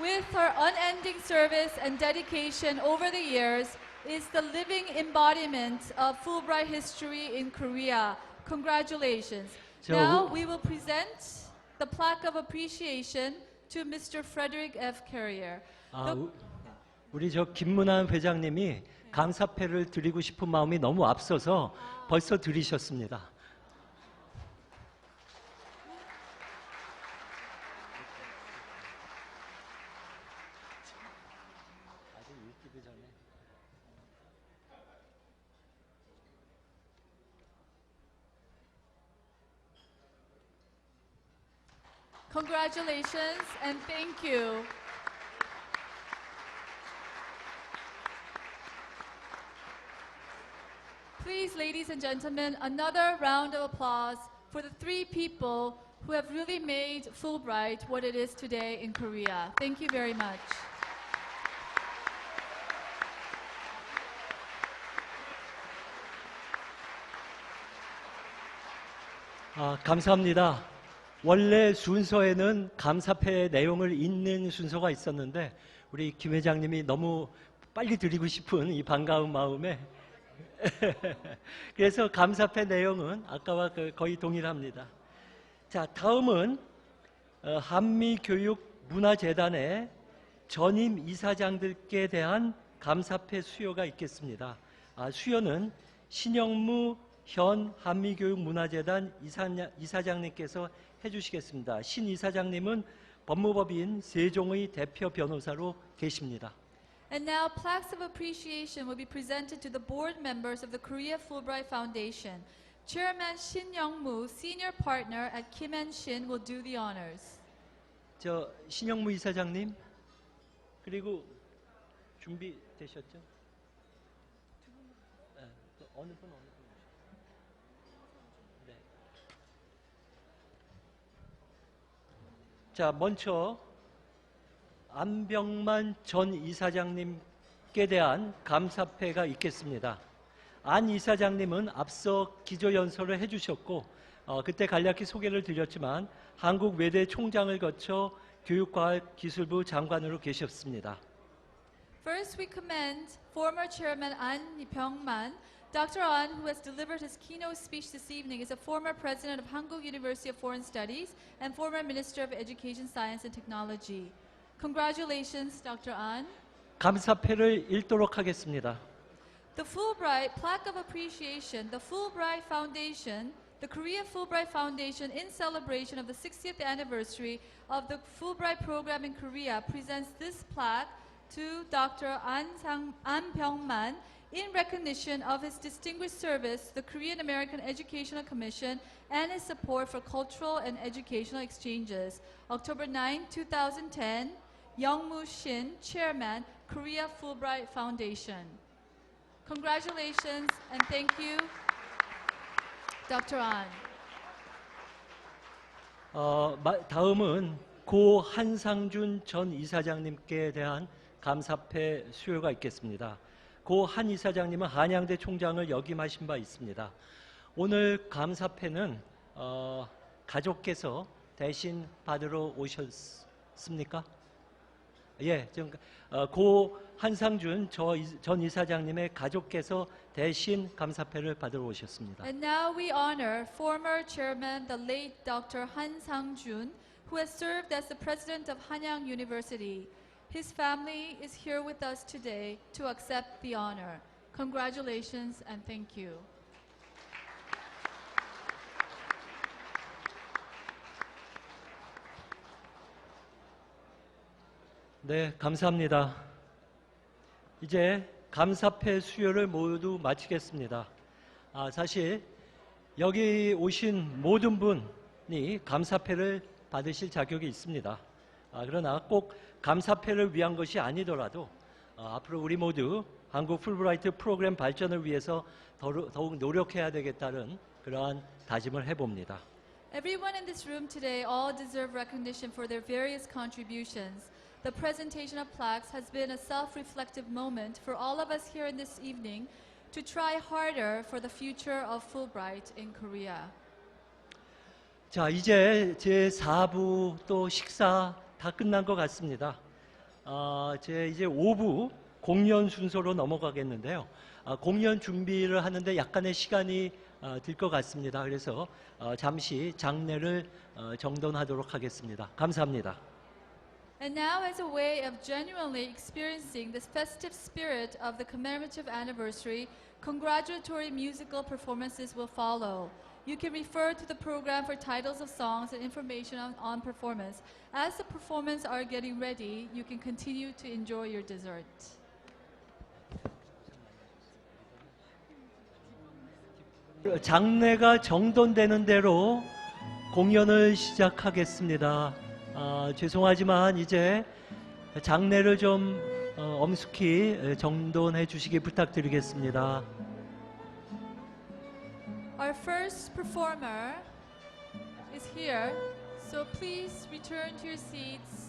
with her unending service and dedication over the years, is the living embodiment of Fulbright history in Korea. Congratulations. Now we will present the plaque of appreciation to Mr. Frederick F. Carrier. 우리 김문환 회장님이 감사패를 드리고 싶은 마음이 너무 앞서서 벌써 드리셨습니다. Congratulations and thank you. Please, ladies and gentlemen, another round of applause for the three people who have really made Fulbright what it is today in Korea. Thank you very much. 감사합니다. 원래 순서에는 감사패 내용을 읽는 순서가 있었는데 우리 김 회장님이 너무 빨리 드리고 싶은 이 반가운 마음에 그래서 감사패 내용은 아까와 거의 동일합니다. 자, 다음은 한미교육문화재단의 전임 이사장들께 대한 감사패 수여가 있겠습니다. 수여는 신영무 현 한미교육문화재단 이사장님께서 해주시겠습니다. 신 이사장님은 법무법인 세종의 대표 변호사로 계십니다. And now plaques of appreciation will be presented to the board members of the Korea Fulbright Foundation. Chairman Shin Young-moo, senior partner at Kim and Shin, will do the honors. 신영무 이사장님, 그리고 준비되셨죠? 어느 분? 네. 자, 먼저 안병만 전 이사장님께 대한 감사패가 있겠습니다. 안 이사장님은 앞서 기조연설을 해주셨고 그때 간략히 소개를 드렸지만 한국 외대 총장을 거쳐 교육과학기술부 장관으로 계셨습니다. First, we commend former Chairman An Byung-man. Dr. An, who has delivered his keynote speech this evening, is a former president of Hankuk University of Foreign Studies and former Minister of Education, Science and Technology. Congratulations, Dr. An. 감사패를 읽도록 하겠습니다. The Fulbright Plaque of Appreciation, the Fulbright Foundation, the Korea Fulbright Foundation, in celebration of the 60th anniversary of the Fulbright program in Korea, presents this plaque to Dr. An Byung-man in recognition of his distinguished service to the Korean American Educational Commission and his support for cultural and educational exchanges. October 9, 2010, Youngmoo Shin, Chairman, Korea Fulbright Foundation. Congratulations and thank you, Dr. An. 다음은 고 한상준 전 이사장님께 대한 감사패 수여가 있겠습니다. 고 한 이사장님은 한양대 총장을 역임하신 바 있습니다. 오늘 감사패는 가족께서 대신 받으러 오셨습니까? 예, 고 한상준 전 이사장님의 가족께서 대신 감사패를 받으러 오셨습니다. And now we honor former chairman, the late Dr. Han Sang-jun, who has served as the president of Hanyang University. His family is here with us today to accept the honor. Congratulations and thank you. 네, 감사합니다. 이제 감사패 수여를 모두 마치겠습니다. 사실 여기 오신 모든 분이 감사패를 받으실 자격이 있습니다. 그러나 꼭 감사패를 위한 것이 아니더라도 앞으로 우리 모두 한국 풀브라이트 프로그램 발전을 위해서 더욱 노력해야 되겠다는 그러한 다짐을 해봅니다. Everyone in this room today all deserve recognition for their various contributions. The presentation of plaques has been a self-reflective moment for all of us here in this evening to try harder for the future of Fulbright in Korea. 자, 이제 제 4부 또 식사 다 끝난 것 같습니다. 이제 5부 공연 순서로 넘어가겠는데요. 공연 준비를 하는데 약간의 시간이 들 것 같습니다. 그래서 잠시 장례를 정돈하도록 하겠습니다. 감사합니다. And now, as a way of genuinely experiencing this festive spirit of the commemorative anniversary, congratulatory musical performances will follow. You can refer to the program for titles of songs and information on performance. As the performances are getting ready, you can continue to enjoy your dessert. 장례가 정돈되는 대로 공연을 시작하겠습니다. 죄송하지만 이제 장례를 좀 엄숙히 정돈해 주시기 부탁드리겠습니다. Our first performer is here, so please return to your seats.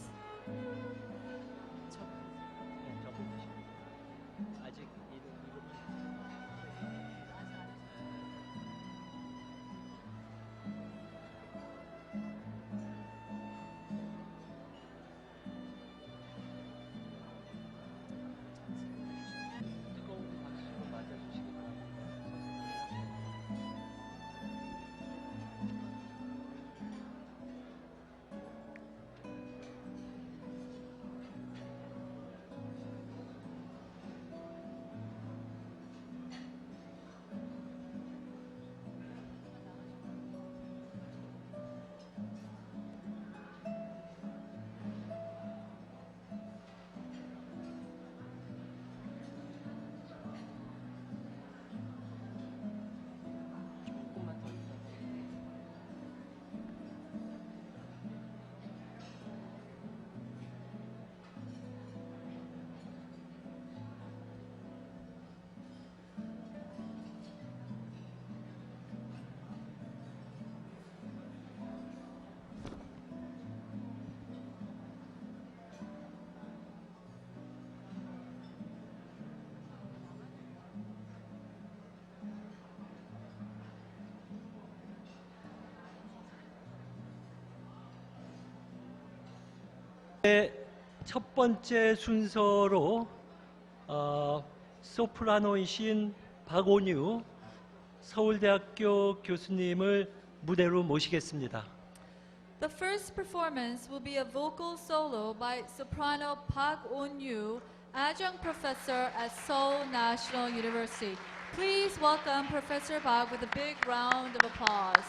첫 번째 순서로 소프라노이신 박온유 서울대학교 교수님을 무대로 모시겠습니다. The first performance will be a vocal solo by soprano Park On-yu, adjunct professor at Seoul National University. Please welcome Professor Park with a big round of applause.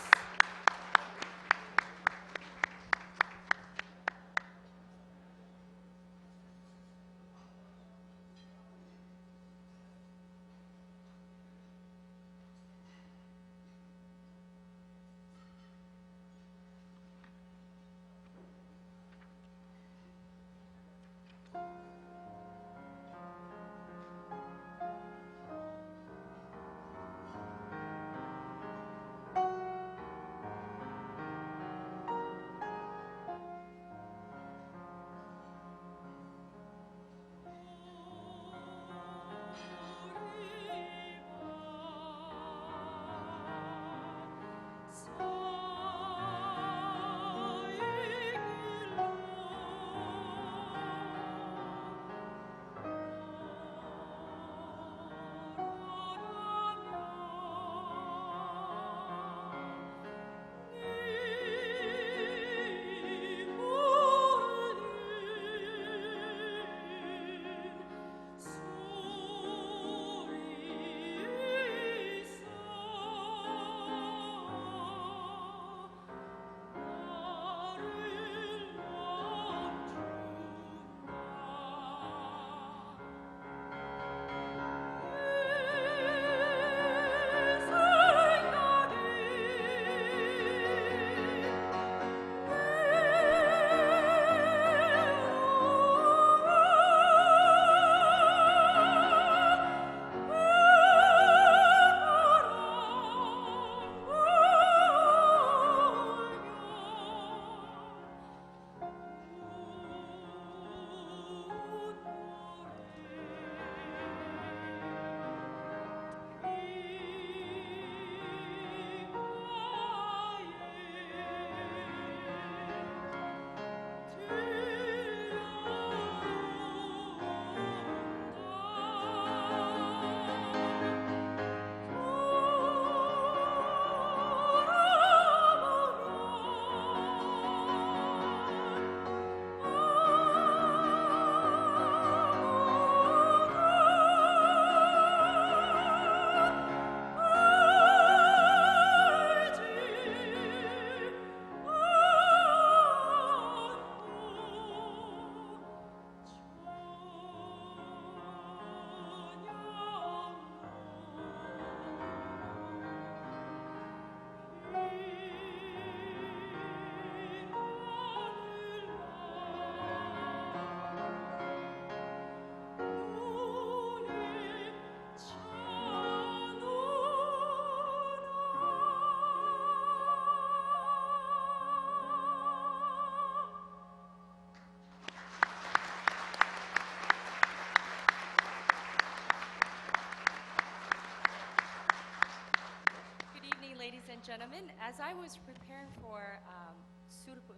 as I was preparing for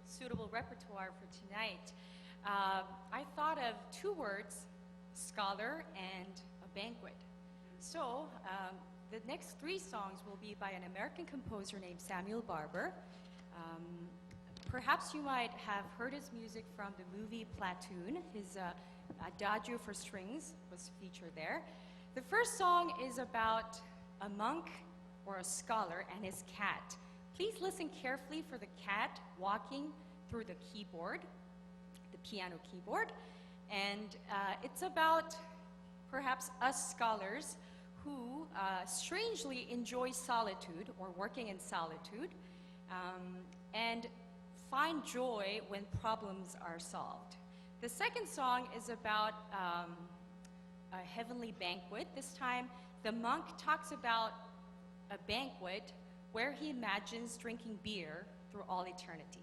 suitable repertoire for tonight, I thought of two words, scholar and a banquet. So the next three songs will be by an American composer named Samuel Barber. Perhaps you might have heard his music from the movie Platoon. His Adagio for Strings was featured there. The first song is about a monk or a scholar and his cat. Please listen carefully for the cat walking through the keyboard, the piano keyboard. And it's about perhaps us scholars who strangely enjoy solitude or working in solitude and find joy when problems are solved. The second song is about a heavenly banquet. This time, the monk talks about a banquet where he imagines drinking beer through all eternity.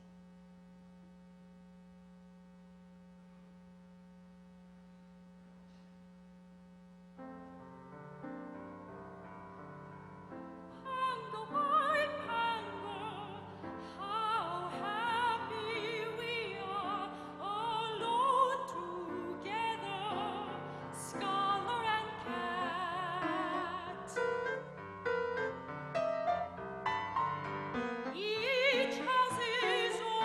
Each has his own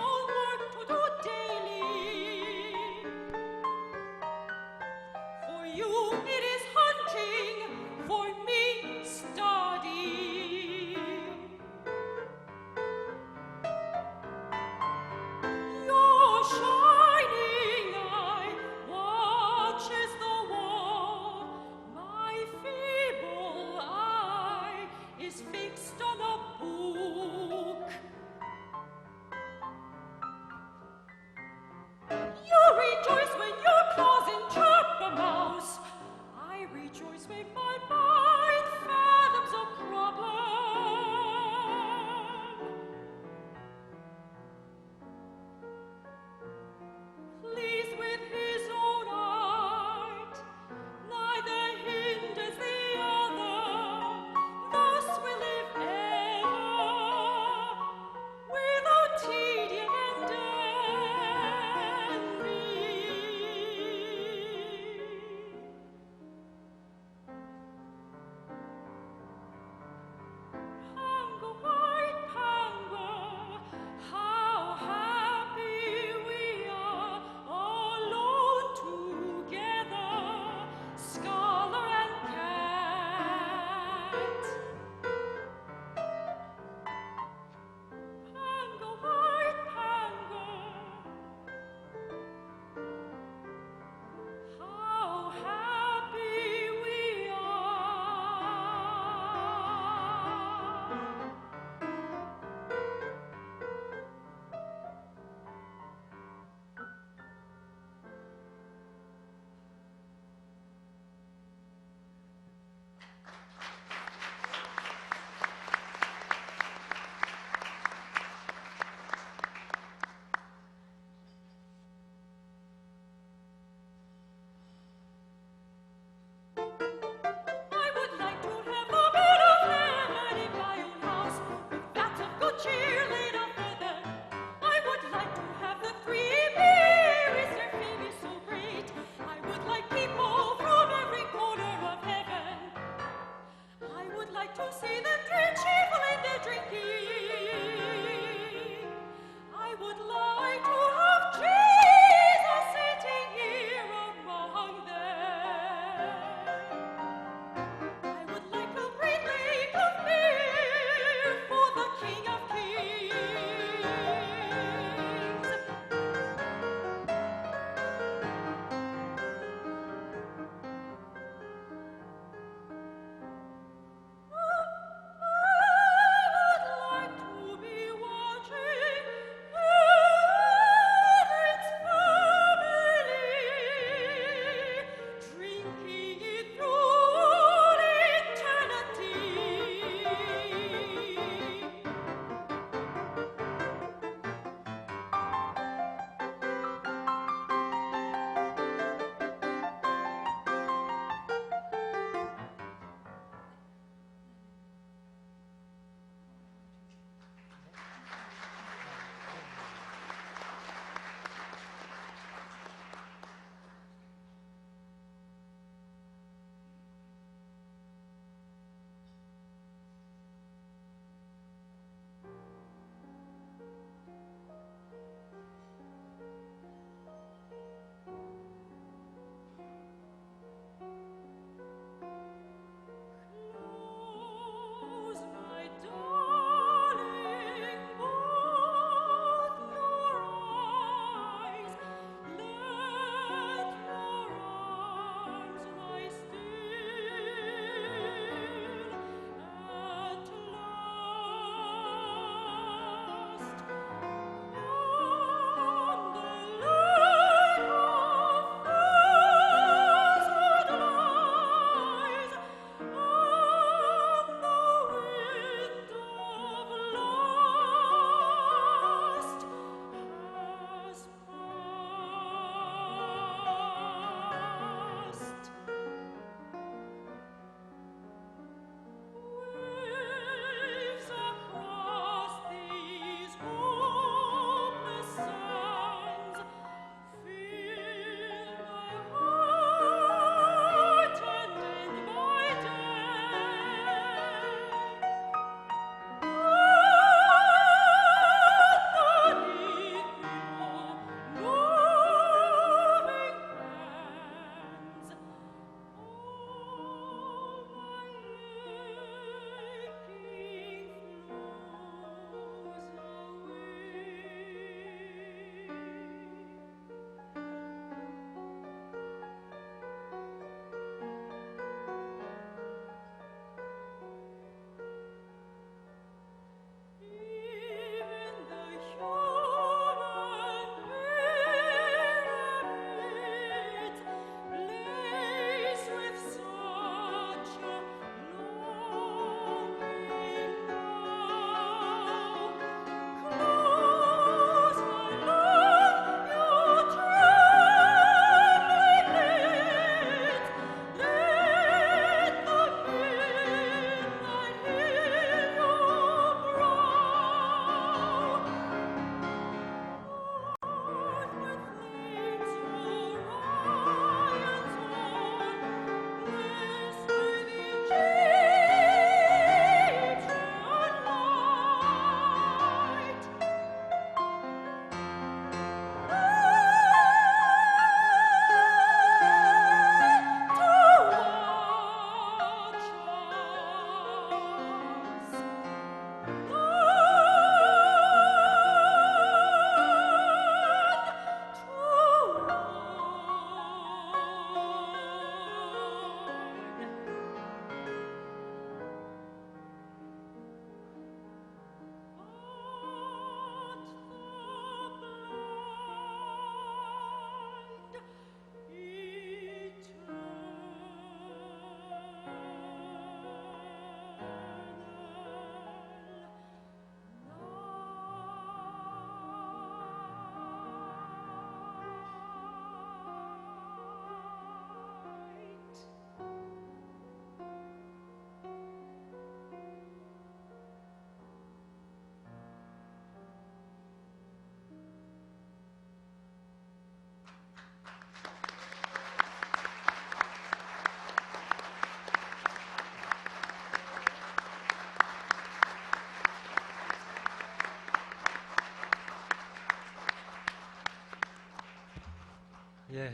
예,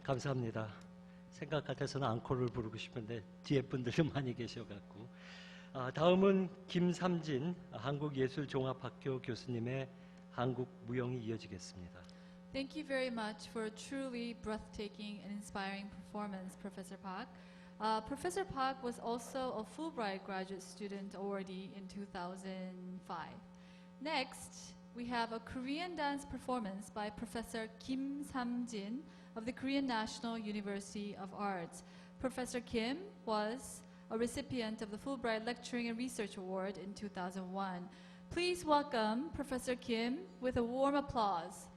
감사합니다. 생각 같아서는 앙코르를 부르고 싶은데 뒤에 분들도 많이 계셔갖고. 다음은 김삼진 한국예술종합학교 교수님의 한국 무용이 이어지겠습니다. Thank you very much for a truly breathtaking and inspiring performance, Professor Park. Professor Park was also a Fulbright graduate student awardee in 2005. Next, we have a Korean dance performance by Professor Kim Sam-jin of the Korean National University of Arts. Professor Kim was a recipient of the Fulbright Lecturing and Research Award in 2001. Please welcome Professor Kim with a warm applause.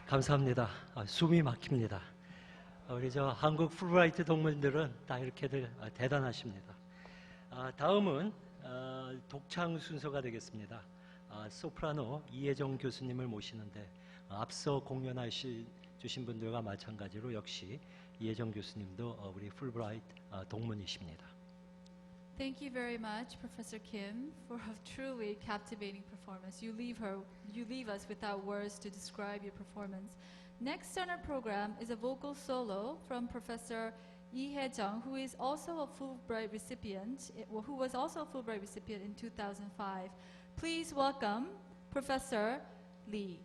감사합니다. 숨이 막힙니다. 우리 저 한국 풀브라이트 동문들은 다 이렇게들 대단하십니다. 다음은 독창 순서가 되겠습니다. 소프라노 이혜정 교수님을 모시는데 앞서 주신 분들과 마찬가지로 역시 이혜정 교수님도 우리 풀브라이트 동문이십니다. Thank you very much, Professor Kim, for a truly captivating performance. You leave us without words to describe your performance. Next on our program is a vocal solo from Professor Lee Hae-jung, who is also a Fulbright recipient, who was also a Fulbright recipient in 2005. Please welcome Professor Lee.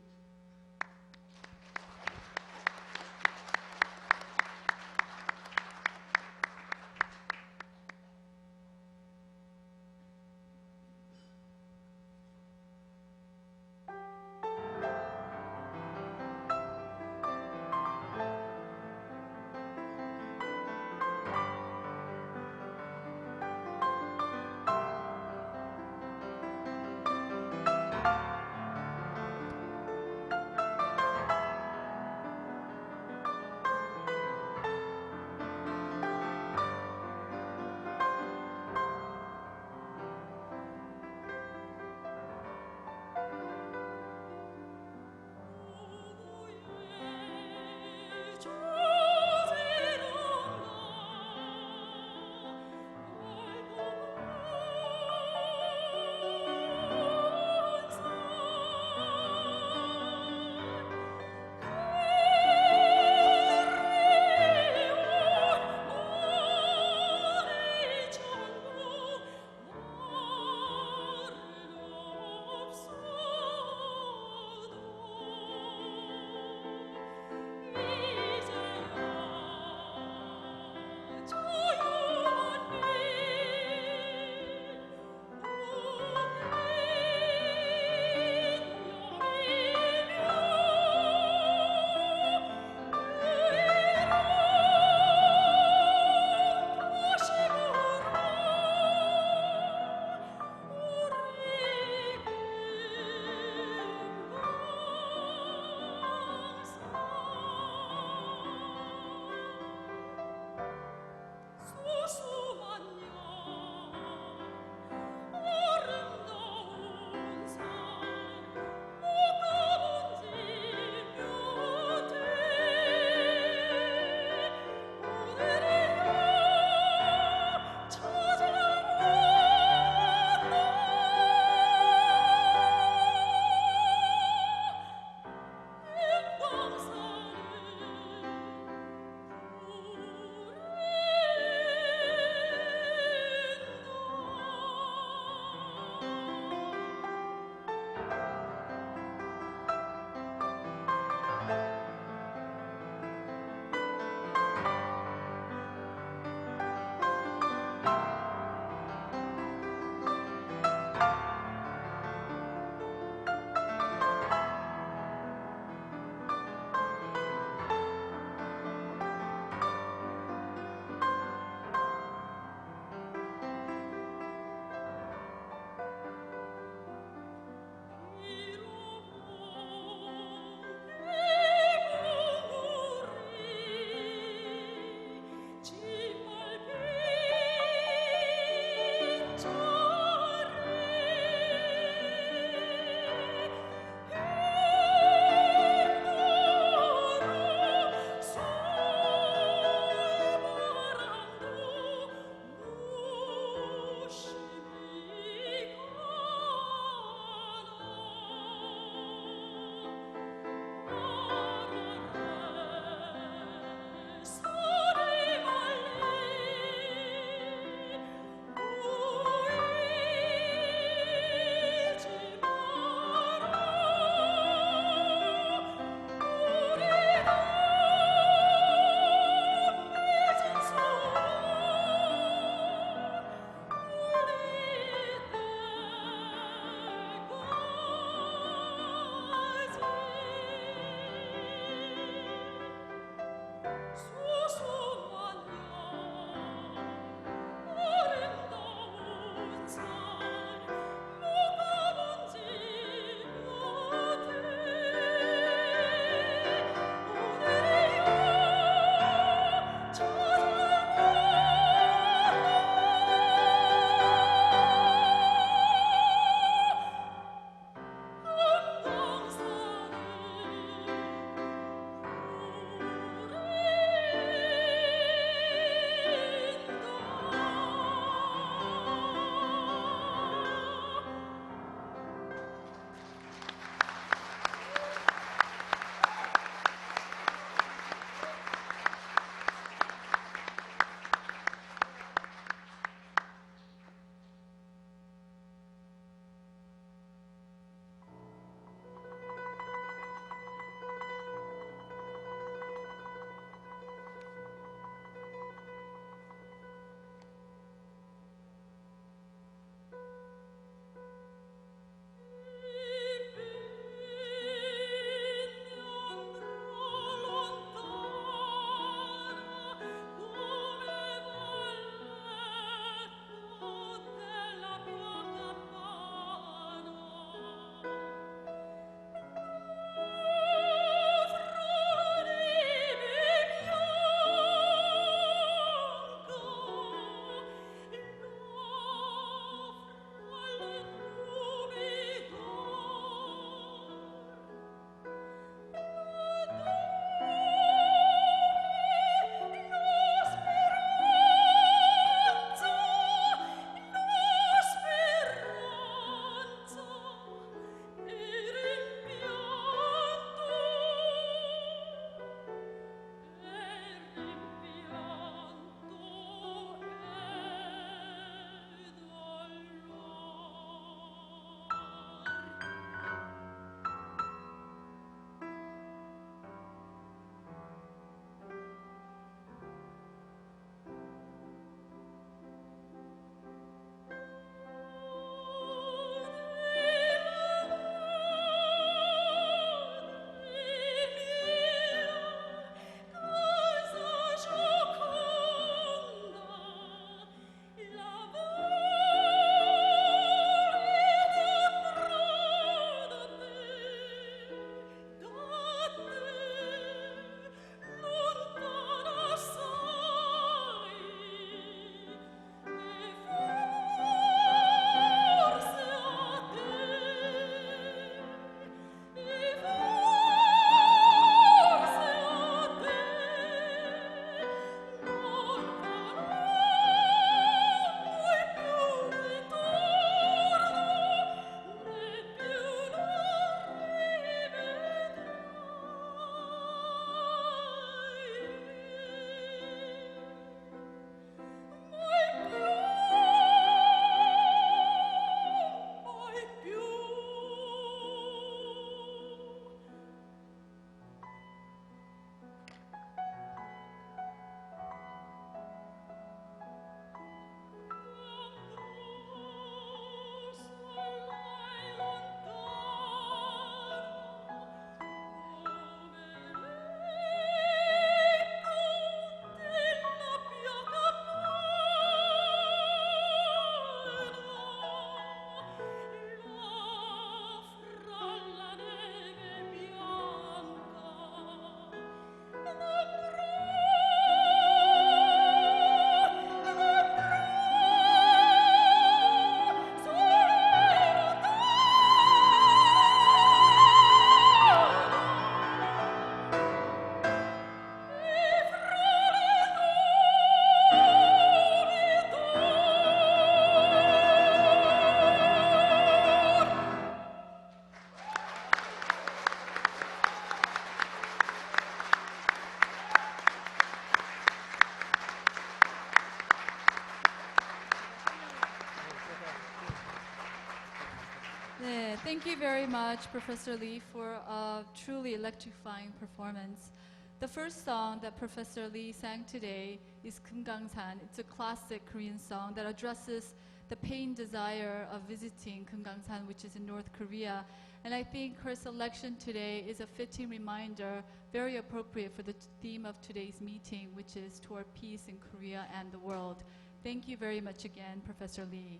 네, thank you very much, Professor Lee, for a truly electrifying performance. The first song that Professor Lee sang today is Kumgangsan. It's a classic Korean song that addresses the pain desire of visiting Kumgangsan, which is in North Korea. And I think her selection today is a fitting reminder, very appropriate for the theme of today's meeting, which is toward peace in Korea and the world. Thank you very much again, Professor Lee.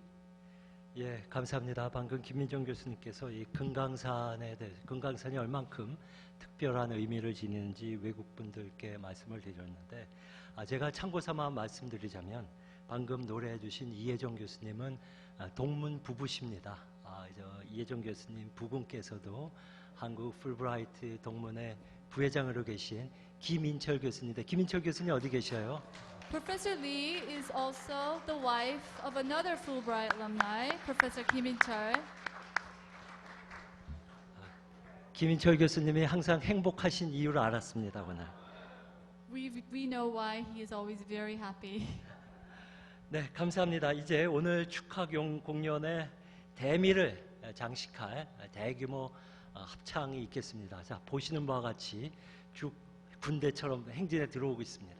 예, 감사합니다. 방금 김민정 교수님께서 이 금강산에 대해 금강산이 얼만큼 특별한 의미를 지니는지 외국분들께 말씀을 드렸는데 제가 참고 삼아 말씀드리자면 방금 노래해 주신 이혜정 교수님은 동문 부부십니다. 이혜정 교수님 부군께서도 한국 풀브라이트 동문회 부회장으로 계신 김인철 교수님인데 김인철 교수님 어디 계셔요? Professor Lee is also the wife of another Fulbright alumni, Professor Kim In-chul. 김인철 교수님이 항상 행복하신 이유를 알았습니다, 오늘. We know why he is always very happy. 네, 감사합니다. 이제 오늘 축하 공연의 대미를 장식할 대규모 합창이 있겠습니다. 자, 보시는 바와 같이 쭉 군대처럼 행진에 들어오고 있습니다.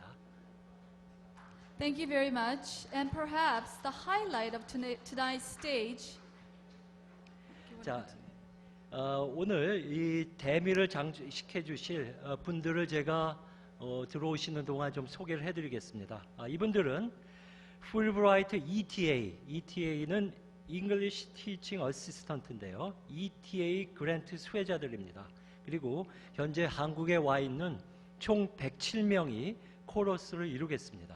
Thank you very much. And perhaps the highlight of tonight's stage. 자, 오늘 이 대미를 장식해 주실 분들을 제가 들어오시는 동안 좀 소개를 해드리겠습니다. 이분들은 Fulbright ETA는 English Teaching Assistant인데요. ETA 그랜트 수혜자들입니다. 그리고 현재 한국에 와 있는 총 107명이 코러스를 이루겠습니다.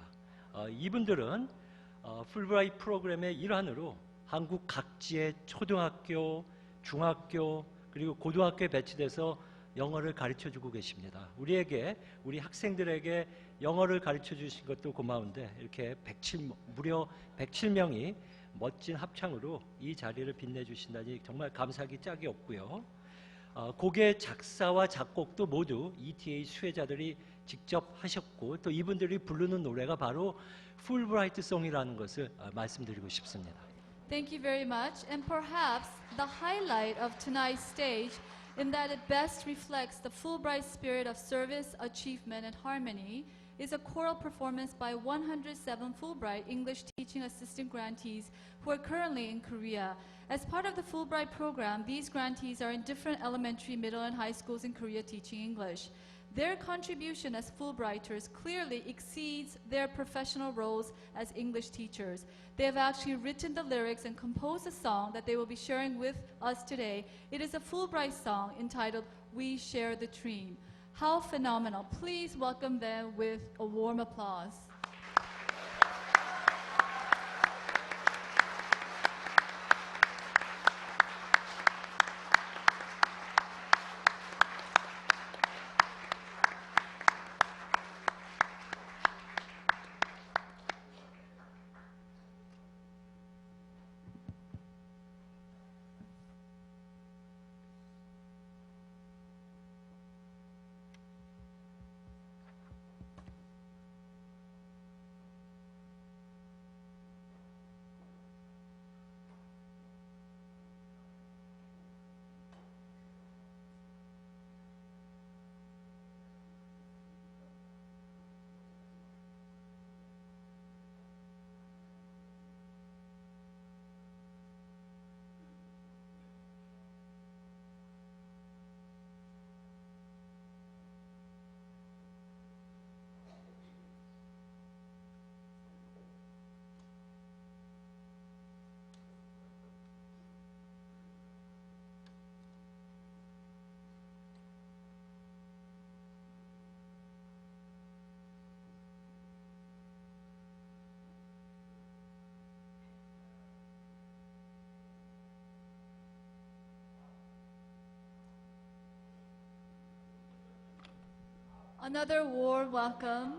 이분들은 풀브라이트 프로그램의 일환으로 한국 각지의 초등학교, 중학교 그리고 고등학교에 배치돼서 영어를 가르쳐주고 계십니다. 우리 학생들에게 영어를 가르쳐 주신 것도 고마운데 이렇게 무려 107명이 멋진 합창으로 이 자리를 빛내주신다니 정말 감사하기 짝이 없고요. 곡의 작사와 작곡도 모두 ETA 수혜자들이 직접 하셨고 또 이분들이 부르는 노래가 바로 풀브라이트 송이라는 것을 말씀드리고 싶습니다. Thank you very much. And perhaps the highlight of tonight's stage, in that it best reflects the Fulbright spirit of service, achievement, and harmony, is a choral performance by 107 Fulbright English teaching assistant grantees who are currently in Korea. As part of the Fulbright program, these grantees are in different elementary, middle, and high schools in Korea teaching English. Their contribution as Fulbrighters clearly exceeds their professional roles as English teachers. They have actually written the lyrics and composed a song that they will be sharing with us today. It is a Fulbright song entitled We Share the Dream. How phenomenal. Please welcome them with a warm applause. Another warm welcome.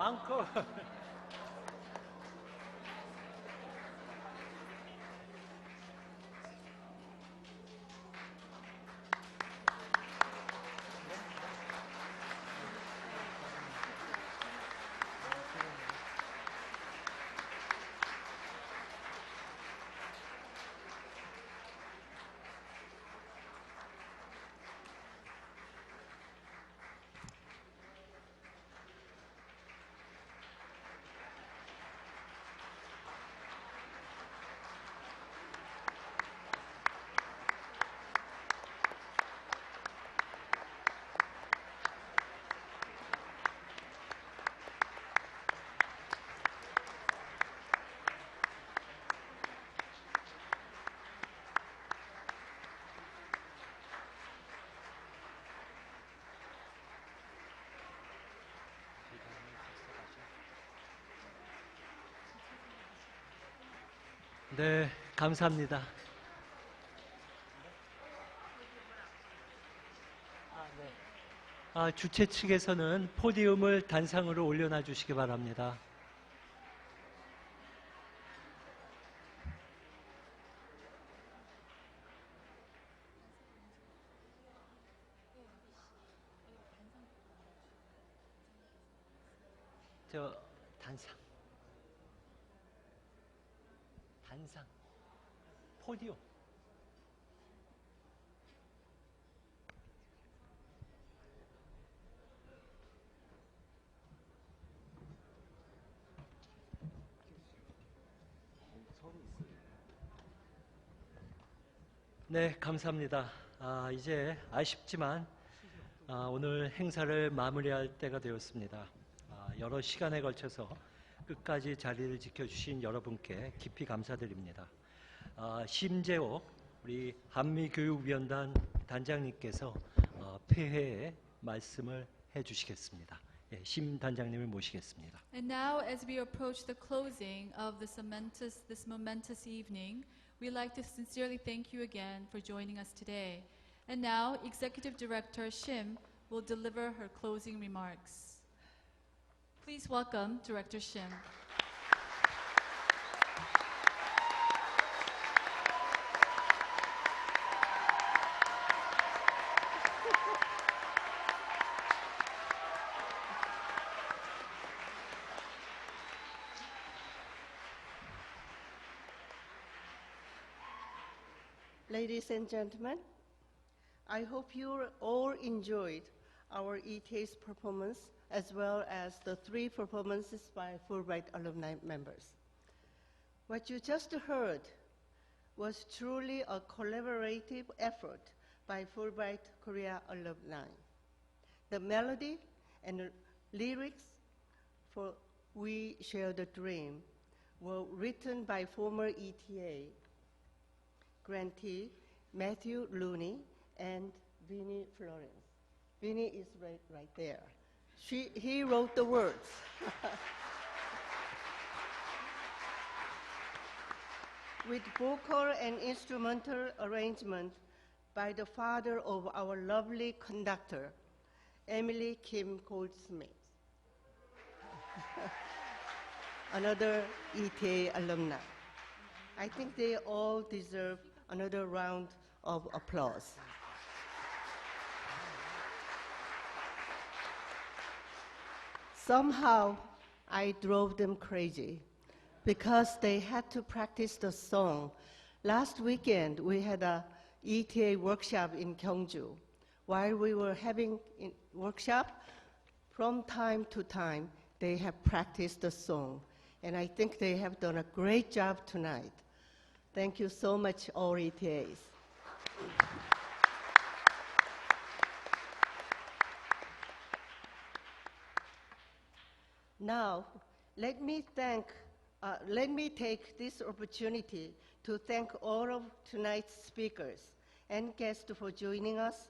앙코. 네, 감사합니다. 주최 측에서는 포디움을 단상으로 올려놔 주시기 바랍니다. 단상, 포디움. 네, 감사합니다. 이제 아쉽지만 오늘 행사를 마무리할 때가 되었습니다. 여러 시간에 걸쳐서 끝까지 자리를 지켜주신 여러분께 깊이 감사드립니다. 심재옥 우리 한미교육위원단 단장님께서 폐회의 말씀을 해주시겠습니다. 예, 심 단장님을 모시겠습니다. And now, as we approach the closing of this momentous evening, we'd like to sincerely thank you again for joining us today. And now, Executive Director Shim will deliver her closing remarks. Please welcome Director Shim. Ladies and gentlemen, I hope you all enjoyed our ETA's performance as well as the 3 performances by Fulbright alumni members. What you just heard was truly a collaborative effort by Fulbright Korea alumni. The melody and lyrics for We Share the Dream were written by former ETA grantee Matthew Looney and Vinnie Florence. Vinnie is right there. He wrote the words. With vocal and instrumental arrangement by the father of our lovely conductor, Emily Kim Goldsmith, another ETA alumni. I think they all deserve another round of applause. Somehow, I drove them crazy because they had to practice the song. Last weekend, we had a ETA workshop in Gyeongju. While we were having a workshop, from time to time, they have practiced the song. And I think they have done a great job tonight. Thank you so much, all ETAs. Now, let me take this opportunity to thank all of tonight's speakers and guests for joining us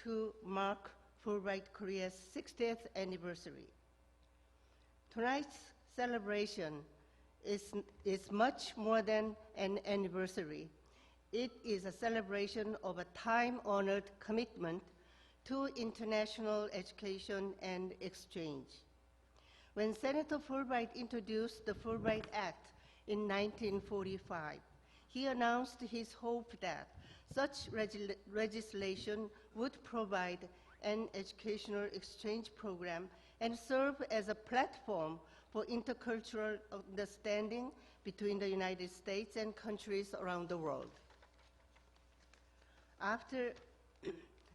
to mark Fulbright Korea's 60th anniversary. Tonight's celebration is much more than an anniversary. It is a celebration of a time-honored commitment to international education and exchange. when Senator Fulbright introduced the Fulbright Act in 1945. He announced his hope that such legislation would provide an educational exchange program and serve as a platform for intercultural understanding between the United States and countries around the world. After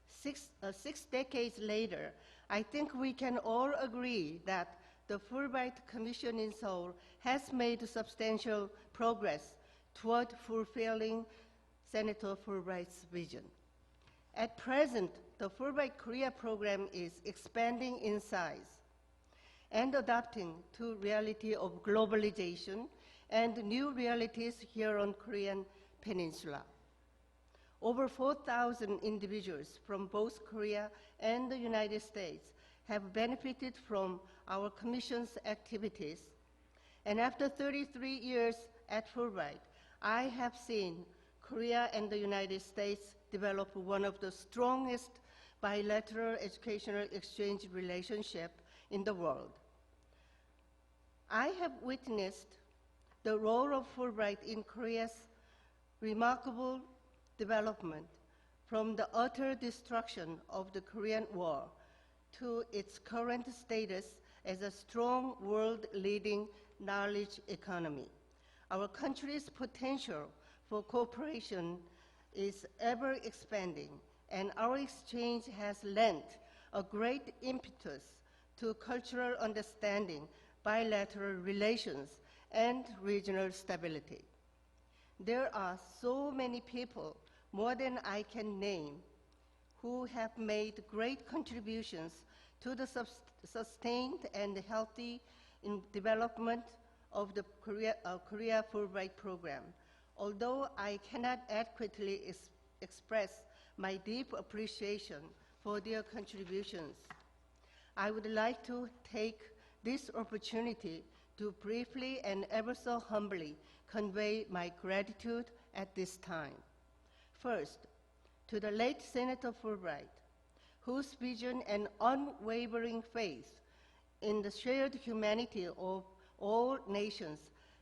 six decades later, I think we can all agree that the Fulbright Commission in Seoul has made substantial progress toward fulfilling Senator Fulbright's vision. At present, the Fulbright Korea program is expanding in size and adapting to reality of globalization and new realities here on Korean Peninsula. Over 4,000 individuals from both Korea and the United States have benefited from our Commission's activities. And after 33 years at Fulbright, I have seen Korea and the United States develop one of the strongest bilateral educational exchange relationship in the world. I have witnessed the role of Fulbright in Korea's remarkable development from the utter destruction of the Korean War to its current status as a strong world-leading knowledge economy. Our country's potential for cooperation is ever expanding, and our exchange has lent a great impetus to cultural understanding, bilateral relations, and regional stability. There are so many people, more than I can name, who have made great contributions to the sustained and healthy development of the Korea Fulbright program. Although I cannot adequately express my deep appreciation for their contributions, I would like to take this opportunity to briefly and ever so humbly convey my gratitude at this time. First, to the late Senator Fulbright, whose vision and unwavering faith in the shared humanity of all nations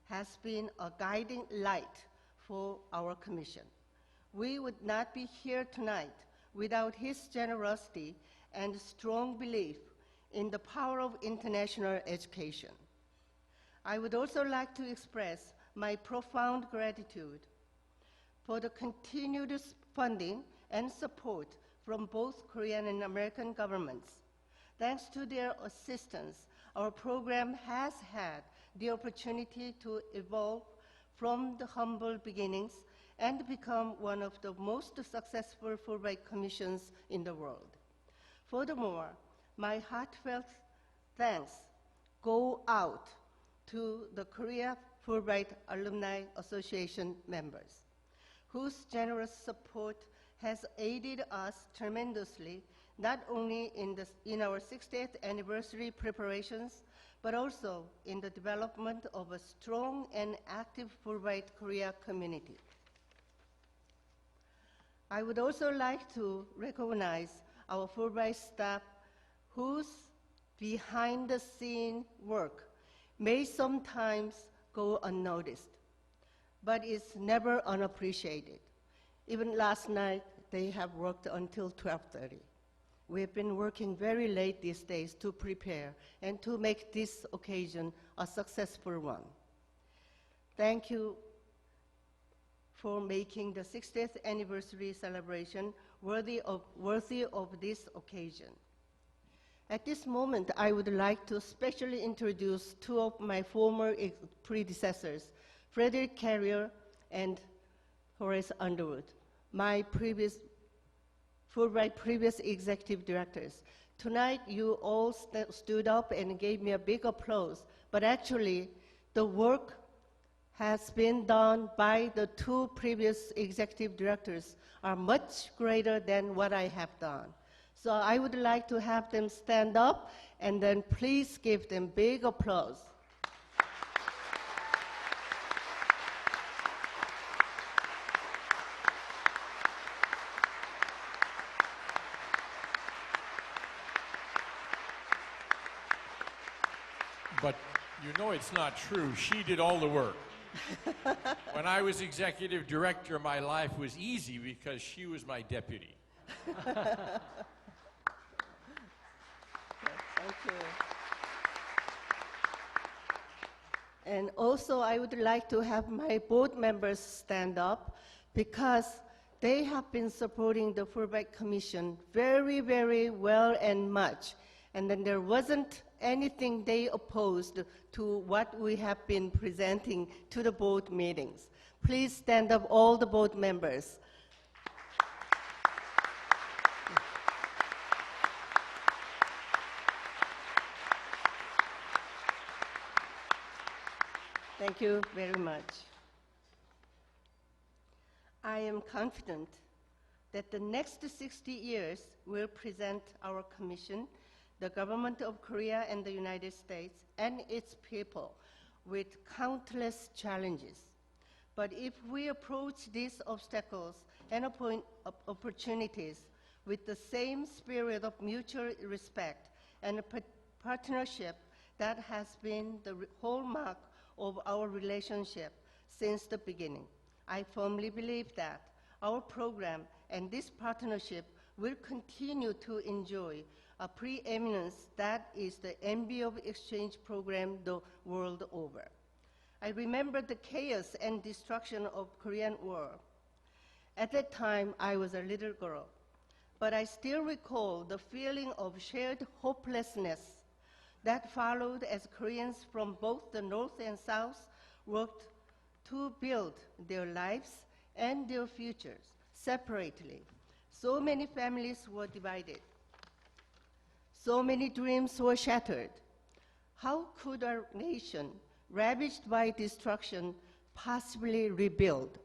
has been a guiding light for our Commission. We would not be here tonight without his generosity and strong belief in the power of international education. I would also like to express my profound gratitude for the continued funding and support from both Korean and American governments. Thanks to their assistance, our program has had the opportunity to evolve from the humble beginnings and become one of the most successful Fulbright commissions in the world. Furthermore, my heartfelt thanks go out to the Korea Fulbright Alumni Association members, whose generous support has aided us tremendously, not only in our 60th anniversary preparations, but also in the development of a strong and active Fulbright Korea community. I would also like to recognize our Fulbright staff, whose behind-the-scene work may sometimes go unnoticed, but is never unappreciated. Even last night, they have worked until 12:30. We've been working very late these days to prepare and to make this occasion a successful one. Thank you for making the 60th anniversary celebration worthy of this occasion. At this moment, I would like to specially introduce two of my former predecessors, Frederick Carrier and Horace Underwood, my Fulbright previous executive directors. Tonight, you all stood up and gave me a big applause, but actually, the work has been done by the two previous executive directors are much greater than what I have done. So I would like to have them stand up, and then please give them big applause. But you know it's not true. She did all the work. When I was executive director, my life was easy because she was my deputy. Thank you. And also, I would like to have my board members stand up because they have been supporting the Fulbright Commission very, very well and much. And then there wasn't anything they opposed to what we have been presenting to the board meetings. Please stand up, all the board members. Thank you very much. I am confident that the next 60 years will present our Commission, the government of Korea and the United States, and its people with countless challenges. But if we approach these obstacles and opportunities with the same spirit of mutual respect and partnership that has been the hallmark of our relationship since the beginning, I firmly believe that our program and this partnership will continue to enjoy a preeminence that is the envy of exchange program the world over. I remember the chaos and destruction of Korean War. At that time, I was a little girl, but I still recall the feeling of shared hopelessness that followed as Koreans from both the North and South worked to build their lives and their futures separately. So many families were divided. So many dreams were shattered. How could our nation, ravaged by destruction, possibly rebuild?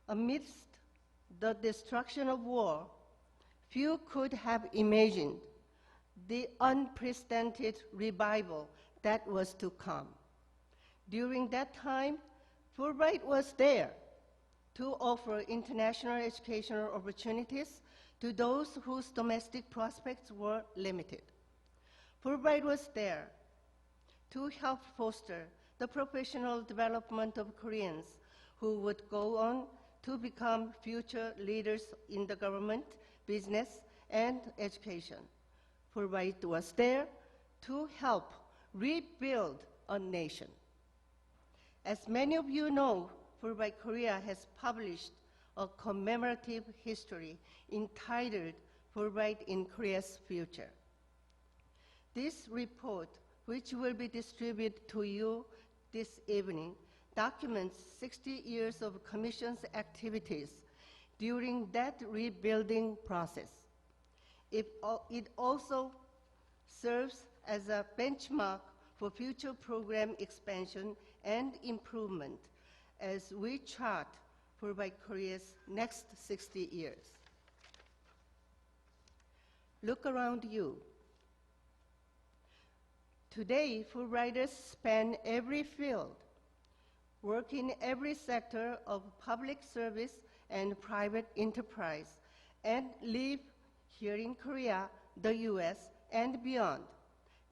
Amidst the destruction of war, few could have imagined the unprecedented revival that was to come. During that time, Fulbright was there to offer international educational opportunities to those whose domestic prospects were limited. Fulbright was there to help foster the professional development of Koreans who would go on to become future leaders in the government, business, and education. Fulbright was there to help rebuild a nation. As many of you know, Fulbright Korea has published a commemorative history entitled Fulbright in Korea's Future. This report, which will be distributed to you this evening, documents 60 years of Commission's activities during that rebuilding process. It also serves as a benchmark for future program expansion and improvement as we chart Fulbright Korea's next 60 years. Look around you. Today, Fulbrighters span every field, work in every sector of public service and private enterprise, and live here in Korea, the US, and beyond.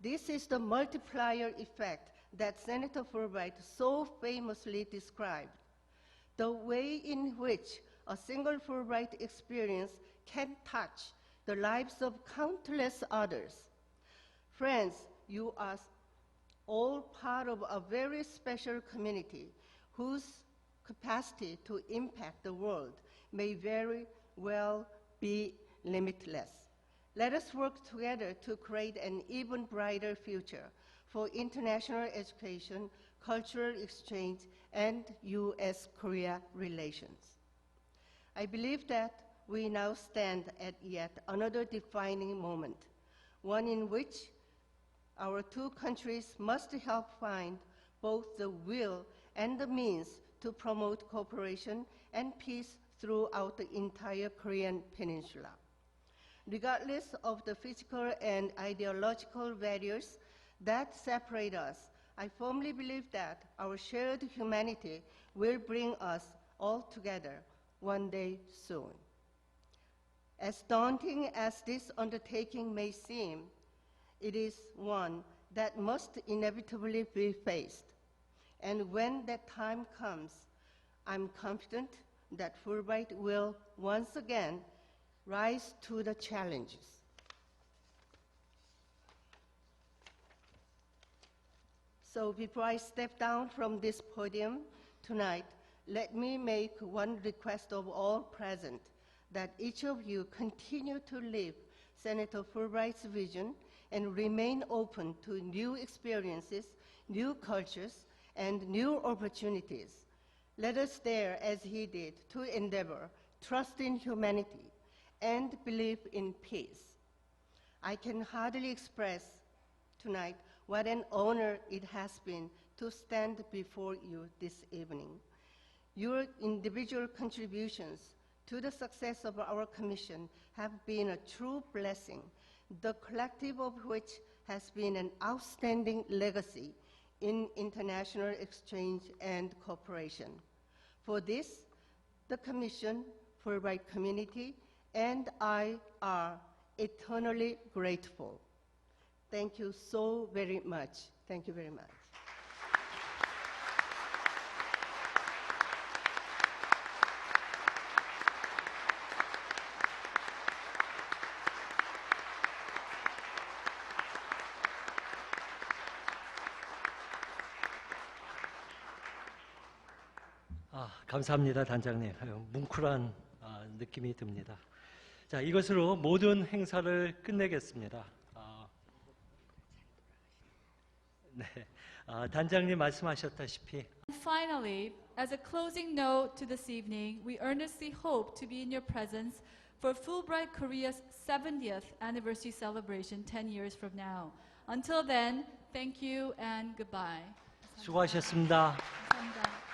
This is the multiplier effect that Senator Fulbright so famously described, the way in which a single Fulbright experience can touch the lives of countless others. Friends, you are all part of a very special community whose capacity to impact the world may very well be limitless. Let us work together to create an even brighter future for international education, cultural exchange, and US-Korea relations. I believe that we now stand at yet another defining moment, one in which our two countries must help find both the will and the means to promote cooperation and peace throughout the entire Korean peninsula. Regardless of the physical and ideological barriers that separate us, I firmly believe that our shared humanity will bring us all together one day soon. As daunting as this undertaking may seem, it is one that must inevitably be faced. And when that time comes, I'm confident that Fulbright will once again rise to the challenges. So before I step down from this podium tonight, let me make one request of all present, that each of you continue to live Senator Fulbright's vision and remain open to new experiences, new cultures, and new opportunities. Let us dare, as he did, to endeavor, trust in humanity, and believe in peace. I can hardly express tonight what an honor it has been to stand before you this evening. Your individual contributions to the success of our commission have been a true blessing, the collective of which has been an outstanding legacy in international exchange and cooperation. For this, the Commission, Fulbright community, and I are eternally grateful. Thank you so very much. Thank you very much. 감사합니다, 단장님. 뭉클한 느낌이 듭니다. 자, 이것으로 모든 행사를 끝내겠습니다. 네, 단장님 말씀하셨다시피 Finally, as a closing note to this evening, we earnestly hope to be in your presence for Fulbright Korea's 70th anniversary celebration 10 years from now. Until then, thank you and goodbye. 수고하셨습니다. 감사합니다.